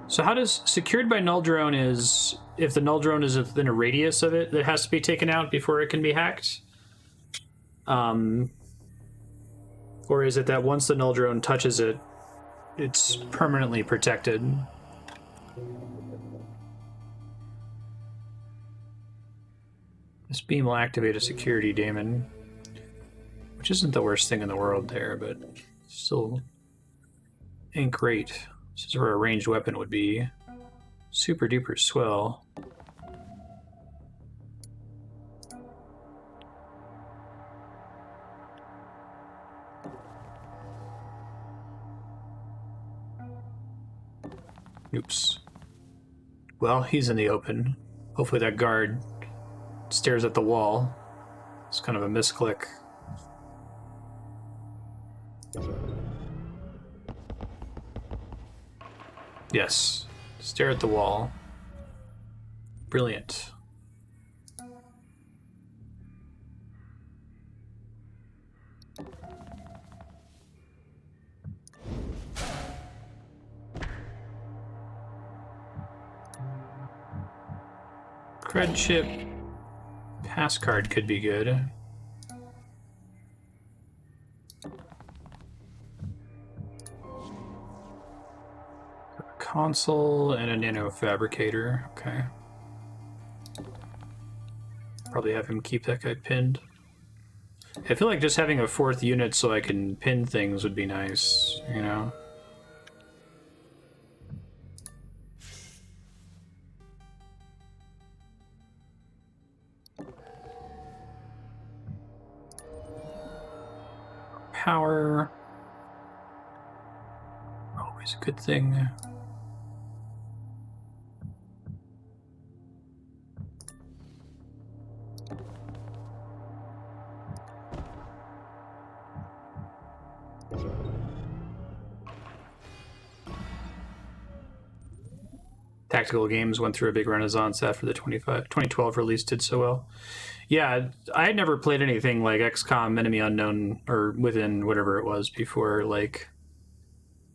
So how does secured by null drone is if the null drone is within a radius of it that has to be taken out before it can be hacked? Or is it that once the null drone touches it, it's permanently protected? This beam will activate a security daemon, which isn't the worst thing in the world there, but still ain't great. This is where a ranged weapon would be super duper swell. Oops. Well, he's in the open. Hopefully that guard stares at the wall. It's kind of a misclick. Yes. Stare at the wall. Brilliant. Cred chip. Pass card could be good. Console and a nano fabricator. Okay. Probably have him keep that guy pinned. I feel like just having a 4th unit so I can pin things would be nice, you know? Power. Oh always a good thing. Tactical games went through a big renaissance after the 2012 release did so well. Yeah, I had never played anything like XCOM Enemy Unknown or Within, whatever it was, before. Like,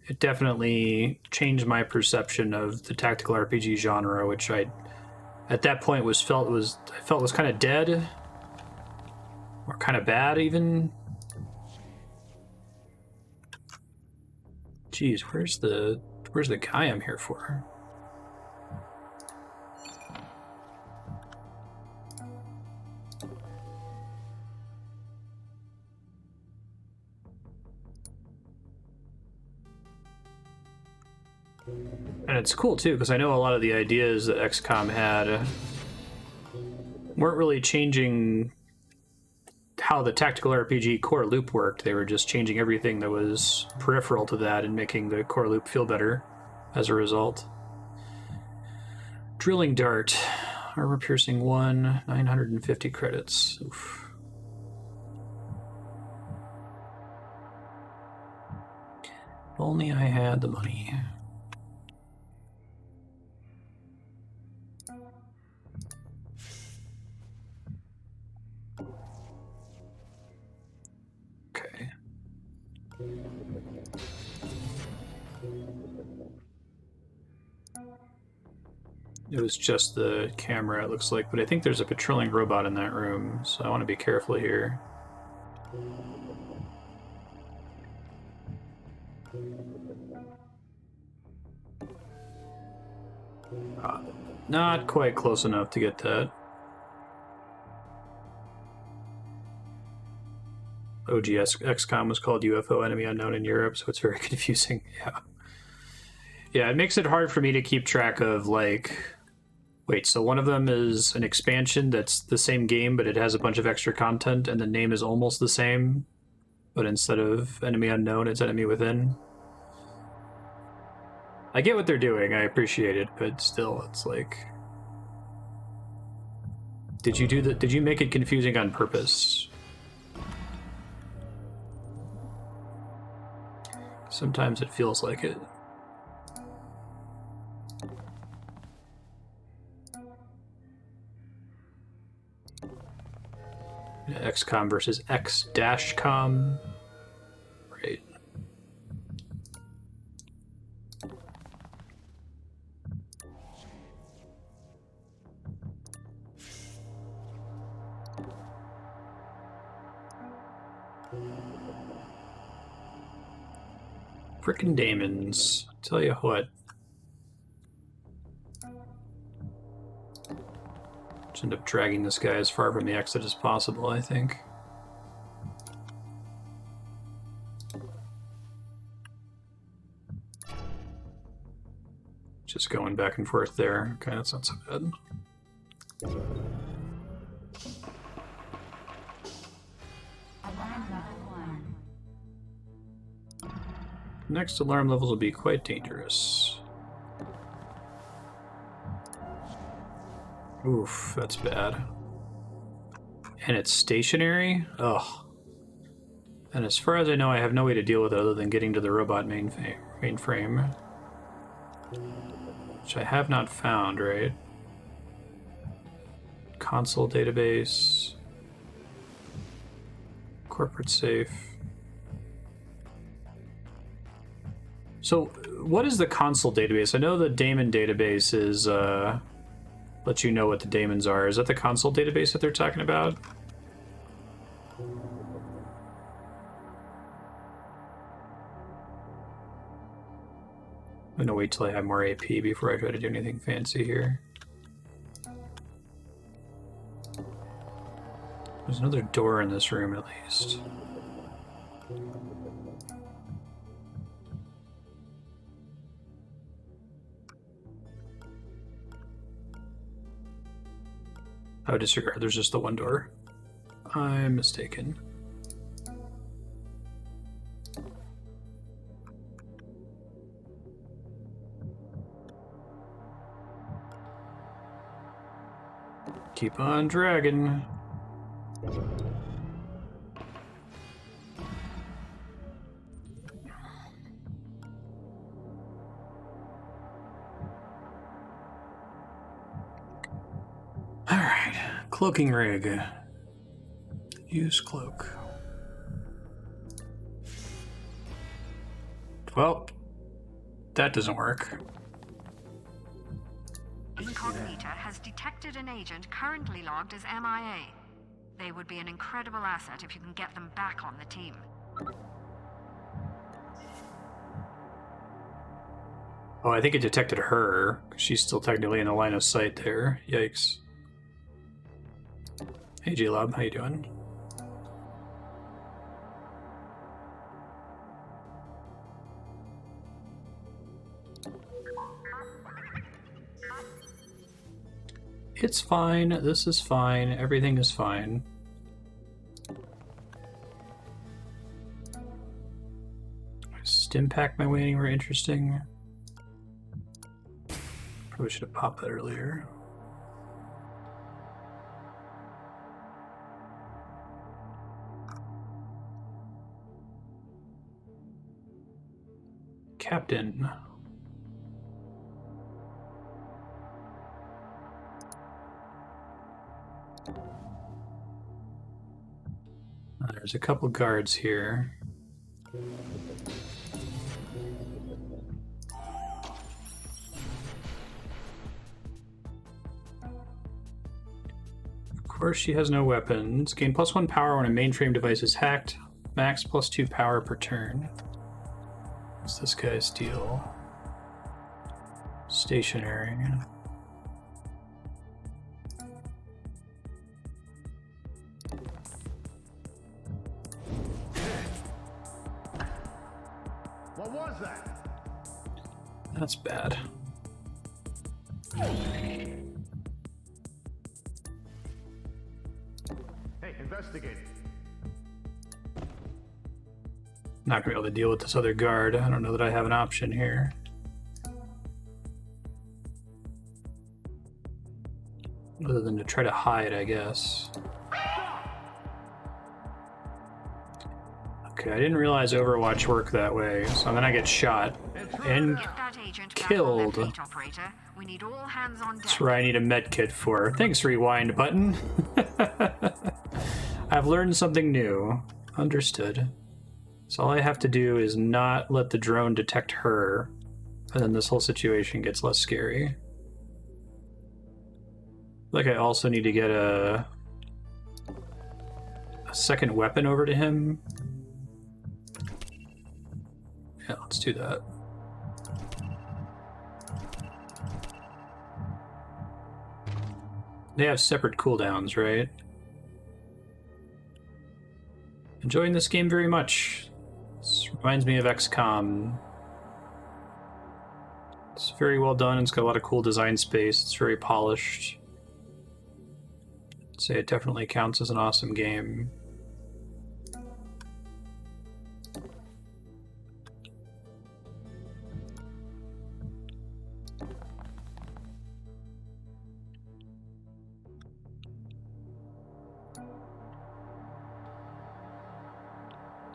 it definitely changed my perception of the tactical RPG genre, which I, at that point, I felt was kind of dead, or kind of bad even. Jeez, where's the guy I'm here for? And it's cool too, because I know a lot of the ideas that XCOM had weren't really changing how the tactical RPG core loop worked. They were just changing everything that was peripheral to that and making the core loop feel better as a result. Drilling Dart. Armor piercing 1, 950 credits. Oof. If only I had the money. Okay. It was just the camera, it looks like, but I think there's a patrolling robot in that room, so I want to be careful here. Not quite close enough to get that. OGS XCOM was called UFO Enemy Unknown in Europe, so it's very confusing. Yeah, it makes it hard for me to keep track of, like, wait, so one of them is an expansion that's the same game, but it has a bunch of extra content, and the name is almost the same, but instead of Enemy Unknown, it's Enemy Within. I get what they're doing, I appreciate it, but still, it's like, did you make it confusing on purpose? Sometimes it feels like it. XCOM versus X-Com. Right. Frickin' Daemons. Tell you what. Just end up dragging this guy as far from the exit as possible, I think. Just going back and forth there. Okay, that's not so bad. Alarm level 1. Next alarm levels will be quite dangerous. Oof, that's bad. And it's stationary? Ugh. And as far as I know, I have no way to deal with it other than getting to the robot mainframe. Which I have not found, right? Console database. Corporate safe. So, what is the console database? I know the daemon database is, let you know what the daemons are. Is that the console database that they're talking about? I'm gonna wait till I have more AP before I try to do anything fancy here. There's another door in this room at least. Oh, disregard, there's just the one door. I'm mistaken. Keep on dragging. Alright, cloaking rig. Use cloak. Well, that doesn't work. Incognita has detected an agent currently logged as MIA. They would be an incredible asset if you can get them back on the team. Oh, I think it detected her. She's still technically in the line of sight there. Yikes. Hey, G-Lob, how you doing? It's fine. This is fine. Everything is fine. Stim pack my way anywhere interesting? Probably should have popped that earlier. Captain. There's a couple guards here. Of course, she has no weapons. Gain +1 power when a mainframe device is hacked. Max +2 power per turn. What's this guy's deal? Stationary. What was that? That's bad. Hey, investigate. Not gonna be able to deal with this other guard. I don't know that I have an option here. Other than to try to hide, I guess. Okay, I didn't realize Overwatch worked that way, so then I get shot and Get that agent back on killed. their feet, operator. We need all hands on deck. That's where I need a med kit for. Thanks, rewind button. I've learned something new. Understood. So all I have to do is not let the drone detect her, and then this whole situation gets less scary. Like I also need to get a second weapon over to him. Yeah, let's do that. They have separate cooldowns, right? Enjoying this game very much. This reminds me of XCOM. It's very well done. It's got a lot of cool design space. It's very polished. I'd say it definitely counts as an awesome game.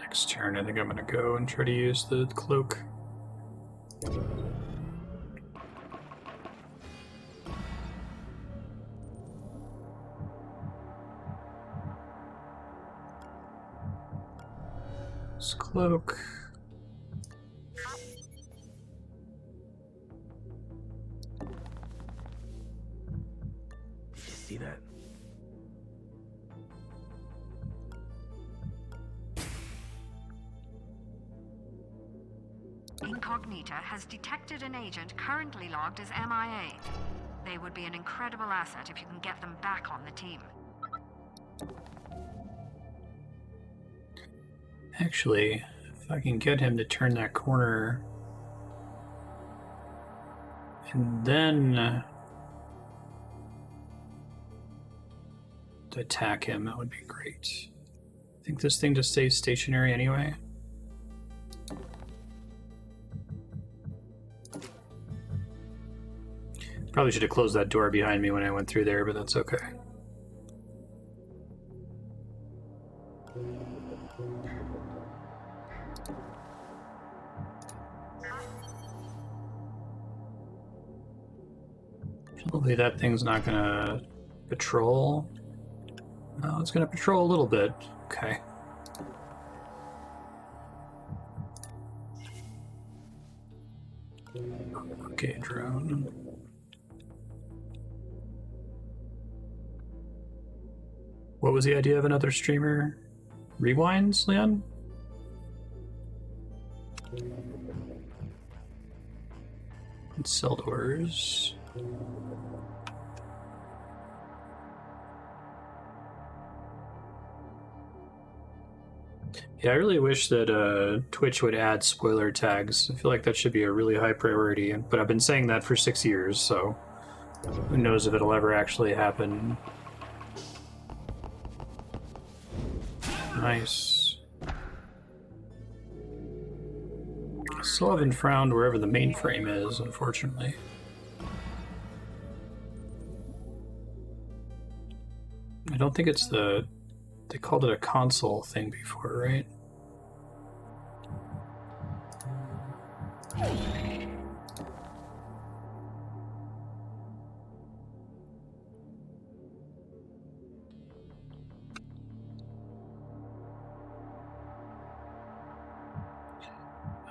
Next turn, I think I'm going to go and try to use the cloak. This cloak. Did you see that? Incognita has detected an agent currently logged as MIA. They would be an incredible asset if you can get them back on the team. Actually, if I can get him to turn that corner and then to attack him, that would be great. I think this thing just stays stationary anyway. Probably should have closed that door behind me when I went through there, but that's okay. Hopefully that thing's not gonna patrol. No, it's gonna patrol a little bit. Okay. Okay, drone. What was the idea of another streamer? Rewinds, Leon? And cell doors. Yeah, I really wish that Twitch would add spoiler tags. I feel like that should be a really high priority, but I've been saying that for 6 years, so who knows if it'll ever actually happen. Nice. I still haven't found wherever the mainframe is, unfortunately. I don't think it's the... They called it a console thing before, right?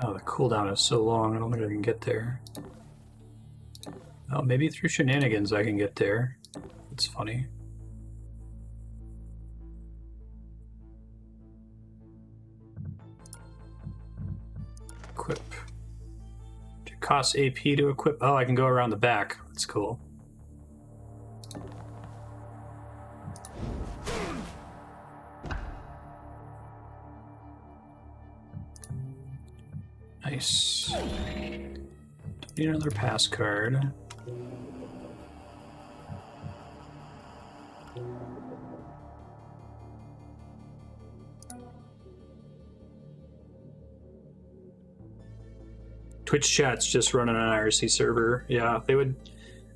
Oh, the cooldown is so long, I don't think I can get there. Oh, maybe through shenanigans I can get there. That's funny. Equip. It costs AP to equip. Oh, I can go around the back. That's cool. Nice. Don't need another pass card. Twitch chat's just running an IRC server. Yeah, they would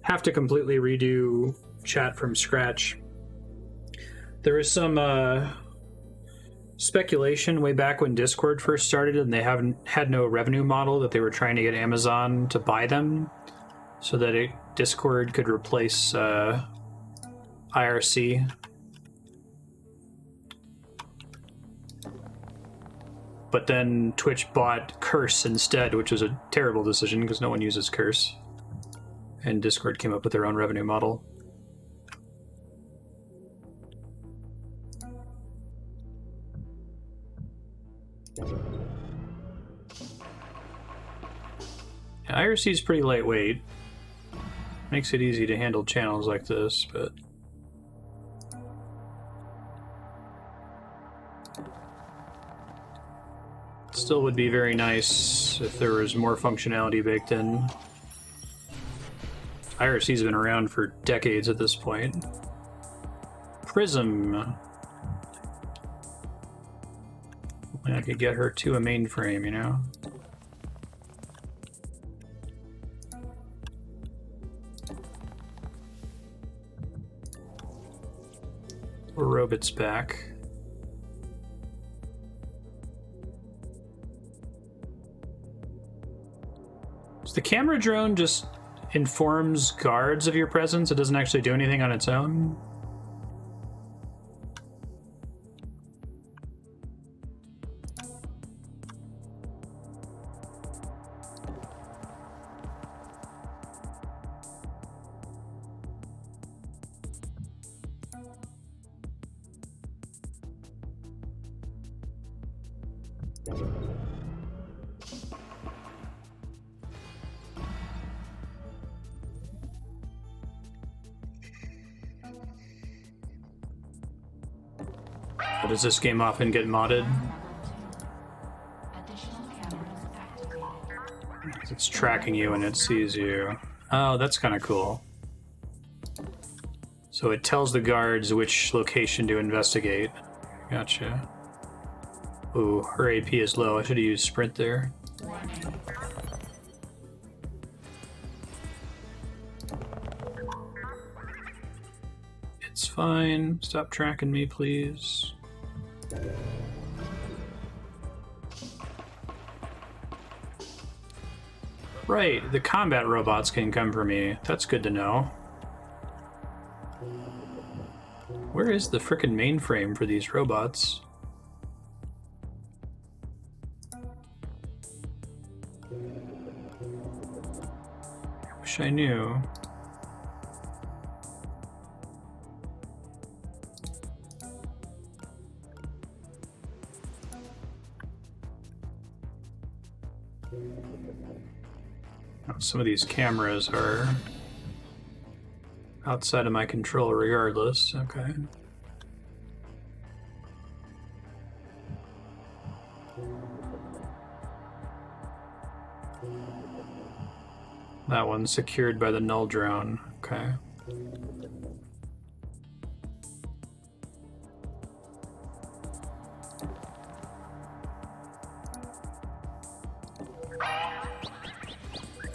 have to completely redo chat from scratch. There was some speculation way back when Discord first started and they had no revenue model, that they were trying to get Amazon to buy them so that Discord could replace IRC. But then Twitch bought Curse instead, which was a terrible decision because no one uses Curse. And Discord came up with their own revenue model. Yeah, IRC is pretty lightweight. Makes it easy to handle channels like this, but... Still would be very nice if there was more functionality baked in. IRC's been around for decades at this point. Prism. I could get her to a mainframe, you know? Or Robot's back. So the camera drone just informs guards of your presence. It doesn't actually do anything on its own. But does this game often get modded? It's tracking you and it sees you. Oh, that's kind of cool. So it tells the guards which location to investigate. Gotcha. Ooh, her AP is low. I should have used sprint there. It's fine. Stop tracking me, please. Right, the combat robots can come for me. That's good to know. Where is the frickin' mainframe for these robots? Wish I knew. Oh, some of these cameras are outside of my control regardless. Okay. That one's secured by the null drone. Okay.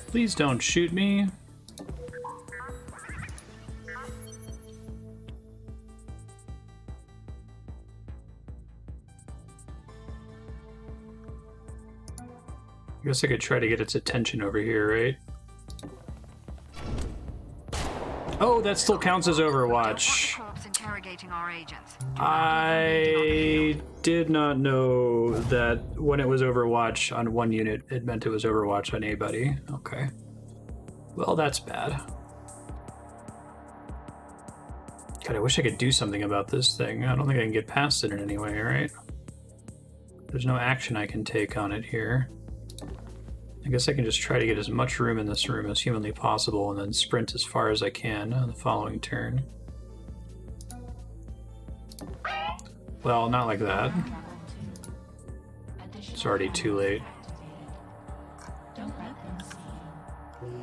Please don't shoot me. I guess I could try to get its attention over here, right? Oh, that still counts as Overwatch. Interrogating our agents. I did not know that when it was Overwatch on one unit, it meant it was Overwatch on anybody. Okay. Well, that's bad. God, I wish I could do something about this thing. I don't think I can get past it in any way, right? There's no action I can take on it here. I guess I can just try to get as much room in this room as humanly possible and then sprint as far as I can on the following turn. Well, not like that. It's already too late. Don't let them see you.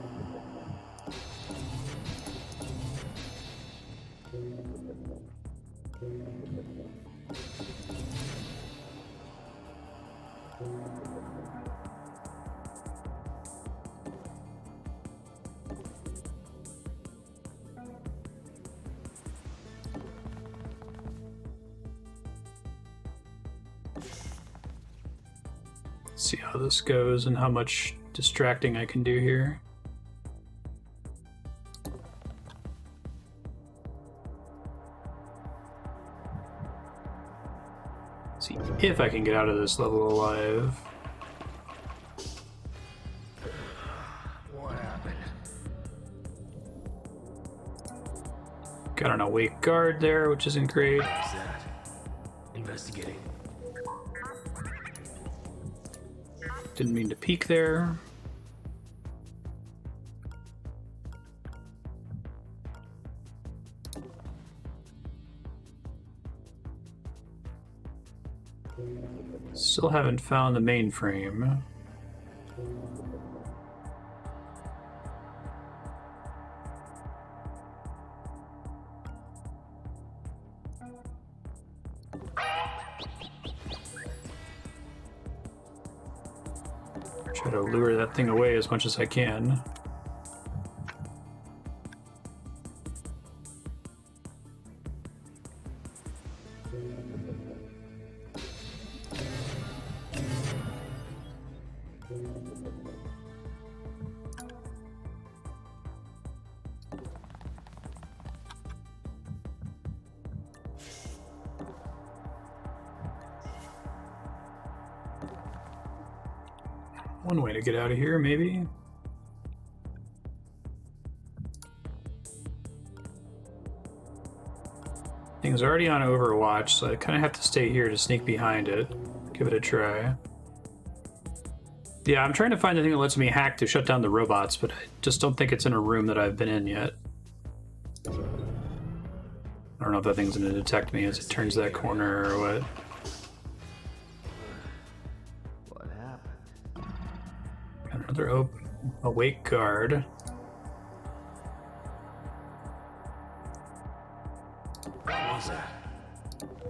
See how this goes and how much distracting I can do here. See if I can get out of this level alive. What happened? Got an awake guard there, which isn't great. What's that? Investigating. Didn't mean to peek there. Still haven't found the mainframe. Try to lure that thing away as much as I can. One way to get out of here, maybe. Thing's already on Overwatch, so I kind of have to stay here to sneak behind it. Give it a try. Yeah, I'm trying to find the thing that lets me hack to shut down the robots, but I just don't think it's in a room that I've been in yet. I don't know if that thing's going to detect me as it turns that corner or what. What happened? Got another awake guard. What was that?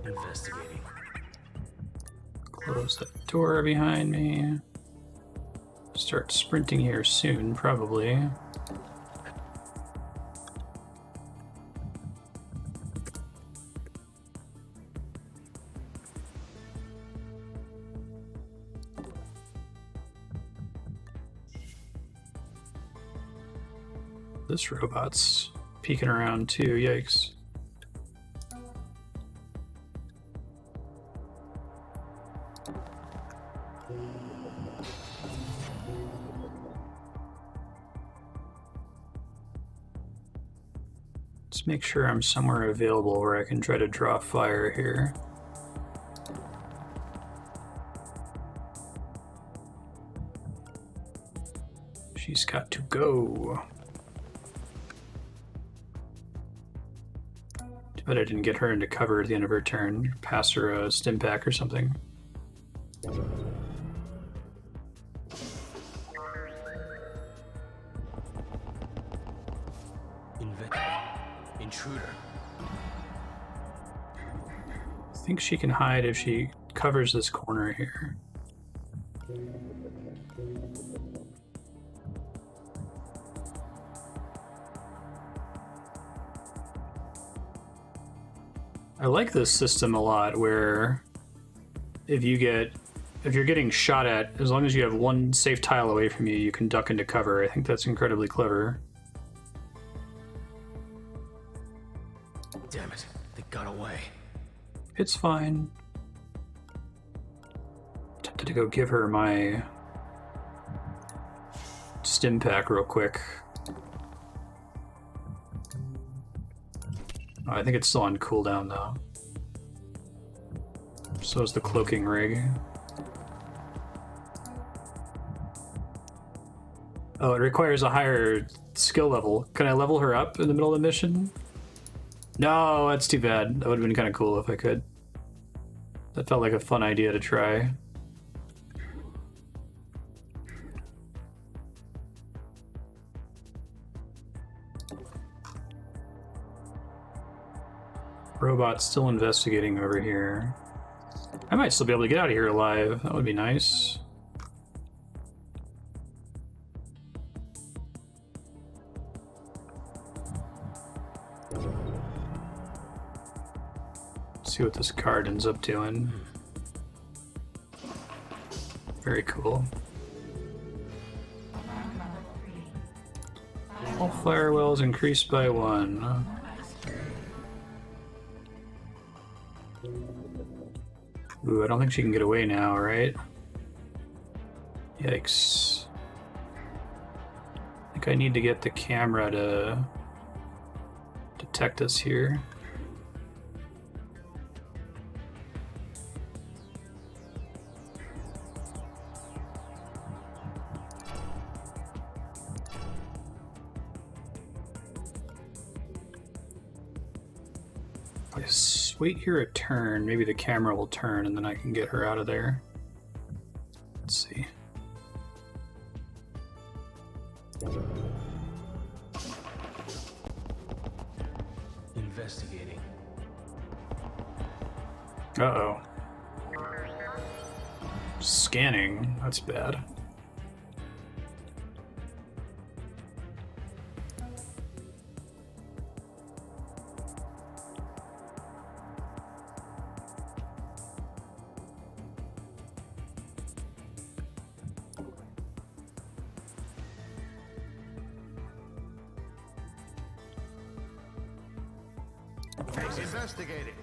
Investigating. Close that door behind me. Start sprinting here soon, probably. This robot's peeking around too, yikes. Let's make sure I'm somewhere available where I can try to draw fire here. She's got to go. Too bad I didn't get her into cover at the end of her turn. Pass her a stim pack or something. Intruder. I think she can hide if she covers this corner here. I like this system a lot where if you're getting shot at, as long as you have one safe tile away from you, you can duck into cover. I think that's incredibly clever. Damn it, they got away. It's fine. Tempted to go give her my stim pack real quick. Oh, I think it's still on cooldown though. So is the cloaking rig. Oh, it requires a higher skill level. Can I level her up in the middle of the mission? No, that's too bad. That would have been kind of cool if I could. That felt like a fun idea to try. Robot's still investigating over here. I might still be able to get out of here alive. That would be nice. See what this card ends up doing. Very cool. All firewalls increased by 1. Ooh, I don't think she can get away now, right? Yikes. I think I need to get the camera to detect us here. Wait here a turn. Maybe the camera will turn and then I can get her out of there. Let's see. Investigating. Uh-oh. Scanning. That's bad. Investigating.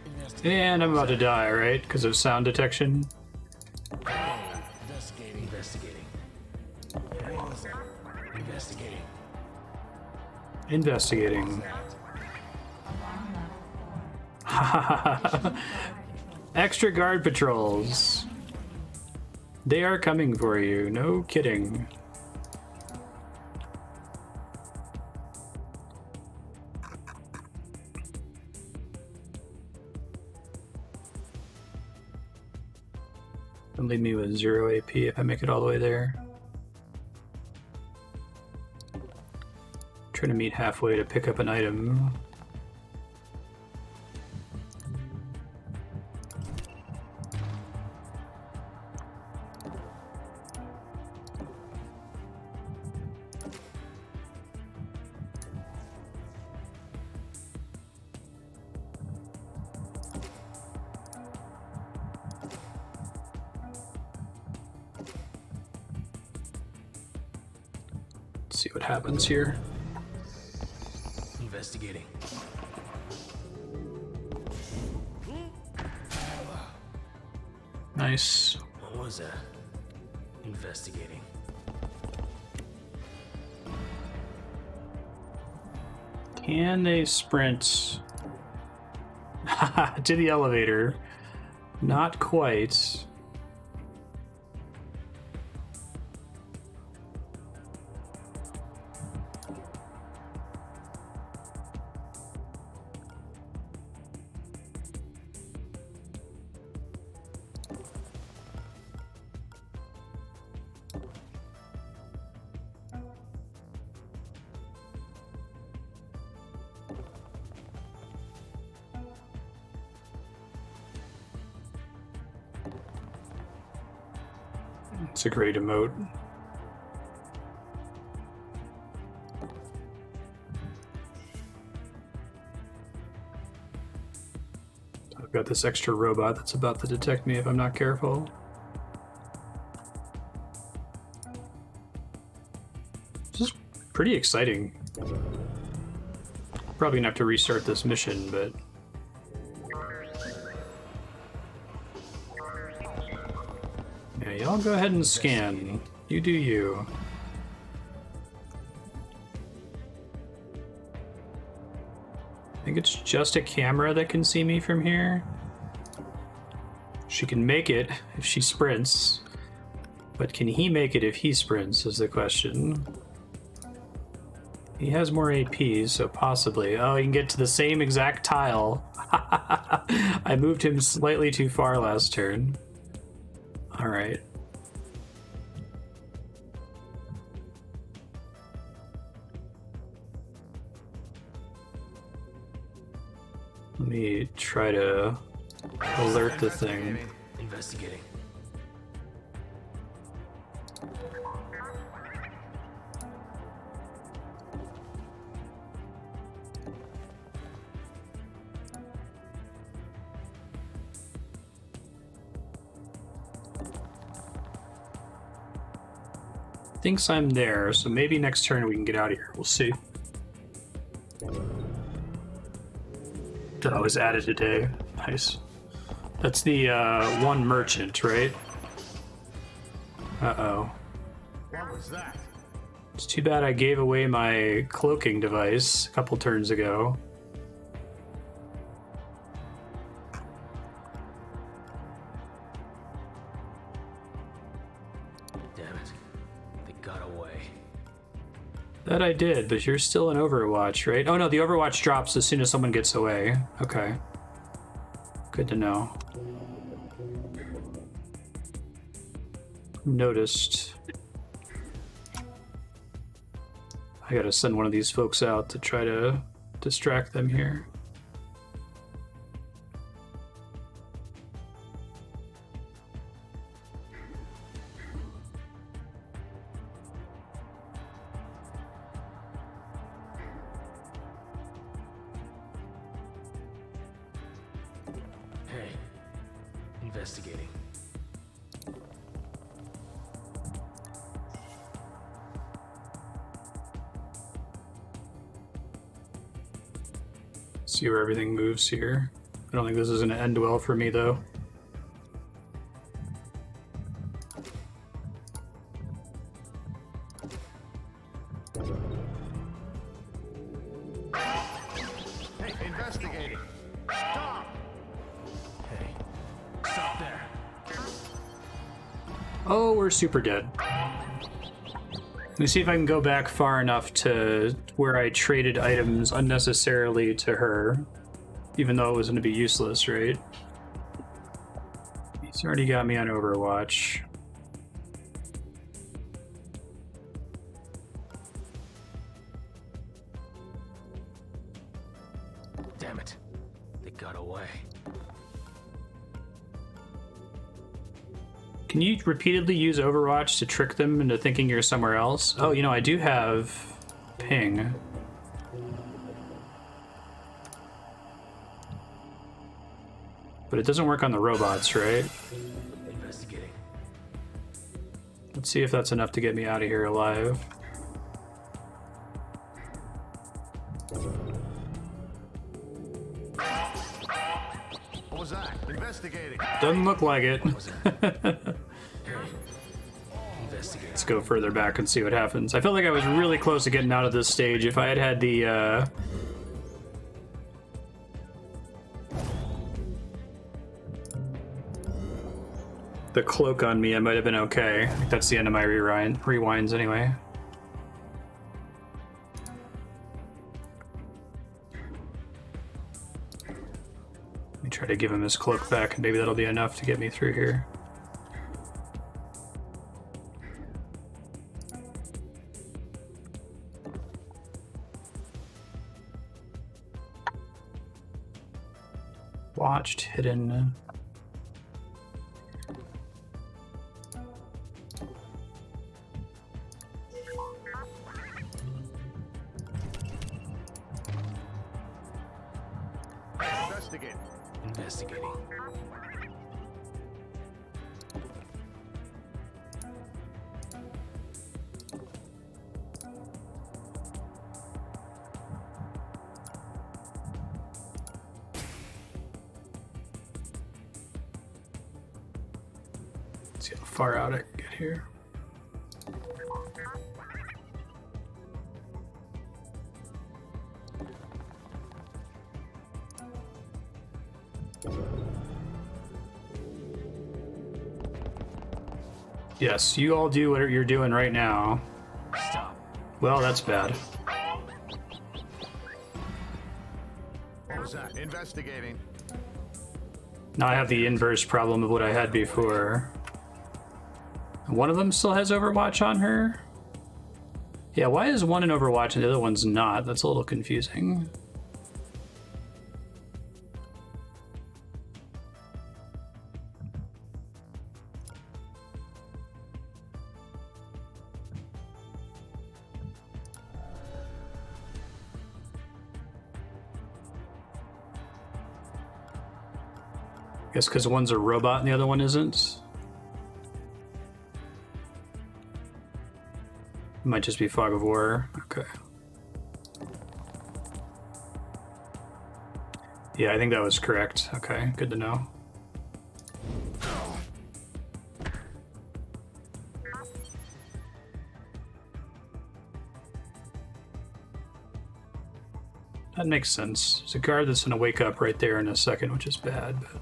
And I'm about to die, right? Because of sound detection. Investigating. Investigating. Investigating. Extra guard patrols. They are coming for you. No kidding. Don't leave me with 0 AP if I make it all the way there. Trying to meet halfway to pick up an item. Let's see what happens here. Investigating. Nice. What was that? Investigating. Can they sprint to the elevator? Not quite. It's a great emote. I've got this extra robot that's about to detect me if I'm not careful. This is pretty exciting. Probably gonna have to restart this mission, but... yeah, y'all go ahead and scan. You do you. I think it's just a camera that can see me from here. She can make it if she sprints, but can he make it if he sprints is the question. He has more AP, so possibly. Oh, he can get to the same exact tile. I moved him slightly too far last turn. All right. Let me try to alert the thing. Investigating. Thinks I'm there, so maybe next turn we can get out of here. We'll see. That was added today. Nice. That's the one merchant, right? Uh-oh. What was that? It's too bad I gave away my cloaking device a couple turns ago. Damn it. They got away. That I did, but you're still in Overwatch, right? Oh no, the Overwatch drops as soon as someone gets away. Okay. Good to know. Noticed. I gotta send one of these folks out to try to distract them here. Hey. Investigating. See where everything moves here. I don't think this is gonna end well for me though. Hey, investigating. Stop! Hey. Stop there. Oh, we're super dead. Let me see if I can go back far enough to where I traded items unnecessarily to her, even though it was going to be useless, right? He's already got me on Overwatch. Damn it. They got away. Can you repeatedly use Overwatch to trick them into thinking you're somewhere else? Oh, you know, I do have ping. But it doesn't work on the robots, right? Investigating. Let's see if that's enough to get me out of here alive. What was that? Investigating. Doesn't look like it. Investigate. Let's go further back and see what happens. I felt like I was really close to getting out of this stage. If I had had the cloak on me, I might have been okay. I think that's the end of my rewinds anyway. Let me try to give him his cloak back, and maybe that'll be enough to get me through here. Watched, hidden. Investigating. Let's see how far out I can get here. Yes, you all do what you're doing right now. Stop. Well, that's bad. What was that? Investigating. Now I have the inverse problem of what I had before. One of them still has Overwatch on her? Yeah, why is one in Overwatch and the other one's not? That's a little confusing. I guess because one's a robot and the other one isn't. It might just be Fog of War. Okay. Yeah, I think that was correct. Okay, good to know. That makes sense. There's a guard that's gonna wake up right there in a second, which is bad, but...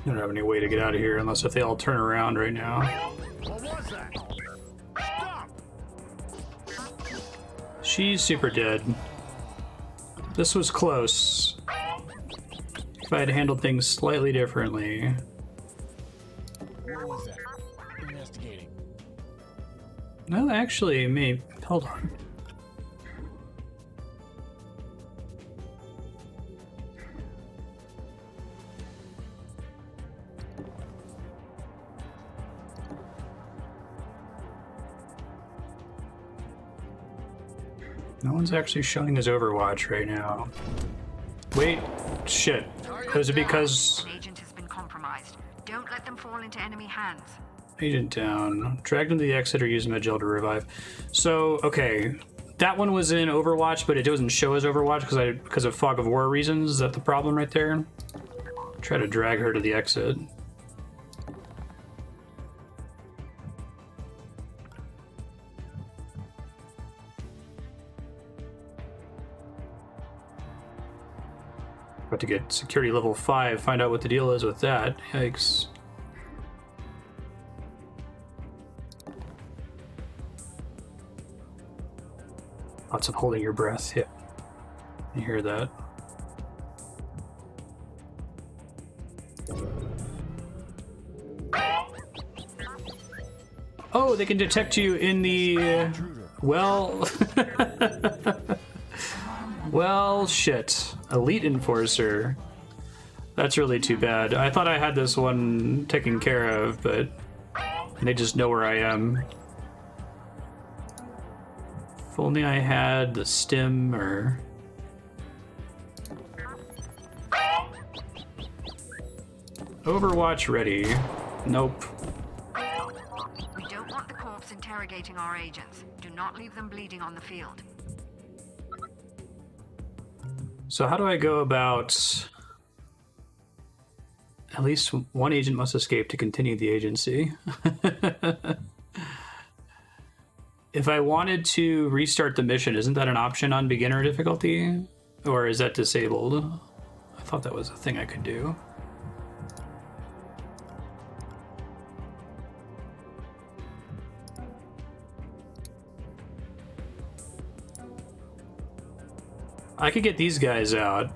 I don't have any way to get out of here unless if they all turn around right now. What was that? Stop! She's super dead. This was close. If I had handled things slightly differently. What was that? Investigating. No, actually, maybe. Hold on. No one's actually showing his Overwatch right now. Wait, shit. Is it because... An agent has been compromised. Don't let them fall into enemy hands. Agent down. Dragged him to the exit or use Medgel to revive. So, okay. That one was in Overwatch, but it doesn't show as Overwatch because of Fog of War reasons. Is that the problem right there? Try to drag her to the exit. About to get security level 5, find out what the deal is with that. Yikes. Lots of holding your breath, yeah. You hear that. Oh, they can detect you in the... well... well, shit. Elite Enforcer. That's really too bad. I thought I had this one taken care of, but they just know where I am. If only I had the stim or... Overwatch ready. Nope. We don't want the corpse interrogating our agents. Do not leave them bleeding on the field. So how do I go about... At least one agent must escape to continue the agency. If I wanted to restart the mission, isn't that an option on beginner difficulty? Or is that disabled? I thought that was a thing I could do. I could get these guys out.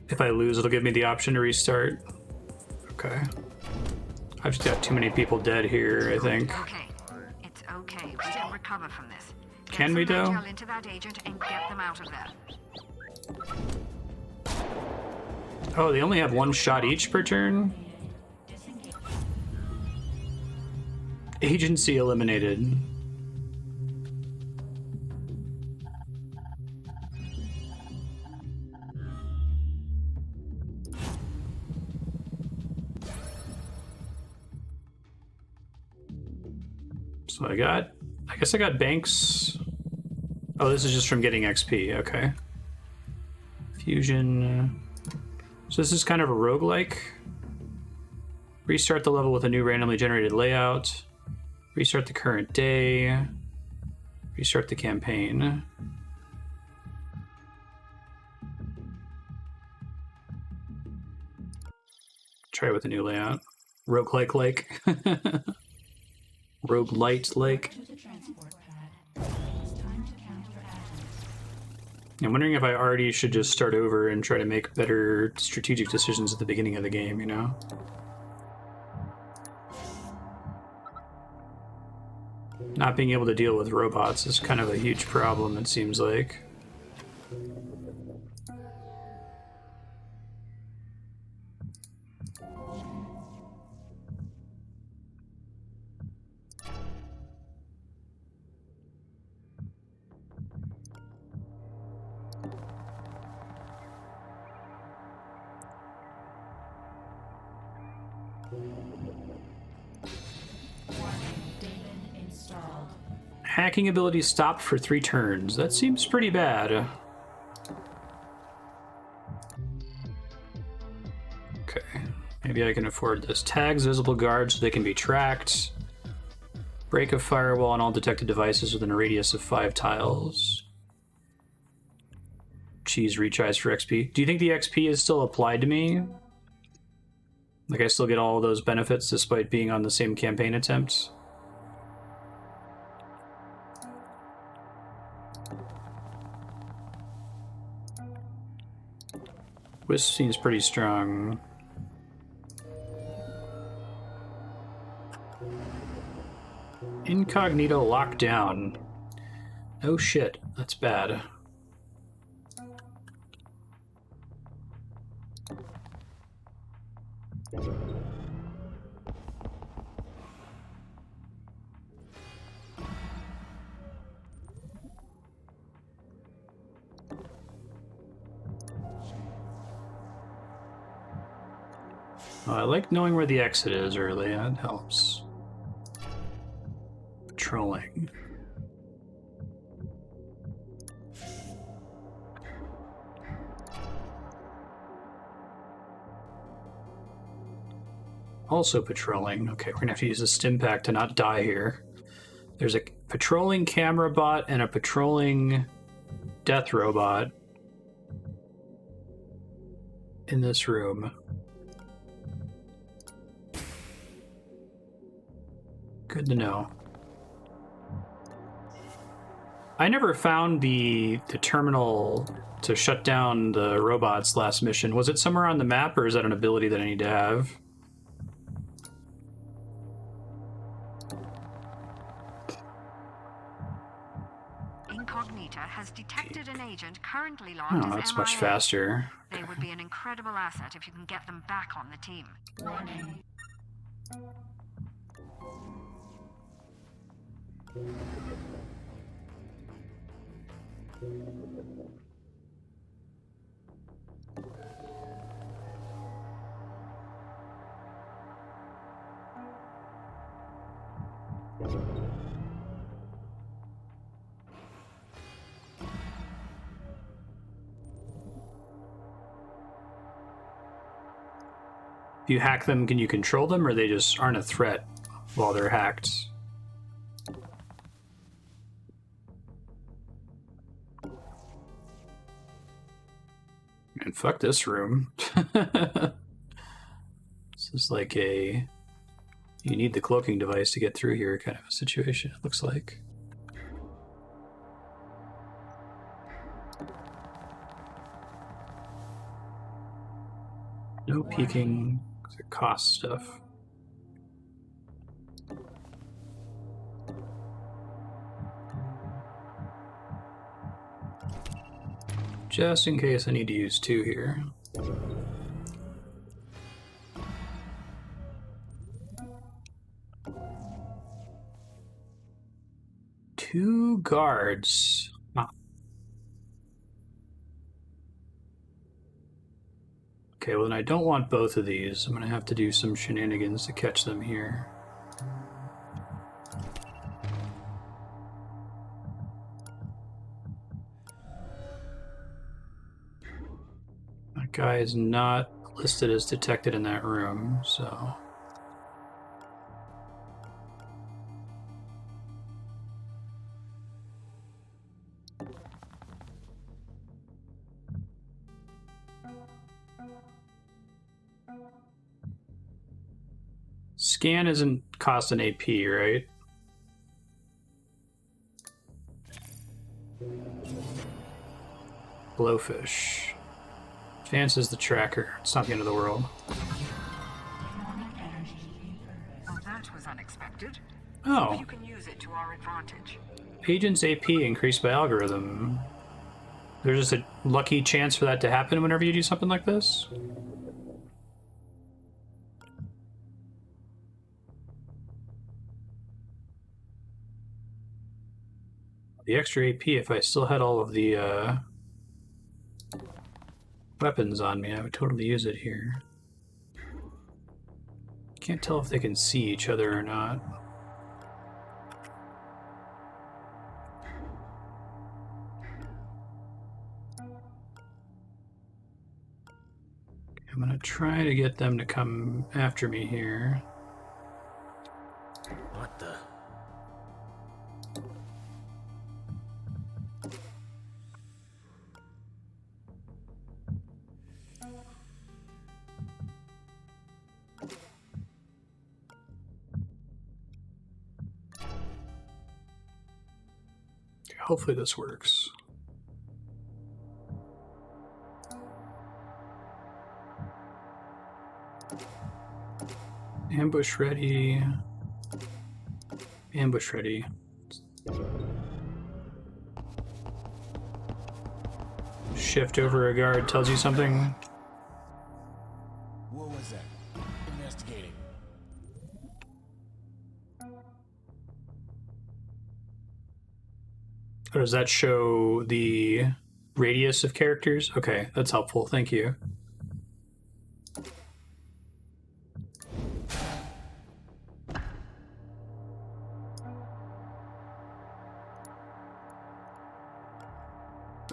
If I lose, it'll give me the option to restart. Okay. I've just got too many people dead here, I think. Okay. It's okay. We can recover from this. Get Can we, some though? med gel into that agent and get them out of there. Oh, they only have one shot each per turn? Agency eliminated. So I guess I got Banks. Oh, this is just from getting XP, okay. Fusion. So this is kind of a roguelike. Restart the level with a new randomly generated layout. Restart the current day. Restart the campaign. Try with a new layout. Roguelike. Roguelite-like. To the transport pad. It's time to count your atoms. I'm wondering if I already should just start over and try to make better strategic decisions at the beginning of the game, you know? Not being able to deal with robots is kind of a huge problem, it seems like. Hacking ability stopped for 3 turns. That seems pretty bad. Okay, maybe I can afford this. Tags visible guards so they can be tracked. Break a firewall on all detected devices within a radius of 5 tiles. Cheese retries for XP. Do you think the XP is still applied to me? Like I still get all those benefits despite being on the same campaign attempt? Wisp seems pretty strong. Incognito lockdown. Oh shit, that's bad. I like knowing where the exit is early, that helps. Patrolling. Also patrolling. Okay, we're gonna have to use a stim pack to not die here. There's a patrolling camera bot and a patrolling death robot in this room. Good to know. I never found the terminal to shut down the robots last mission. Was it somewhere on the map, or is that an ability that I need to have? Incognita has detected an agent currently logged Oh, as that's much MIA. faster. They would be an incredible asset if you can get them back on the team. Warning. If you hack them, can you control them, or they just aren't a threat while they're hacked? And fuck this room. This is like a you need the cloaking device to get through here kind of a situation, it looks like. No peeking, it costs stuff. Just in case I need to use 2 here. Two guards. Ah. Okay, well then I don't want both of these. I'm gonna have to do some shenanigans to catch them here. That guy is not listed as detected in that room, so... Scan isn't cost an AP, right? Blowfish. Advances the tracker. It's not the end of the world. Oh, that was unexpected. Oh. You can use it to our advantage. Agent's AP increased by algorithm. There's just a lucky chance for that to happen whenever you do something like this? The extra AP, if I still had all of the weapons on me, I would totally use it here. Can't tell if they can see each other or not. I'm gonna try to get them to come after me here. What the? Hopefully this works. Ambush ready. Ambush ready. Shift over a guard tells you something. What was that? Investigating. Or does that show the radius of characters? Okay, that's helpful. Thank you.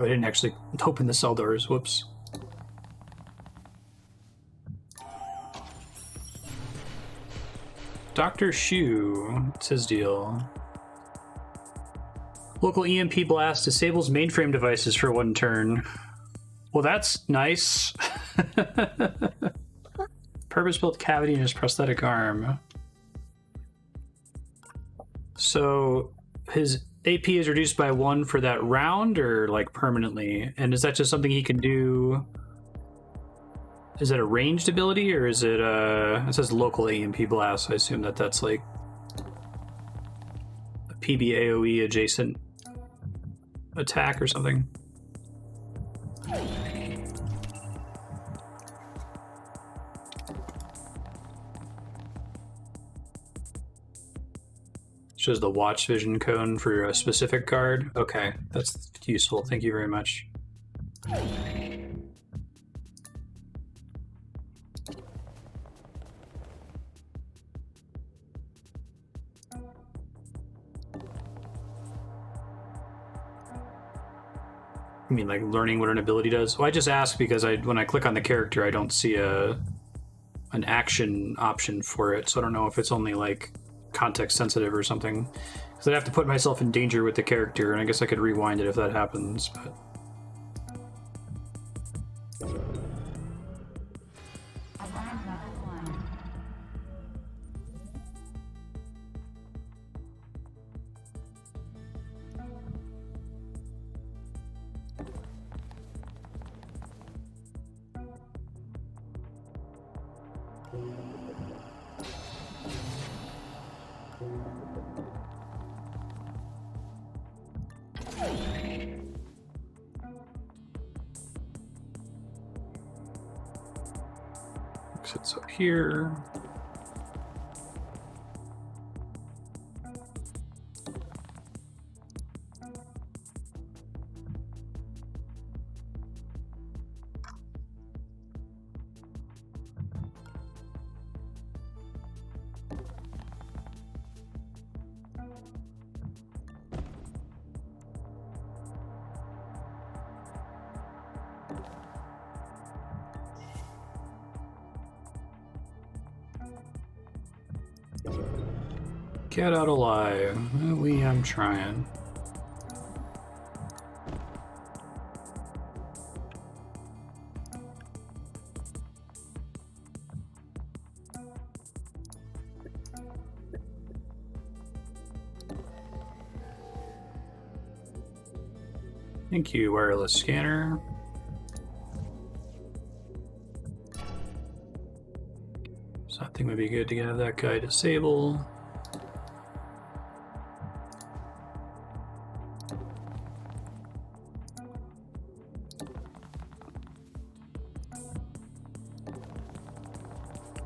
Oh, I didn't actually open the cell doors. Whoops. Dr. Shu, what's his deal? Local EMP blast disables mainframe devices for 1 turn. Well, that's nice. Purpose-built cavity in his prosthetic arm. So his AP is reduced by 1 for that round, or like permanently? And is that just something he can do? Is it a ranged ability, or is it it says local EMP blast? I assume that that's like a PBAOE adjacent attack or something. Shows the watch vision cone for a specific card. Okay, that's useful. Thank you very much. I mean, like learning what an ability does? Well, I just ask because when I click on the character, I don't see an action option for it, so I don't know if it's only like context sensitive or something. Because I'd have to put myself in danger with the character, and I guess I could rewind it if that happens, but... Alarm level 1. It's up here. Get out alive. I'm trying. Thank you, wireless scanner. So I think would be good to have that guy disable.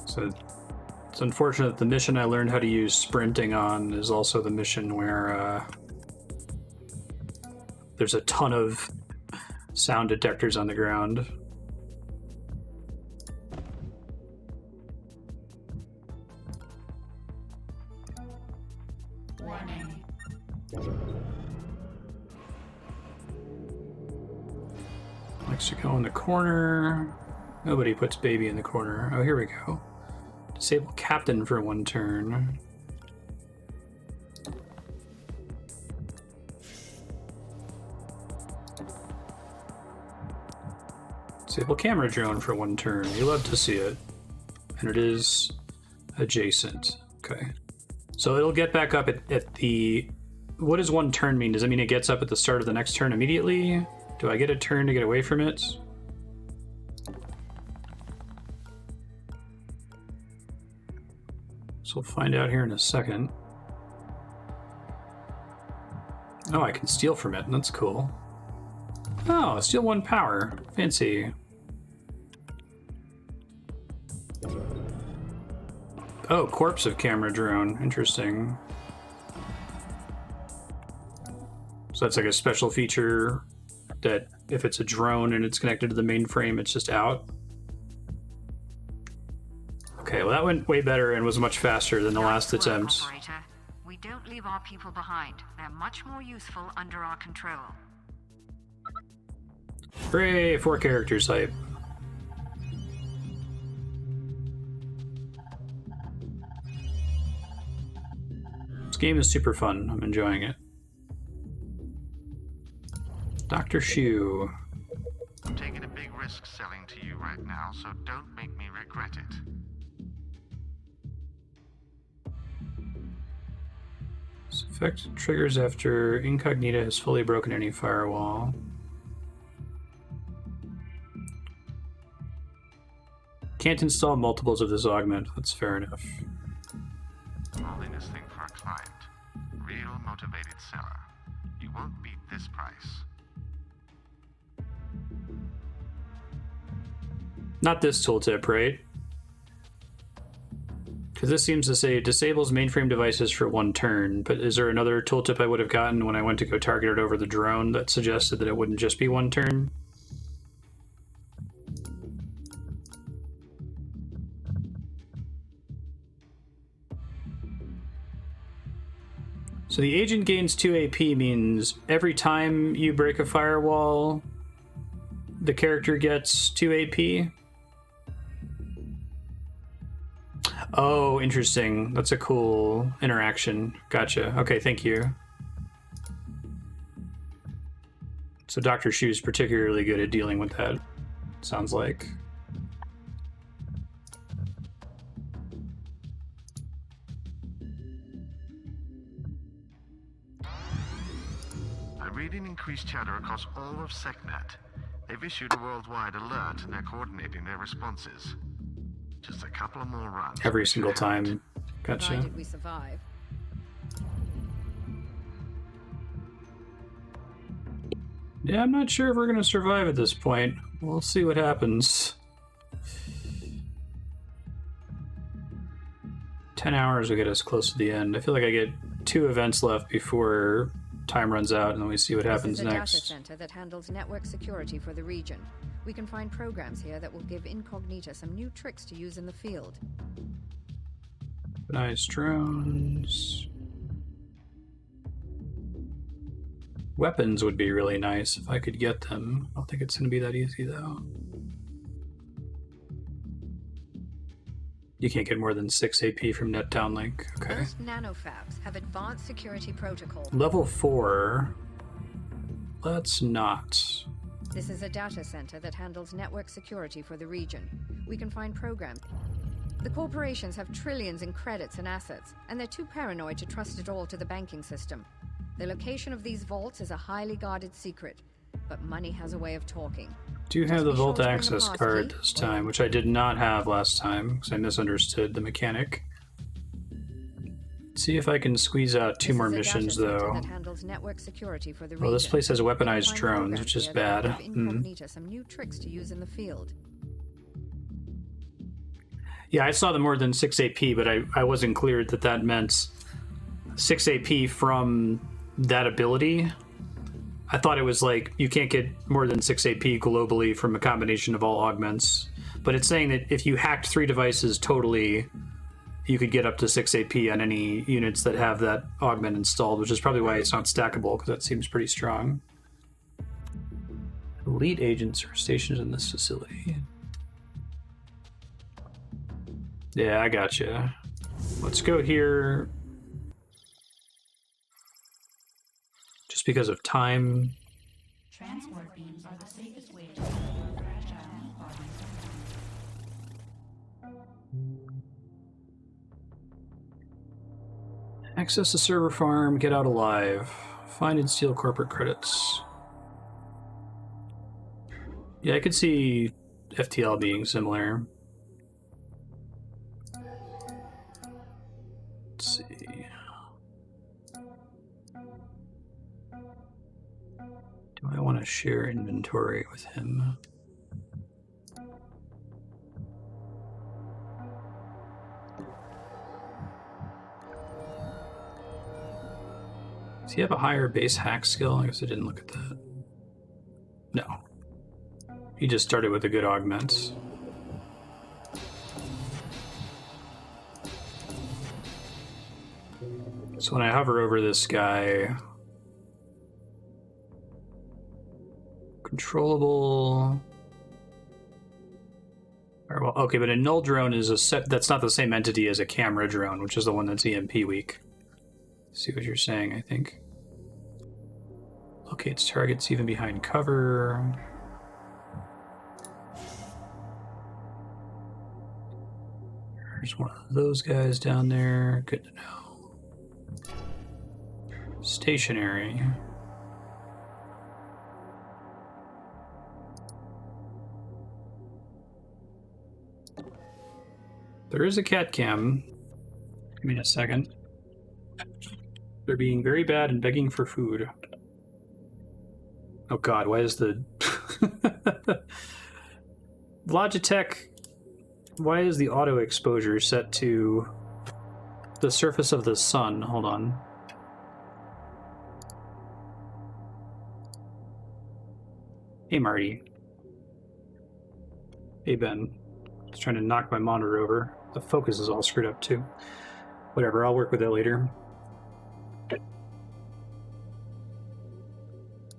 So it's unfortunate that the mission I learned how to use sprinting on is also the mission where there's a ton of sound detectors on the ground. Warning. Mexico in the corner. Nobody puts baby in the corner. Oh, here we go. Disable captain for 1 turn. Disable camera drone for 1 turn. You love to see it. And it is adjacent. Okay. So it'll get back up at the... What does 1 turn mean? Does that mean it gets up at the start of the next turn immediately? Do I get a turn to get away from it? So we'll find out here in a second. Oh, I can steal from it. That's cool. Oh, steal 1 power. Fancy. Oh, corpse of camera drone. Interesting. So that's like a special feature that if it's a drone and it's connected to the mainframe, it's just out. Okay, well that went way better and was much faster than the last attempt. Operator. We don't leave our people behind. They're much more useful under our control. Hooray, 4 characters hype. This game is super fun. I'm enjoying it. Dr. Shu. I'm taking a big risk selling to you right now, so don't make me regret it. This effect triggers after Incognita has fully broken any firewall. Can't install multiples of this augment. That's fair enough. Holding this thing for a client. Real motivated seller. You won't beat this price. Not this tooltip, right? Because this seems to say disables mainframe devices for 1 turn, but is there another tooltip I would have gotten when I went to go target it over the drone that suggested that it wouldn't just be 1 turn? So the agent gains 2 AP means every time you break a firewall, the character gets 2 AP. Oh, interesting. That's a cool interaction. Gotcha. Okay, thank you. So Dr. Shu's particularly good at dealing with that, sounds like. I'm reading increased chatter across all of SecNet. They've issued a worldwide alert and they're coordinating their responses. Just a couple of more runs. Every single time. Gotcha. Provided we survive. Yeah, I'm not sure if we're going to survive at this point. We'll see what happens. 10 hours will get us close to the end. I feel like I get 2 events left before time runs out, and then we see what happens This is a next. data center that handles network security for the region. We can find programs here that will give Incognita some new tricks to use in the field. Nice drones. Weapons would be really nice if I could get them. I don't think it's going to be that easy, though. You can't get more than 6 AP from net downlink. Okay. Most nanofabs have advanced security protocols. Level 4. Let's not. This is a data center that handles network security for the region. We can find programs. The corporations have trillions in credits and assets, and they're too paranoid to trust it all to the banking system. The location of these vaults is a highly guarded secret, but money has a way of talking. Do have Just the be sure Vault to bring the access pass card key. this time, which I did not have last time because I misunderstood the mechanic. See if I can squeeze out 2 This more is a missions, data center though. that handles network security for the Well, this region. place has We can weaponized find drones, programs which is here that will bad. give Incognita some new tricks to use in the field. Yeah, I saw the more than 6 AP, but I wasn't clear that that meant 6 AP from that ability. I thought it was like you can't get more than 6 AP globally from a combination of all augments. But it's saying that if you hacked 3 devices totally, you could get up to 6 AP on any units that have that augment installed, which is probably why it's not stackable, because that seems pretty strong. Elite agents are stationed in this facility. Yeah, I gotcha. Let's go here. Just because of time. Transport beams are the safest way to remove fragile bodies. Access the server farm, get out alive. Find and steal corporate credits. Yeah, I could see FTL being similar. Let's see. Do I want to share inventory with him? Does he have a higher base hack skill? I guess I didn't look at that. No. He just started with a good augment. So when I hover over this guy, controllable. Or, well, okay, but a null drone is a set that's not the same entity as a camera drone, which is the one that's EMP weak. See what you're saying, I think. Locates targets even behind cover. There's one of those guys down there. Good to know. Stationary. There is a cat cam. Give me a second. They're being very bad and begging for food. Oh god, why is the... Logitech... Why is the auto exposure set to the surface of the sun? Hold on. Hey, Marty. Hey, Ben. Just trying to knock my monitor over. The focus is all screwed up, too. Whatever, I'll work with that later.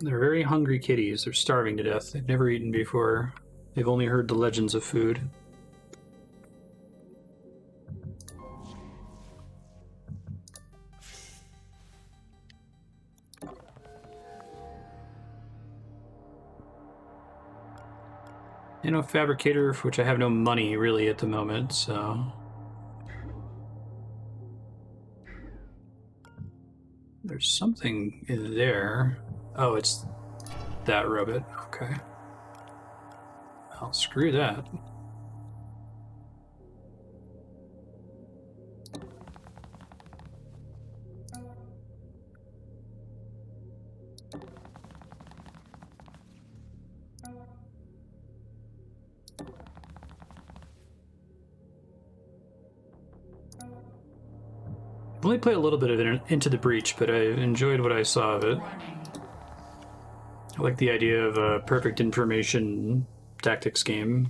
They're very hungry kitties. They're starving to death. They've never eaten before. They've only heard the legends of food. Fabricator, for which I have no money really at the moment, so... There's something in there. Oh, it's that robot. Okay. Well, screw that. I've only played a little bit of it Into the Breach, but I enjoyed what I saw of it. I like the idea of a perfect information tactics game.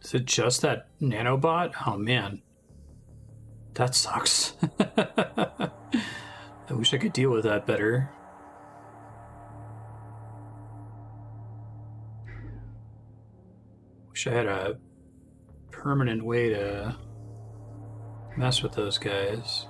Is it just that nanobot? Oh man. That sucks. I wish I could deal with that better. Wish I had a permanent way to mess with those guys.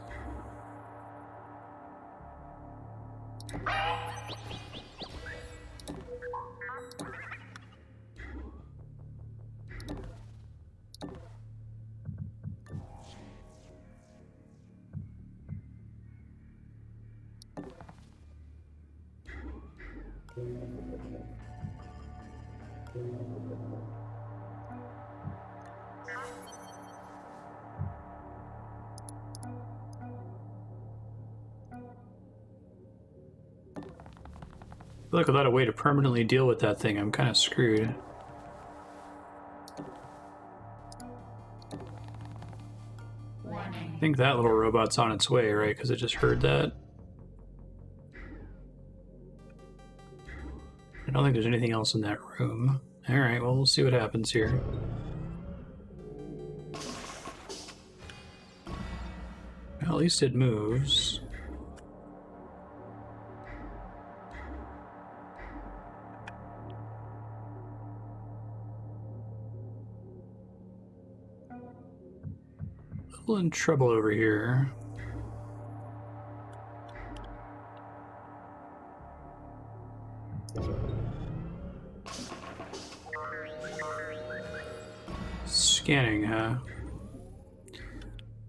I feel like without a way to permanently deal with that thing, I'm kind of screwed. I think that little robot's on its way, right? Because I just heard that. I don't think there's anything else in that room. Alright, well, we'll see what happens here. Well, at least it moves. A little in trouble over here. Scanning, huh?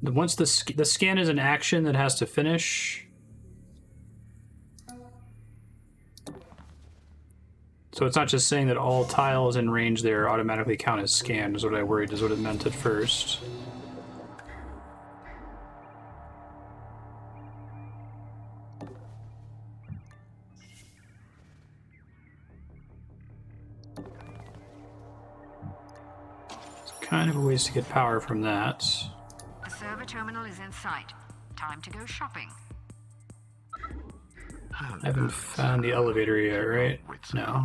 Once the scan is an action that has to finish. So it's not just saying that all tiles in range there automatically count as scanned, is what I worried is what it meant at first. Kind of a ways to get power from that. The server terminal is in sight. Time to go shopping. I haven't found the elevator yet, right? No.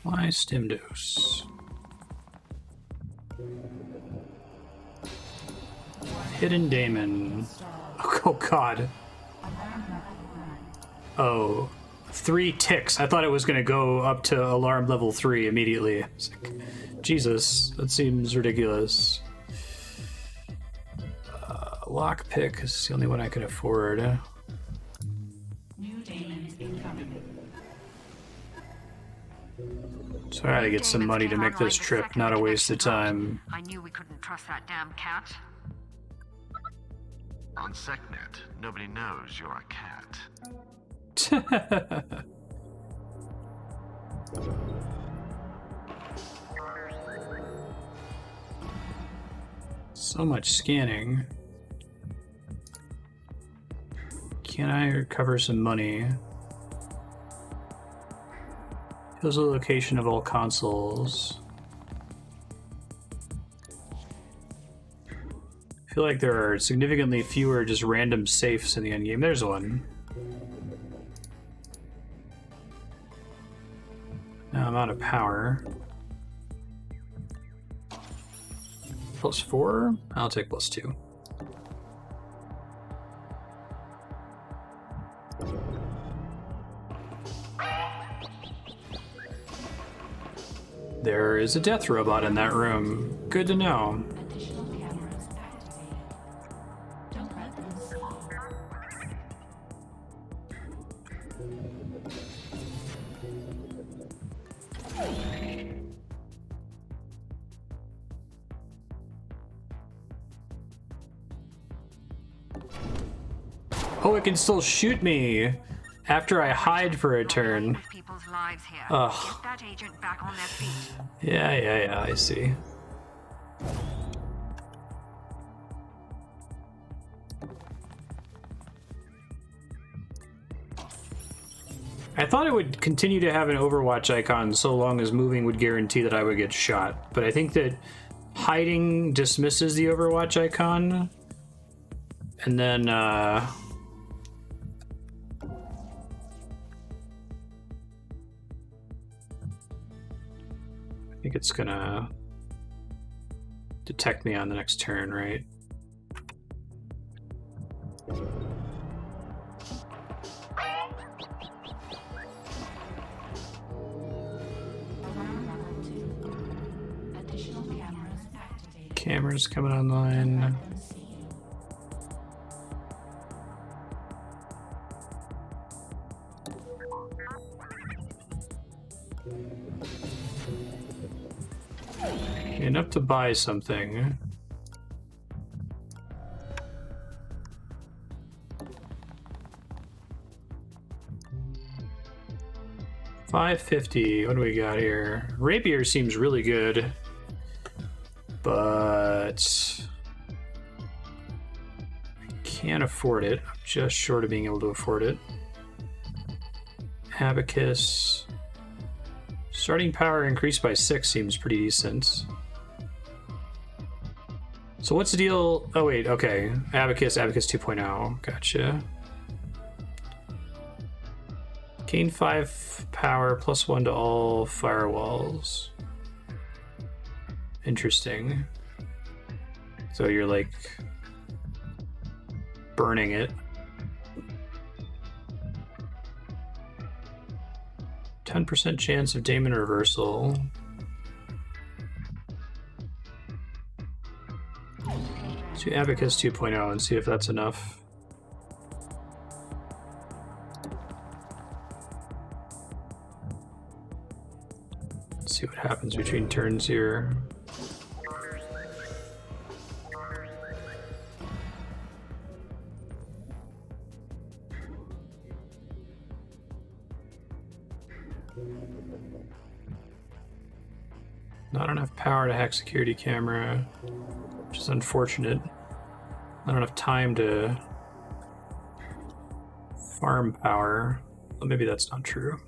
Why stim dose? Hidden Daemon. Oh god. Oh, 3 ticks. I thought it was going to go up to alarm level 3 immediately. It's like, Jesus, that seems ridiculous. Lockpick is the only one I can afford. New daemons incoming. So I gotta get some money to make this trip, not a waste of time. I knew we couldn't trust that damn cat. On SecNet, nobody knows you're a cat. So much scanning. Can I recover some money? Shows the location of all consoles. I feel like there are significantly fewer just random safes in the endgame. There's one. Now I'm out of power. +4? I'll take +2. There is a death robot in that room. Good to know. Additional cameras activated. Don't let them see you. Oh, it can still shoot me after I hide for a turn. People's lives here. Ugh. Get that agent back on their feet. Yeah, I see. I thought it would continue to have an Overwatch icon so long as moving would guarantee that I would get shot, but I think that hiding dismisses the Overwatch icon, and then I think it's gonna detect me on the next turn, right? Additional cameras activated. Cameras coming online. Let them see you. 'Enough to buy something. $550. What do we got here? Rapier seems really good, but I can't afford it. I'm just short of being able to afford it. Abacus. Starting power increased by 6 seems pretty decent. So what's the deal? Oh wait, okay. Abacus 2.0. Gotcha. Gain 5 power +1 to all firewalls. Interesting. So you're like burning it. 10% chance of Damon reversal. Let's do Abacus 2.0 and see if that's enough. Let's see what happens between turns here. Not enough power to hack security camera, which is unfortunate. Not enough time to farm power. Well, maybe that's not true.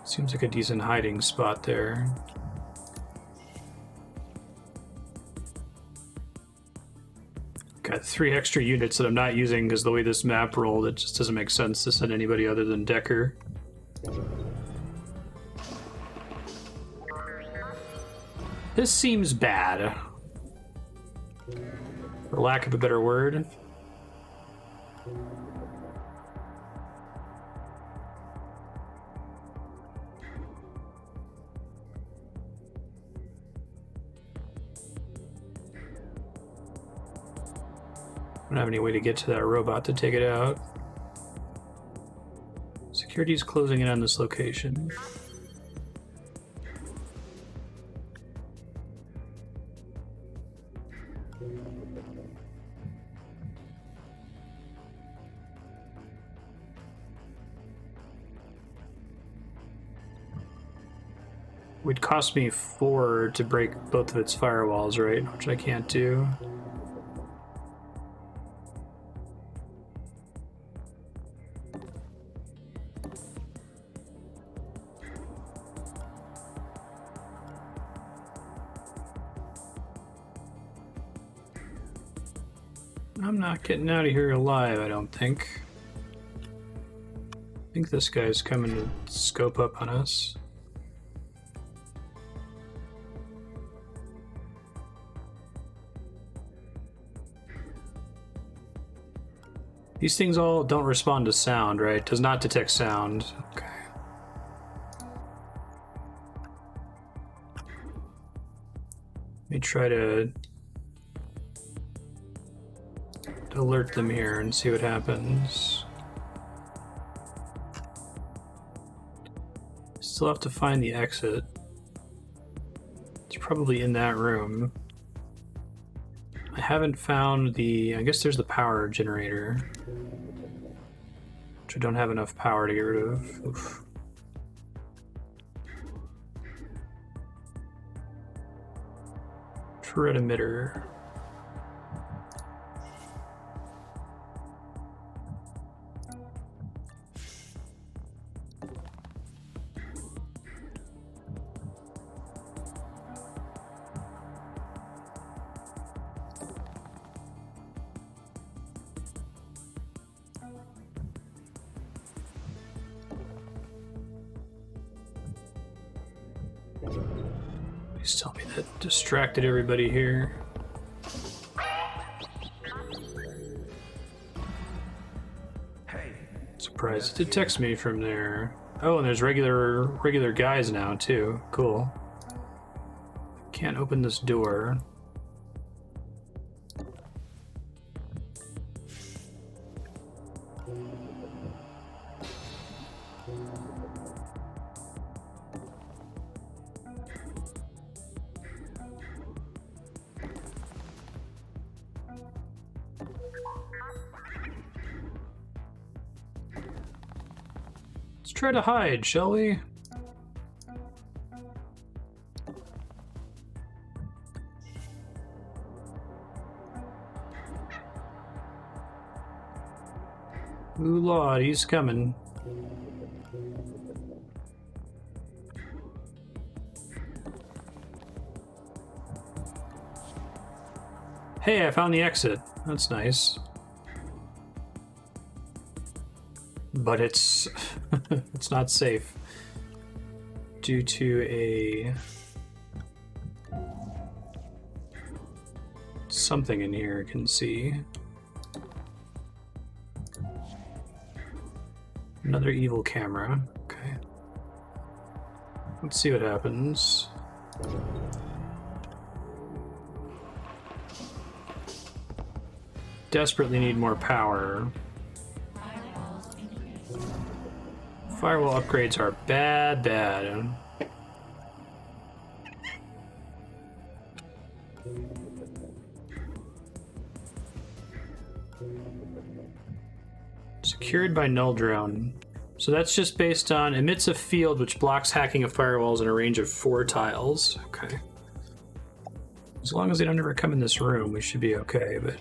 Seems like a decent hiding spot there. Got 3 extra units that I'm not using because the way this map rolled, it just doesn't make sense to send anybody other than Decker. This seems bad, for lack of a better word. I don't have any way to get to that robot to take it out. Security's closing in on this location. Would cost me 4 to break both of its firewalls, right? Which I can't do. I'm not getting out of here alive, I don't think. I think this guy's coming to scope up on us. These things all don't respond to sound, right? Does not detect sound. Okay. Let me try to alert them here and see what happens. Still have to find the exit. It's probably in that room. I haven't found the... I guess there's the power generator, which I don't have enough power to get rid of. Oof. Infrared emitter. Please tell me that distracted everybody here. Hey. Surprised it detects me from there. Oh, and there's regular guys now too. Cool. Can't open this door. Let's try to hide, shall we? Ooh, Lord, he's coming. Hey, I found the exit. That's nice. But it's it's not safe due to a something in here I can see. Another evil camera. Okay. Let's see what happens. Desperately need more power. Firewall upgrades are bad. Secured by null drone. So that's just based on emits a field which blocks hacking of firewalls in a range of 4 tiles. Okay. As long as they don't ever come in this room, we should be okay, but...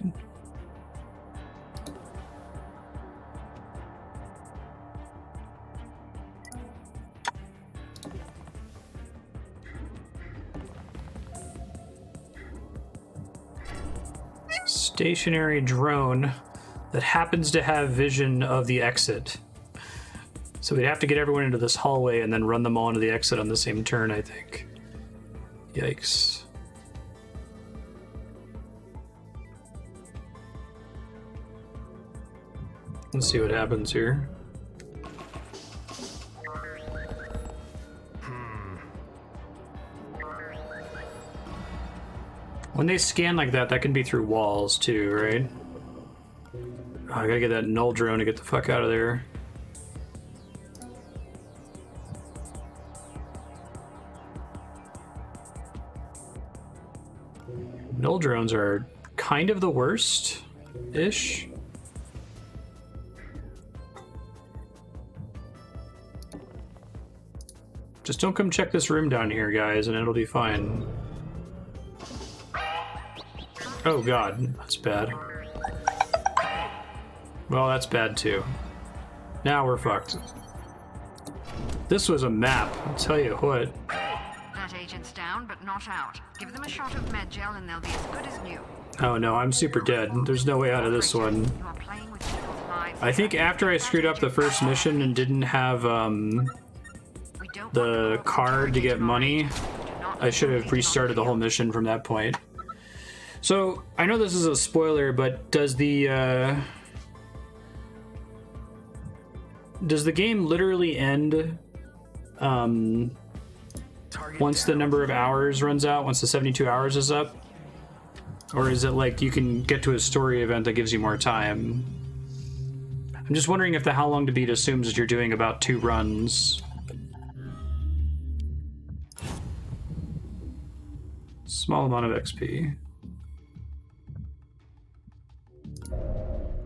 Stationary drone that happens to have vision of the exit. So we'd have to get everyone into this hallway and then run them all into the exit on the same turn, I think. Yikes. Let's see what happens here. When they scan like that, that can be through walls too, right? Oh, I gotta get that null drone to get the fuck out of there. Null drones are kind of the worst-ish. Just don't come check this room down here, guys, and it'll be fine. Oh god, that's bad. Well, that's bad too. Now we're fucked. This was a map, I'll tell you what. That agent's down, but not out. Give them a shot of med gel and they'll be as good as new. Oh no, I'm super dead. There's no way out of this one. You are playing with people's lives. I think after I screwed up the first mission and didn't have We don't the want card to get money, I should have restarted the whole mission from that point. So, I know this is a spoiler, but does the game literally end once the number of hours runs out, once the 72 hours is up? Or is it like you can get to a story event that gives you more time? I'm just wondering if the how long to beat assumes that you're doing about 2 runs. Small amount of XP.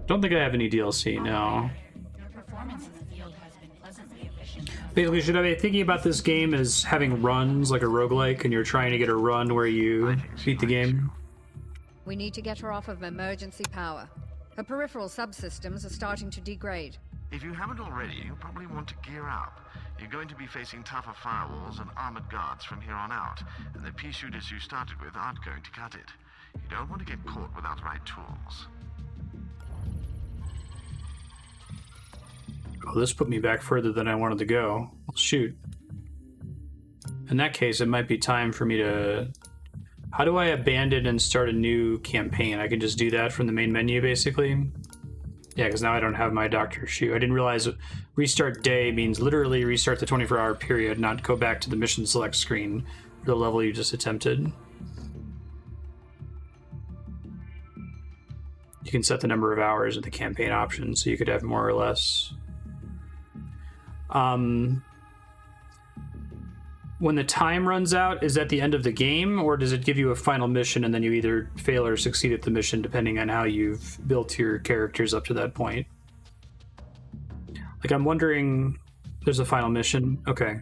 Don't think I have any DLC now. Your performance in the field has been pleasantly efficient. Basically, should I be thinking about this game as having runs like a roguelike and you're trying to get a run where you beat the game? We need to get her off of emergency power. Her peripheral subsystems are starting to degrade. If you haven't already, you probably want to gear up. You're going to be facing tougher firewalls and armored guards from here on out, and the pea shooters you started with aren't going to cut it. You don't want to get caught without the right tools. Oh, this put me back further than I wanted to go. Well, shoot. In that case, it might be time for me to... How do I abandon and start a new campaign? I can just do that from the main menu, basically? Yeah, because now I don't have my Dr. Shoe. I didn't realize restart day means literally restart the 24-hour period, not go back to the mission select screen for the level you just attempted. You can set the number of hours in the campaign option, so you could have more or less. When the time runs out, is that the end of the game, or does it give you a final mission and then you either fail or succeed at the mission depending on how you've built your characters up to that point? Like, I'm wondering... There's a final mission? Okay.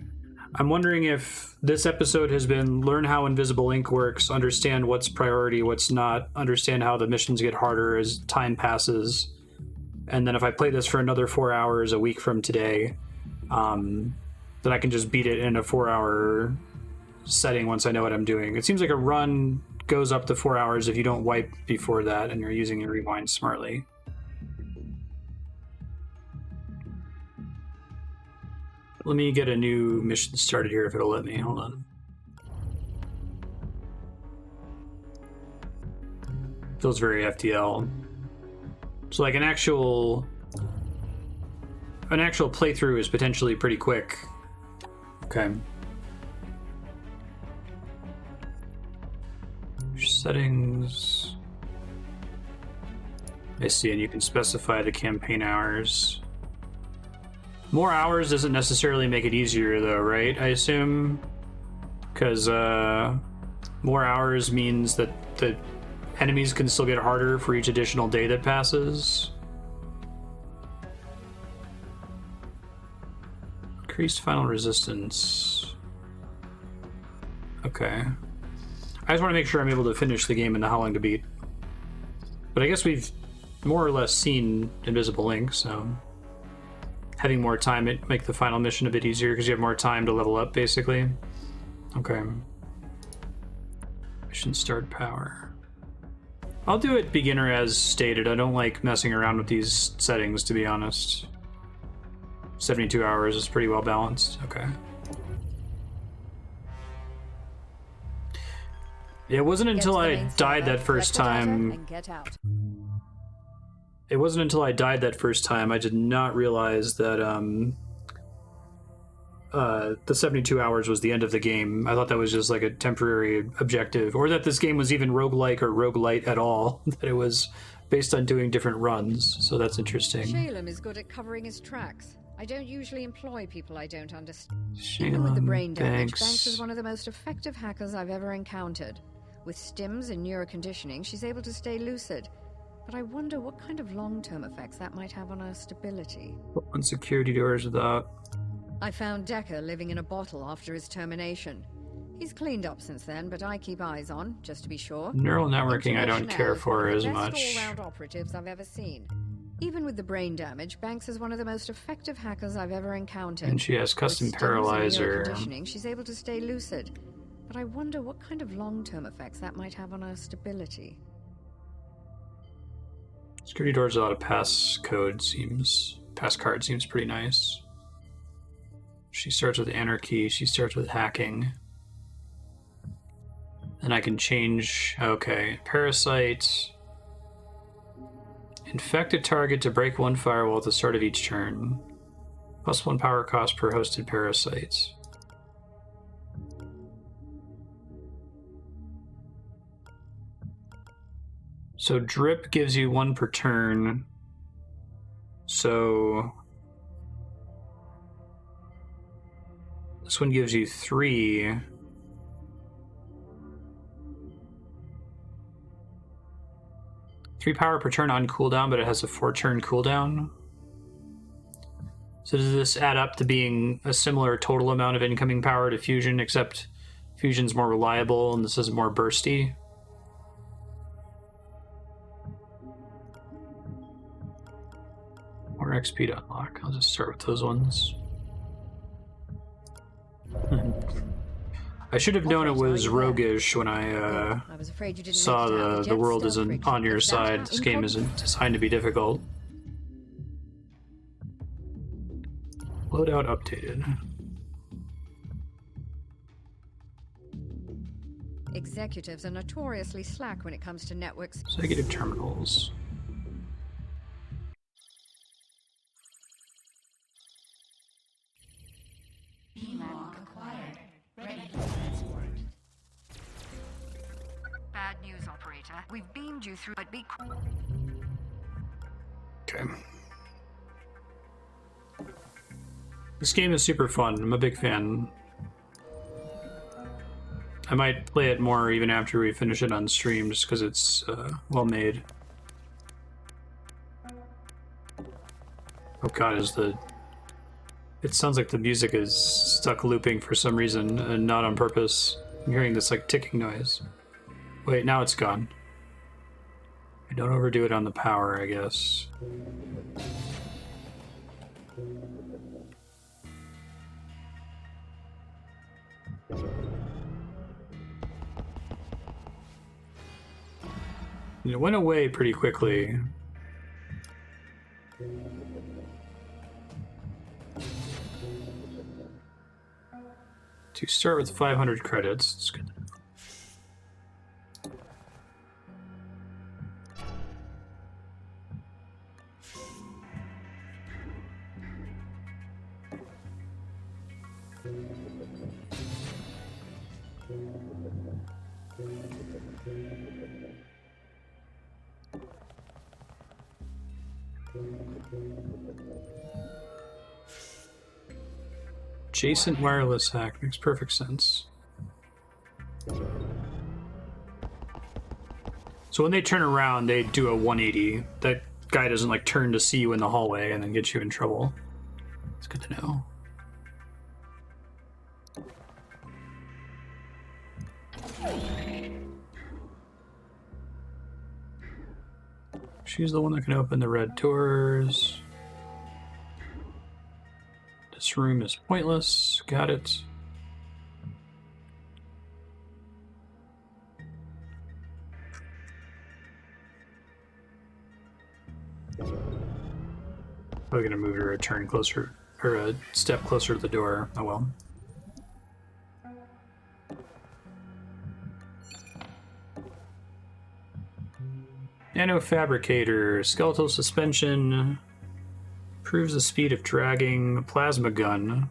I'm wondering if this episode has been learn how Invisible Ink works, understand what's priority, what's not, understand how the missions get harder as time passes, and then if I play this for another 4 hours a week from today, then I can just beat it in a 4-hour setting once I know what I'm doing. It seems like a run goes up to 4 hours if you don't wipe before that and you're using your rewind smartly. Let me get a new mission started here if it'll let me. Hold on. Feels very FTL. So like an actual playthrough is potentially pretty quick. Okay. Settings. I see, and you can specify the campaign hours. More hours doesn't necessarily make it easier though, right? I assume? Because more hours means that the enemies can still get harder for each additional day that passes. Increased final resistance. Okay. I just want to make sure I'm able to finish the game in the How Long to Beat. But I guess we've more or less seen Invisible Ink, so... Having more time, it make the final mission a bit easier because you have more time to level up, basically. Okay. Mission start power. I'll do it beginner as stated. I don't like messing around with these settings, to be honest. 72 hours is pretty well balanced. Okay. It wasn't until I died that first time. It wasn't until I died that first time I did not realize that the 72 hours was the end of the game. I thought that was just like a temporary objective, or that this game was even roguelike or roguelite at all. That it was based on doing different runs. So that's interesting. Shalem is good at covering his tracks. I don't usually employ people I don't understand. Shalem, Even with the brain damage, Banks. Banks is one of the most effective hackers I've ever encountered. With stims and neuroconditioning, she's able to stay lucid. But I wonder what kind of long-term effects that might have on her stability. On security doors without... I found Decker living in a bottle after his termination. He's cleaned up since then, but I keep eyes on, just to be sure. Neural networking I don't Information care is for one of as the best much. all-round operatives I've ever seen. Even with the brain damage, Banks is one of the most effective hackers I've ever encountered. And she has custom With stims and paralyzer. neuroconditioning, she's able to stay lucid. But I wonder what kind of long-term effects that might have on her stability. Security doors without a passcard seems pretty nice. She starts with anarchy, she starts with hacking. And I can change, okay, parasite. Infect a target to break one firewall at the start of each turn. +1 power cost per hosted parasite. So drip gives you 1 per turn. So this one gives you 3. Three power per turn on cooldown, but it has a 4-turn cooldown. So does this add up to being a similar total amount of incoming power to Fusion, except Fusion's more reliable and this is more bursty? More XP to unlock. I'll just start with those ones. I should have known it was roguish when I was afraid you didn't saw make it out the Jet world stealth isn't rig. on your Is that side. how This game incompetent- isn't designed to be difficult. Loadout updated. Executives are notoriously slack when it comes to networks. Executive terminals. B-log acquired. Ready for transport. Bad news, operator. We've beamed you through, but be cool. Okay. This game is super fun. I'm a big fan. I might play it more even after we finish it on stream, just because it's well made. Oh god, it sounds like the music is stuck looping for some reason, and not on purpose. I'm hearing this like ticking noise. Wait, now it's gone. I don't overdo it on the power, I guess. It went away pretty quickly. To start with 500 credits, it's good. Adjacent wireless hack makes perfect sense. So when they turn around, they do a 180. That guy doesn't like turn to see you in the hallway and then get you in trouble. It's good to know. She's the one that can open the red doors. This room is pointless. Got it. Probably gonna move her a turn closer, or a step closer to the door. Oh well. Nanofabricator, skeletal suspension, improves the speed of dragging, plasma gun,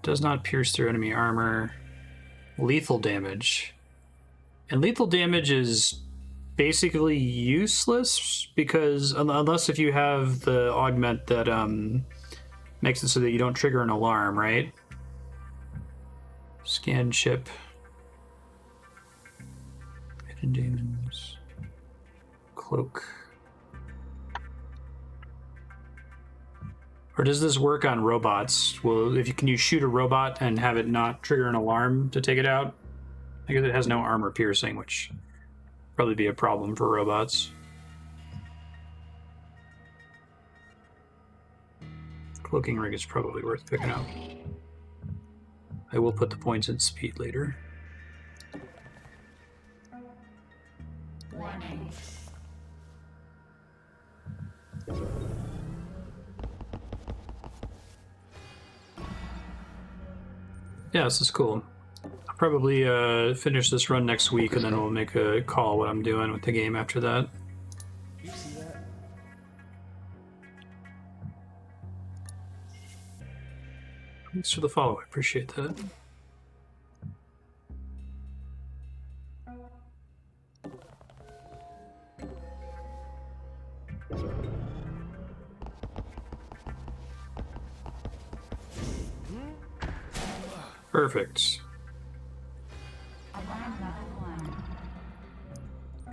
does not pierce through enemy armor, lethal damage. And lethal damage is basically useless because unless if you have the augment that makes it so that you don't trigger an alarm, right? Scan chip. Hidden demons. Cloak. Or does this work on robots? Well, can you shoot a robot and have it not trigger an alarm to take it out? I guess it has no armor piercing, which probably be a problem for robots. Cloaking rig is probably worth picking up. I will put the points in speed later. Warning. Yeah, this is cool. I'll probably finish this run next week, and then we'll make a call what I'm doing with the game after that. You see that? Thanks for the follow. I appreciate that. Perfect.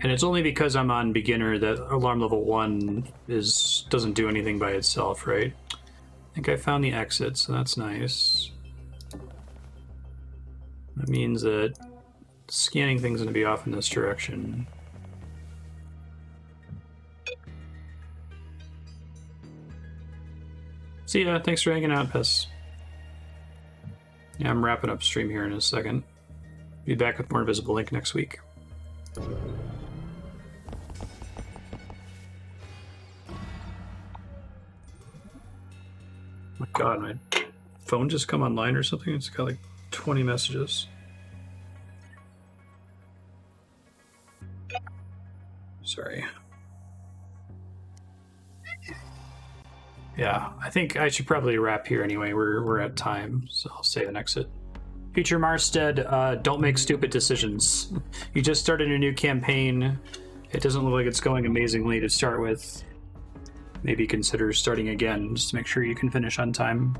And it's only because I'm on beginner that alarm level 1 doesn't do anything by itself, right? I think I found the exit, so that's nice. That means that scanning things going to be off in this direction. See ya. Thanks for hanging out, Pess. Yeah, I'm wrapping up stream here in a second. Be back with more Invisible Link next week. My God, my phone just come online or something? It's got like 20 messages. Sorry. Yeah, I think I should probably wrap here anyway. We're at time, so I'll save an exit. Future Marstead, don't make stupid decisions. You just started a new campaign. It doesn't look like it's going amazingly to start with. Maybe consider starting again, just to make sure you can finish on time.